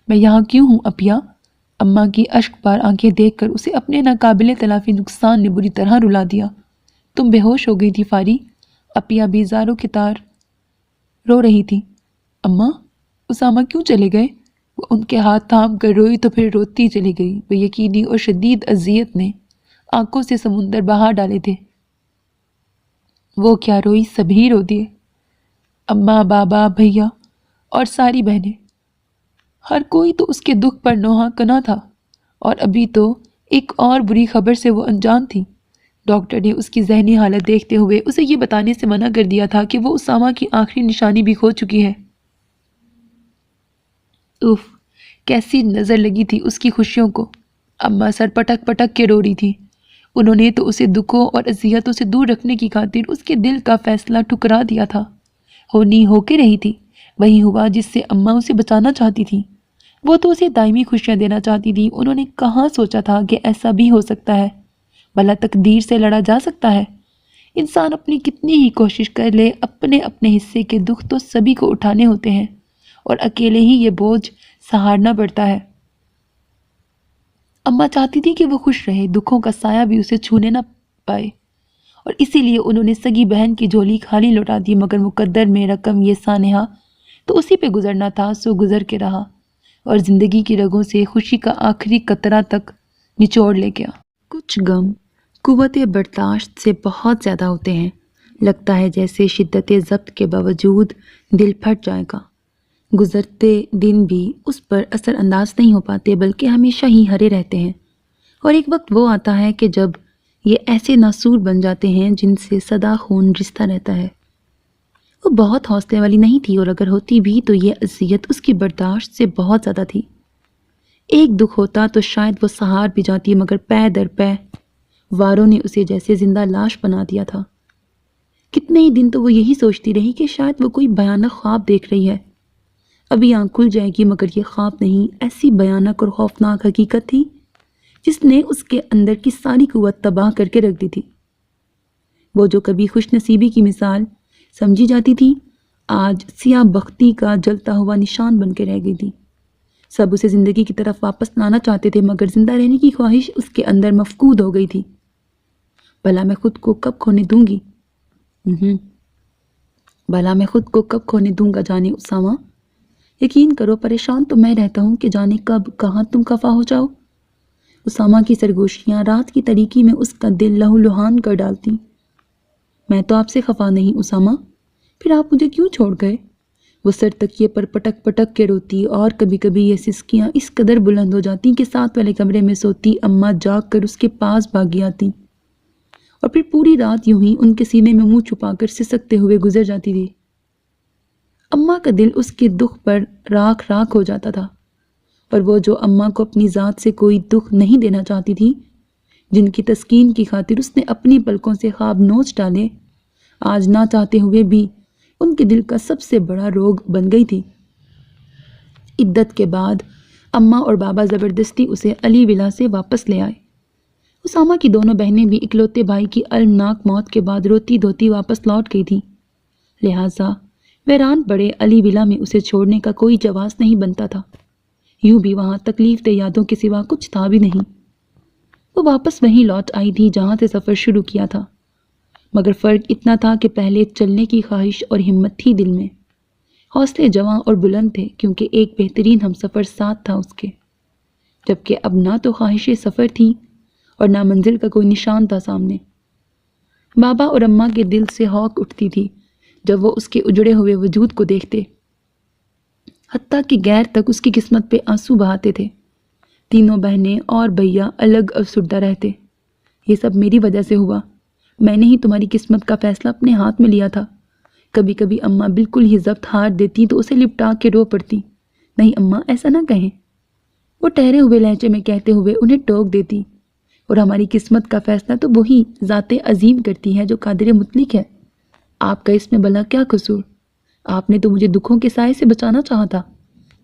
میں یہاں کیوں ہوں اپیا؟ اماں کی اشک بار آنکھیں دیکھ کر اسے اپنے ناقابل تلافی نقصان نے بری طرح رلا دیا۔ تم بے ہوش ہو گئی تھی فاری؟ اپیا بھی زاروں کی طرح رو رہی تھی۔ اماں! اسامہ کیوں چلے گئے؟ وہ ان کے ہاتھ تھام کر روئی تو پھر روتی چلی گئی۔ بے یقینی اور شدید اذیت نے آنکھوں سے سمندر بہا ڈالے تھے۔ وہ کیا روئی، سبھی رو دیے۔ اماں، بابا، بھیا اور ساری بہنیں، ہر کوئی تو اس کے دکھ پر نوحہ کنا تھا، اور ابھی تو ایک اور بری خبر سے وہ انجان تھی۔ ڈاکٹر نے اس کی ذہنی حالت دیکھتے ہوئے اسے یہ بتانے سے منع کر دیا تھا کہ وہ اسامہ کی آخری نشانی بھی کھو چکی ہے۔ اف! کیسی نظر لگی تھی اس کی خوشیوں کو۔ اماں سر پٹک پٹک کے رو رہی تھی۔ انہوں نے تو اسے دکھوں اور اذیتوں سے دور رکھنے کی خاطر اس کے دل کا فیصلہ ٹھکرا دیا تھا۔ ہونی ہو کے رہی تھی، وہی ہوا جس سے اماں اسے بچانا چاہتی تھی۔ وہ تو اسے دائمی خوشیاں دینا چاہتی تھی۔ انہوں نے کہاں سوچا تھا کہ ایسا بھی ہو سکتا ہے؟ بھلا تقدیر سے لڑا جا سکتا ہے؟ انسان اپنی کتنی ہی کوشش کر لے، اپنے اپنے حصے کے دکھ تو سبھی کو اٹھانے ہوتے ہیں اور اکیلے ہی یہ بوجھ سہارنا پڑتا ہے۔ اماں چاہتی تھی کہ وہ خوش رہے، دکھوں کا سایہ بھی اسے چھونے نہ پائے، اور اسی لیے انہوں نے سگی بہن کی جھولی خالی لوٹا دی۔ مگر مقدر میں رقم یہ سانحہ تو اسی پہ گزرنا تھا، سو گزر کے رہا اور زندگی کی رگوں سے خوشی کا آخری قطرہ تک نچوڑ لے گیا۔ کچھ غم قوت برداشت سے بہت زیادہ ہوتے ہیں، لگتا ہے جیسے شدت ضبط کے باوجود دل پھٹ جائے گا۔ گزرتے دن بھی اس پر اثر انداز نہیں ہو پاتے، بلکہ ہمیشہ ہی ہرے رہتے ہیں، اور ایک وقت وہ آتا ہے کہ جب یہ ایسے ناسور بن جاتے ہیں جن سے سدا خون رشتہ رہتا ہے۔ وہ بہت حوصلے والی نہیں تھی، اور اگر ہوتی بھی تو یہ اذیت اس کی برداشت سے بہت زیادہ تھی۔ ایک دکھ ہوتا تو شاید وہ سہار بھی جاتی، مگر پے در پے واروں نے اسے جیسے زندہ لاش بنا دیا تھا۔ کتنے ہی دن تو وہ یہی سوچتی رہی کہ شاید وہ کوئی بھیانک خواب دیکھ رہی ہے، ابھی آنکھ کھل جائے گی، مگر یہ خواب نہیں، ایسی بھیانک اور خوفناک حقیقت تھی جس نے اس کے اندر کی ساری قوت تباہ کر کے رکھ دی تھی۔ وہ جو کبھی خوش نصیبی کی مثال سمجھی جاتی تھی، آج سیاہ بختی کا جلتا ہوا نشان بن کے رہ گئی تھی۔ سب اسے زندگی کی طرف واپس لانا چاہتے تھے، مگر زندہ رہنے کی خواہش اس کے اندر مفقود ہو گئی تھی۔ بھلا میں خود کو کب کھونے دوں گی؟ بھلا میں خود کو کب کھونے دوں گا جانے اسامہ؟ یقین کرو، پریشان تو میں رہتا ہوں کہ جانے کب کہاں تم خفا ہو جاؤ۔ اسامہ کی سرگوشیاں رات کی تاریکی میں اس کا دل لہو لہان کر ڈالتی۔ میں تو آپ سے خفا نہیں اسامہ، پھر آپ مجھے کیوں چھوڑ گئے؟ وہ سر تکیے پر پٹک پٹک کے روتی اور کبھی کبھی یہ سسکیاں اس قدر بلند ہو جاتی کہ ساتھ والے کمرے میں سوتی اماں جاگ کر اس کے پاس بھاگی آتی اور پھر پوری رات یوں ہی ان کے سینے میں منہ چھپا کر سسکتے ہوئے گزر جاتی تھی۔ اماں کا دل اس کے دکھ پر راکھ راکھ ہو جاتا تھا، اور وہ جو اماں کو اپنی ذات سے کوئی دکھ نہیں دینا چاہتی تھی، جن کی تسکین کی خاطر اس نے اپنی پلکوں سے خواب نوچ ڈالے، آج نہ چاہتے ہوئے بھی ان کے دل کا سب سے بڑا روگ بن گئی تھی۔ عدت کے بعد اماں اور بابا زبردستی اسے علی ولا سے واپس لے آئے۔ اسامہ کی دونوں بہنیں بھی اکلوتے بھائی کی المناک موت کے بعد روتی دھوتی واپس لوٹ گئی تھیں، لہٰذا ویران پڑے علی ولا میں اسے چھوڑنے کا کوئی جواز نہیں بنتا تھا۔ یوں بھی وہاں تکلیف دہ یادوں کے سوا کچھ تھا بھی نہیں۔ وہ واپس وہیں لوٹ آئی تھی جہاں سے سفر شروع کیا تھا، مگر فرق اتنا تھا کہ پہلے چلنے کی خواہش اور ہمت تھی دل میں، حوصلے جواں اور بلند تھے کیونکہ ایک بہترین ہمسفر ساتھ تھا اس کے، جبکہ اب نہ تو خواہش سفر تھی اور نہ منزل کا کوئی نشان تھا سامنے۔ بابا اور اماں کے دل سے ہوک اٹھتی تھی جب وہ اس کے اجڑے ہوئے وجود کو دیکھتے، حتیٰ کہ غیر تک اس کی قسمت پہ آنسو بہاتے تھے۔ تینوں بہنیں اور بھیا الگ افسردہ رہتے۔ یہ سب میری وجہ سے ہوا، میں نے ہی تمہاری قسمت کا فیصلہ اپنے ہاتھ میں لیا تھا۔ کبھی کبھی اماں بالکل ہی ضبط ہار دیتی تو اسے لپٹا کے رو پڑتی، نہیں اماں ایسا نہ کہیں، وہ ٹھہرے ہوئے لہجے میں کہتے ہوئے انہیں ٹوک دیتی، اور ہماری قسمت کا فیصلہ تو وہی ذات عظیم کرتی ہے جو قادر مطلق ہے، آپ کا اس میں بھلا کیا قصور؟ آپ نے تو مجھے دکھوں کے سائے سے بچانا چاہا تھا،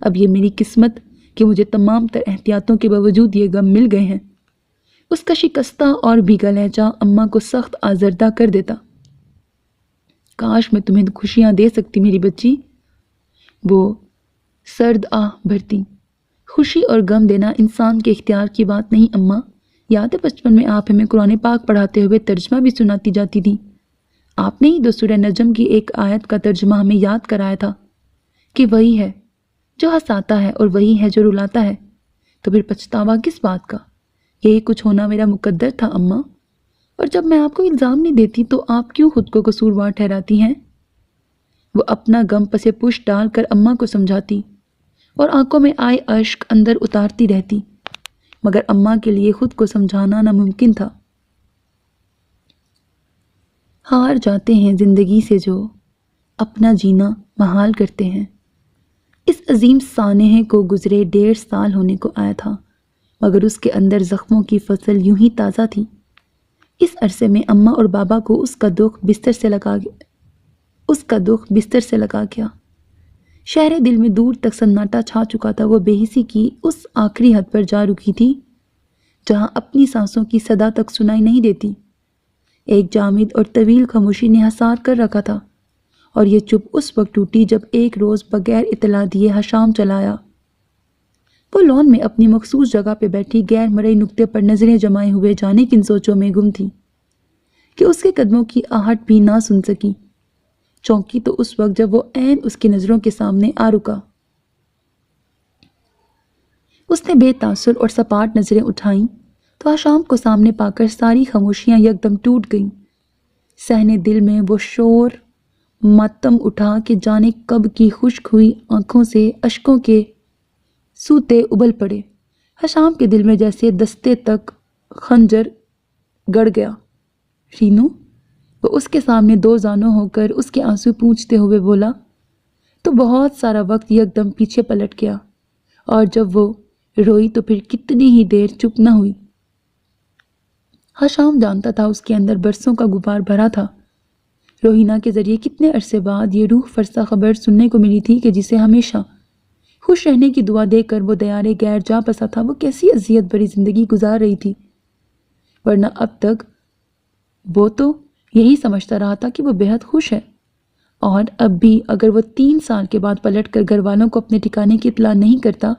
اب یہ میری قسمت کہ مجھے تمام تر احتیاطوں کے باوجود یہ غم مل گئے ہیں۔ اس کا شکستہ اور بھیگا لہجہ اماں کو سخت آزردہ کر دیتا۔ کاش میں تمہیں خوشیاں دے سکتی میری بچی، وہ سرد آہ بھرتی۔ خوشی اور غم دینا انسان کے اختیار کی بات نہیں اماں، یاد ہے بچپن میں آپ ہمیں قرآن پاک پڑھاتے ہوئے ترجمہ بھی سناتی جاتی تھی، آپ نے ہی تو سورہ نجم کی ایک آیت کا ترجمہ ہمیں یاد کرایا تھا کہ وہی ہے جو ہنساتا ہے اور وہی ہے جو رلاتا ہے، تو پھر پچھتاوا کس بات کا؟ یہی کچھ ہونا میرا مقدر تھا اماں، اور جب میں آپ کو الزام نہیں دیتی تو آپ کیوں خود کو قصوروار ٹھہراتی ہیں؟ وہ اپنا غم پسے پش ڈال کر اماں کو سمجھاتی اور آنکھوں میں آئے اشک اندر اتارتی رہتی، مگر اماں کے لیے خود کو سمجھانا ناممکن تھا۔ ہار جاتے ہیں زندگی سے جو اپنا جینا محال کرتے ہیں۔ اس عظیم سانحے کو گزرے 1.5 سال ہونے کو آیا تھا، مگر اس کے اندر زخموں کی فصل یوں ہی تازہ تھی۔ اس عرصے میں اماں اور بابا کو اس کا دکھ بستر سے لگا گیا۔ شہر دل میں دور تک سناٹا چھا چکا تھا، وہ بے حسی کی اس آخری حد پر جا رکی تھی جہاں اپنی سانسوں کی صدا تک سنائی نہیں دیتی۔ ایک جامد اور طویل خاموشی نے حصار کر رکھا تھا، اور یہ چپ اس وقت ٹوٹی جب ایک روز بغیر اطلاع دیے حشام چلا آیا۔ وہ لون میں اپنی مخصوص جگہ پہ بیٹھی غیر مرئی نقطے پر نظریں جمائے ہوئے جانے کن سوچوں میں گم تھی کہ اس کے قدموں کی آہٹ بھی نہ سن سکی۔ چونکی تو اس وقت جب وہ عین اس کی نظروں کے سامنے آ رکا۔ اس نے بے تاثر اور سپاٹ نظریں اٹھائیں تو حشام کو سامنے پا کر ساری خاموشیاں یکدم ٹوٹ گئیں۔ صحن دل میں وہ شور ماتم اٹھا کہ جانے کب کی خشک ہوئی آنکھوں سے اشکوں کے سوتے ابل پڑے۔ حشام کے دل میں جیسے دستے تک خنجر گڑ گیا۔ رینو، وہ اس کے سامنے 2 زانوں ہو کر اس کے آنسو پونچھتے ہوئے بولا تو بہت سارا وقت یکدم پیچھے پلٹ گیا، اور جب وہ روئی تو پھر کتنی ہی دیر چپ نہ ہوئی۔ حشام جانتا تھا اس کے اندر برسوں کا غبار بھرا تھا۔ روہینہ کے ذریعے کتنے عرصے بعد یہ روح فرسا خبر سننے کو ملی تھی کہ جسے ہمیشہ خوش رہنے کی دعا دے کر وہ دیار غیر جا بسا تھا، وہ کیسی اذیت بھری زندگی گزار رہی تھی، ورنہ اب تک وہ تو یہی سمجھتا رہا تھا کہ وہ بے حد خوش ہے۔ اور اب بھی اگر وہ 3 سال کے بعد پلٹ کر گھر والوں کو اپنے ٹھکانے کی اطلاع نہیں کرتا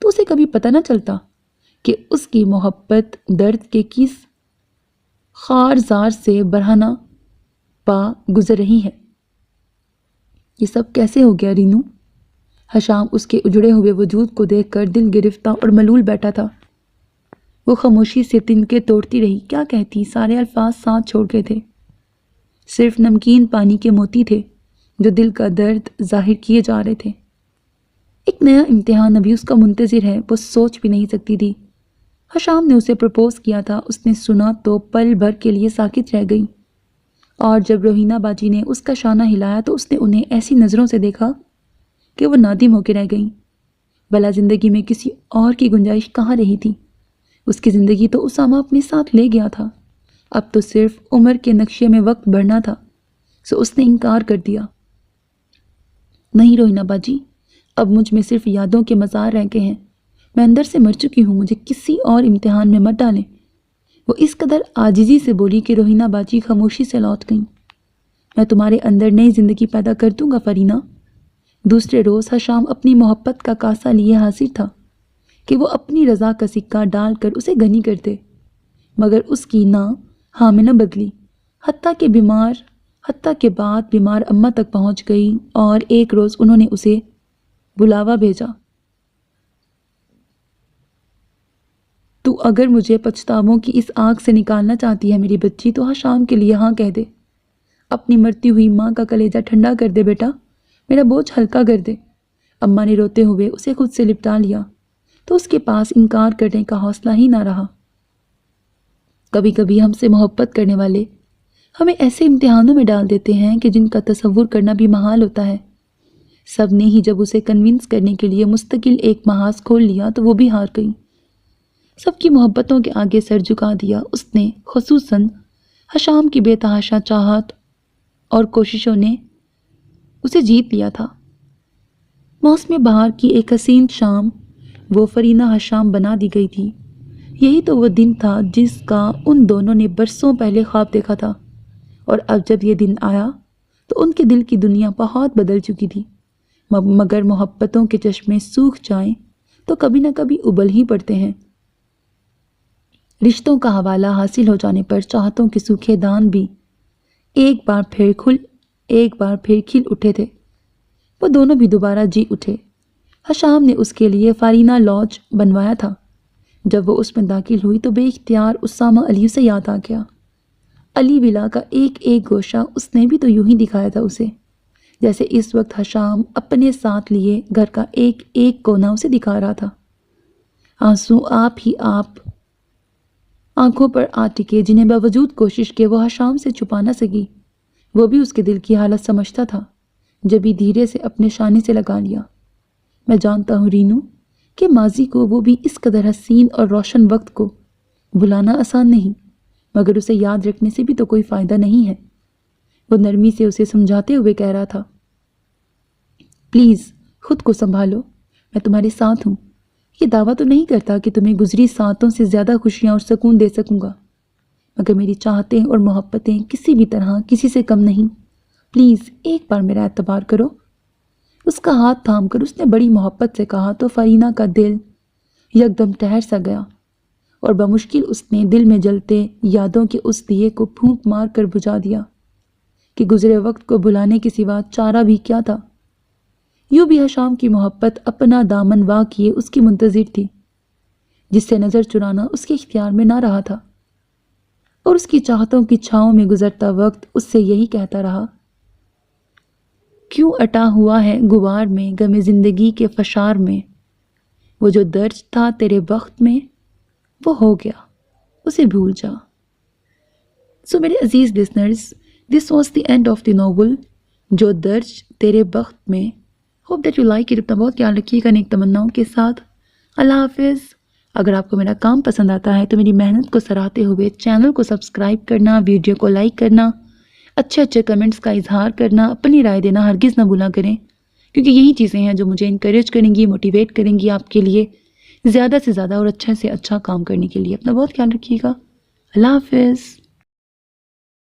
تو اسے کبھی پتہ نہ چلتا کہ اس کی محبت درد کے کس خارزار سے برہنہ پا گزر رہی ہے۔ یہ سب کیسے ہو گیا رینو؟ حشام اس کے اجڑے ہوئے وجود کو دیکھ کر دل گرفتہ اور ملول بیٹھا تھا۔ وہ خاموشی سے تنکے توڑتی رہی. کیا کہتی؟ سارے الفاظ ساتھ چھوڑ گئے تھے. صرف نمکین پانی کے موتی تھے جو دل کا درد ظاہر کیے جا رہے تھے. ایک نیا امتحان ابھی اس کا منتظر ہے، وہ سوچ بھی نہیں سکتی تھی. حشام نے اسے پرپوز کیا تھا. اس نے سنا تو پل بھر کے لیے ساکت رہ گئی، اور جب روہینہ باجی نے اس کا شانہ ہلایا تو اس نے انہیں ایسی نظروں سے دیکھا کہ وہ نادم ہو کے رہ گئی. بھلا زندگی میں کسی اور کی گنجائش کہاں رہی تھی؟ اس کی زندگی تو اسامہ اپنے ساتھ لے گیا تھا. اب تو صرف عمر کے نقشے میں وقت بڑھنا تھا. سو اس نے انکار کر دیا. نہیں روہینہ باجی، اب مجھ میں صرف یادوں کے مزار رہ گئے ہیں. میں اندر سے مر چکی ہوں، مجھے کسی اور امتحان میں مت ڈالیں. وہ اس قدر عاجزی سے بولی کہ روہینہ باجی خاموشی سے لوٹ گئیں. میں تمہارے اندر نئی زندگی پیدا کر دوں گا فرینہ. دوسرے روز حشام اپنی محبت کا کاسہ لیے حاضر تھا کہ وہ اپنی رضا کا سکہ ڈال کر اسے غنی کر دے، مگر اس کی نہ ہاں میں نہ بدلی. حتیٰ کہ بات بیمار اماں تک پہنچ گئی اور ایک روز انہوں نے اسے بلاوا بھیجا. تو اگر مجھے پچھتاووں کی اس آگ سے نکالنا چاہتی ہے میری بچی، تو حشام کے لیے ہاں کہہ دے. اپنی مرتی ہوئی ماں کا کلیجہ ٹھنڈا کر دے بیٹا، میرا بوجھ ہلکا کر دے. اماں نے روتے ہوئے اسے خود سے لپٹا لیا تو اس کے پاس انکار کرنے کا حوصلہ ہی نہ رہا. کبھی کبھی ہم سے محبت کرنے والے ہمیں ایسے امتحانوں میں ڈال دیتے ہیں کہ جن کا تصور کرنا بھی محال ہوتا ہے. سب نے ہی جب اسے کنونس کرنے کے لیے مستقل ایک محاذ کھول لیا تو وہ بھی ہار گئی. سب کی محبتوں کے آگے سر جھکا دیا. اس نے خصوصاً حشام کی بے تحاشا چاہت اور کوششوں نے اسے جیت لیا تھا. موسم بہار کی ایک حسین شام وہ فرینہ حشام بنا دی گئی تھی. یہی تو وہ دن تھا جس کا ان دونوں نے برسوں پہلے خواب دیکھا تھا، اور اب جب یہ دن آیا تو ان کے دل کی دنیا بہت بدل چکی تھی. مگر محبتوں کے چشمے سوکھ جائیں تو کبھی نہ کبھی ابل ہی پڑتے ہیں. رشتوں کا حوالہ حاصل ہو جانے پر چاہتوں کے سوکھے دان بھی ایک بار پھر کھل اٹھے تھے. وہ دونوں بھی دوبارہ جی اٹھے. حشام نے اس کے لیے فارینہ لاج بنوایا تھا. جب وہ اس میں داخل ہوئی تو بے اختیار اسامہ علی سے یاد آ گیا. علی ولا کا ایک ایک گوشہ اس نے بھی تو یوں ہی دکھایا تھا اسے، جیسے اس وقت حشام اپنے ساتھ لیے گھر کا ایک ایک کونا اسے دکھا رہا تھا. آنسو آپ آنکھوں پر آ ٹکے جنہیں باوجود کوشش کے وہ حشام سے چھپا نہ سکی. وہ بھی اس کے دل کی حالت سمجھتا تھا. جبھی دھیرے سے اپنے شانے سے لگا لیا. میں جانتا ہوں رینو کہ ماضی کو، وہ بھی اس قدر حسین اور روشن وقت کو بھلانا آسان نہیں، مگر اسے یاد رکھنے سے بھی تو کوئی فائدہ نہیں ہے. وہ نرمی سے اسے سمجھاتے ہوئے کہہ رہا تھا، پلیز خود کو سنبھالو، میں تمہارے ساتھ ہوں. یہ دعویٰ تو نہیں کرتا کہ تمہیں گزری ساعتوں سے زیادہ خوشیاں اور سکون دے سکوں گا، مگر میری چاہتیں اور محبتیں کسی بھی طرح کسی سے کم نہیں. پلیز ایک بار میرا اعتبار کرو. اس کا ہاتھ تھام کر اس نے بڑی محبت سے کہا تو فرینہ کا دل یکدم ٹھہر سا گیا، اور بمشکل اس نے دل میں جلتے یادوں کے اس دیے کو پھونک مار کر بجھا دیا کہ گزرے وقت کو بھلانے کے سوا چارہ بھی کیا تھا. یوں بھی حشام کی محبت اپنا دامن وا کیے اس کی منتظر تھی، جس سے نظر چرانا اس کے اختیار میں نہ رہا تھا. اور اس کی چاہتوں کی چھاؤں میں گزرتا وقت اس سے یہی کہتا رہا، کیوں اٹا ہوا ہے غبار میں غم زندگی کے فشار میں، وہ جو درج تھا تیرے بخت میں وہ ہو گیا، اسے بھول جا. سو میرے عزیز listeners, this was the end of the novel جو درج تیرے بخت میں. Hope that you like it. اپنا بہت خیال رکھیے گا نیک تمناؤں کے ساتھ. اللہ حافظ. اگر آپ کو میرا کام پسند آتا ہے تو میری محنت کو سراہتے ہوئے چینل کو سبسکرائب کرنا، ویڈیو کو لائک کرنا، اچھے کمنٹس کا اظہار کرنا، اپنی رائے دینا ہرگز نہ بھولا کریں، کیونکہ یہی چیزیں ہیں جو مجھے انکریج کریں گی، موٹیویٹ کریں گی آپ کے لیے زیادہ سے زیادہ اور اچھے سے اچھا کام کرنے کے لیے. اپنا بہت خیال رکھیے گا. اللہ حافظ.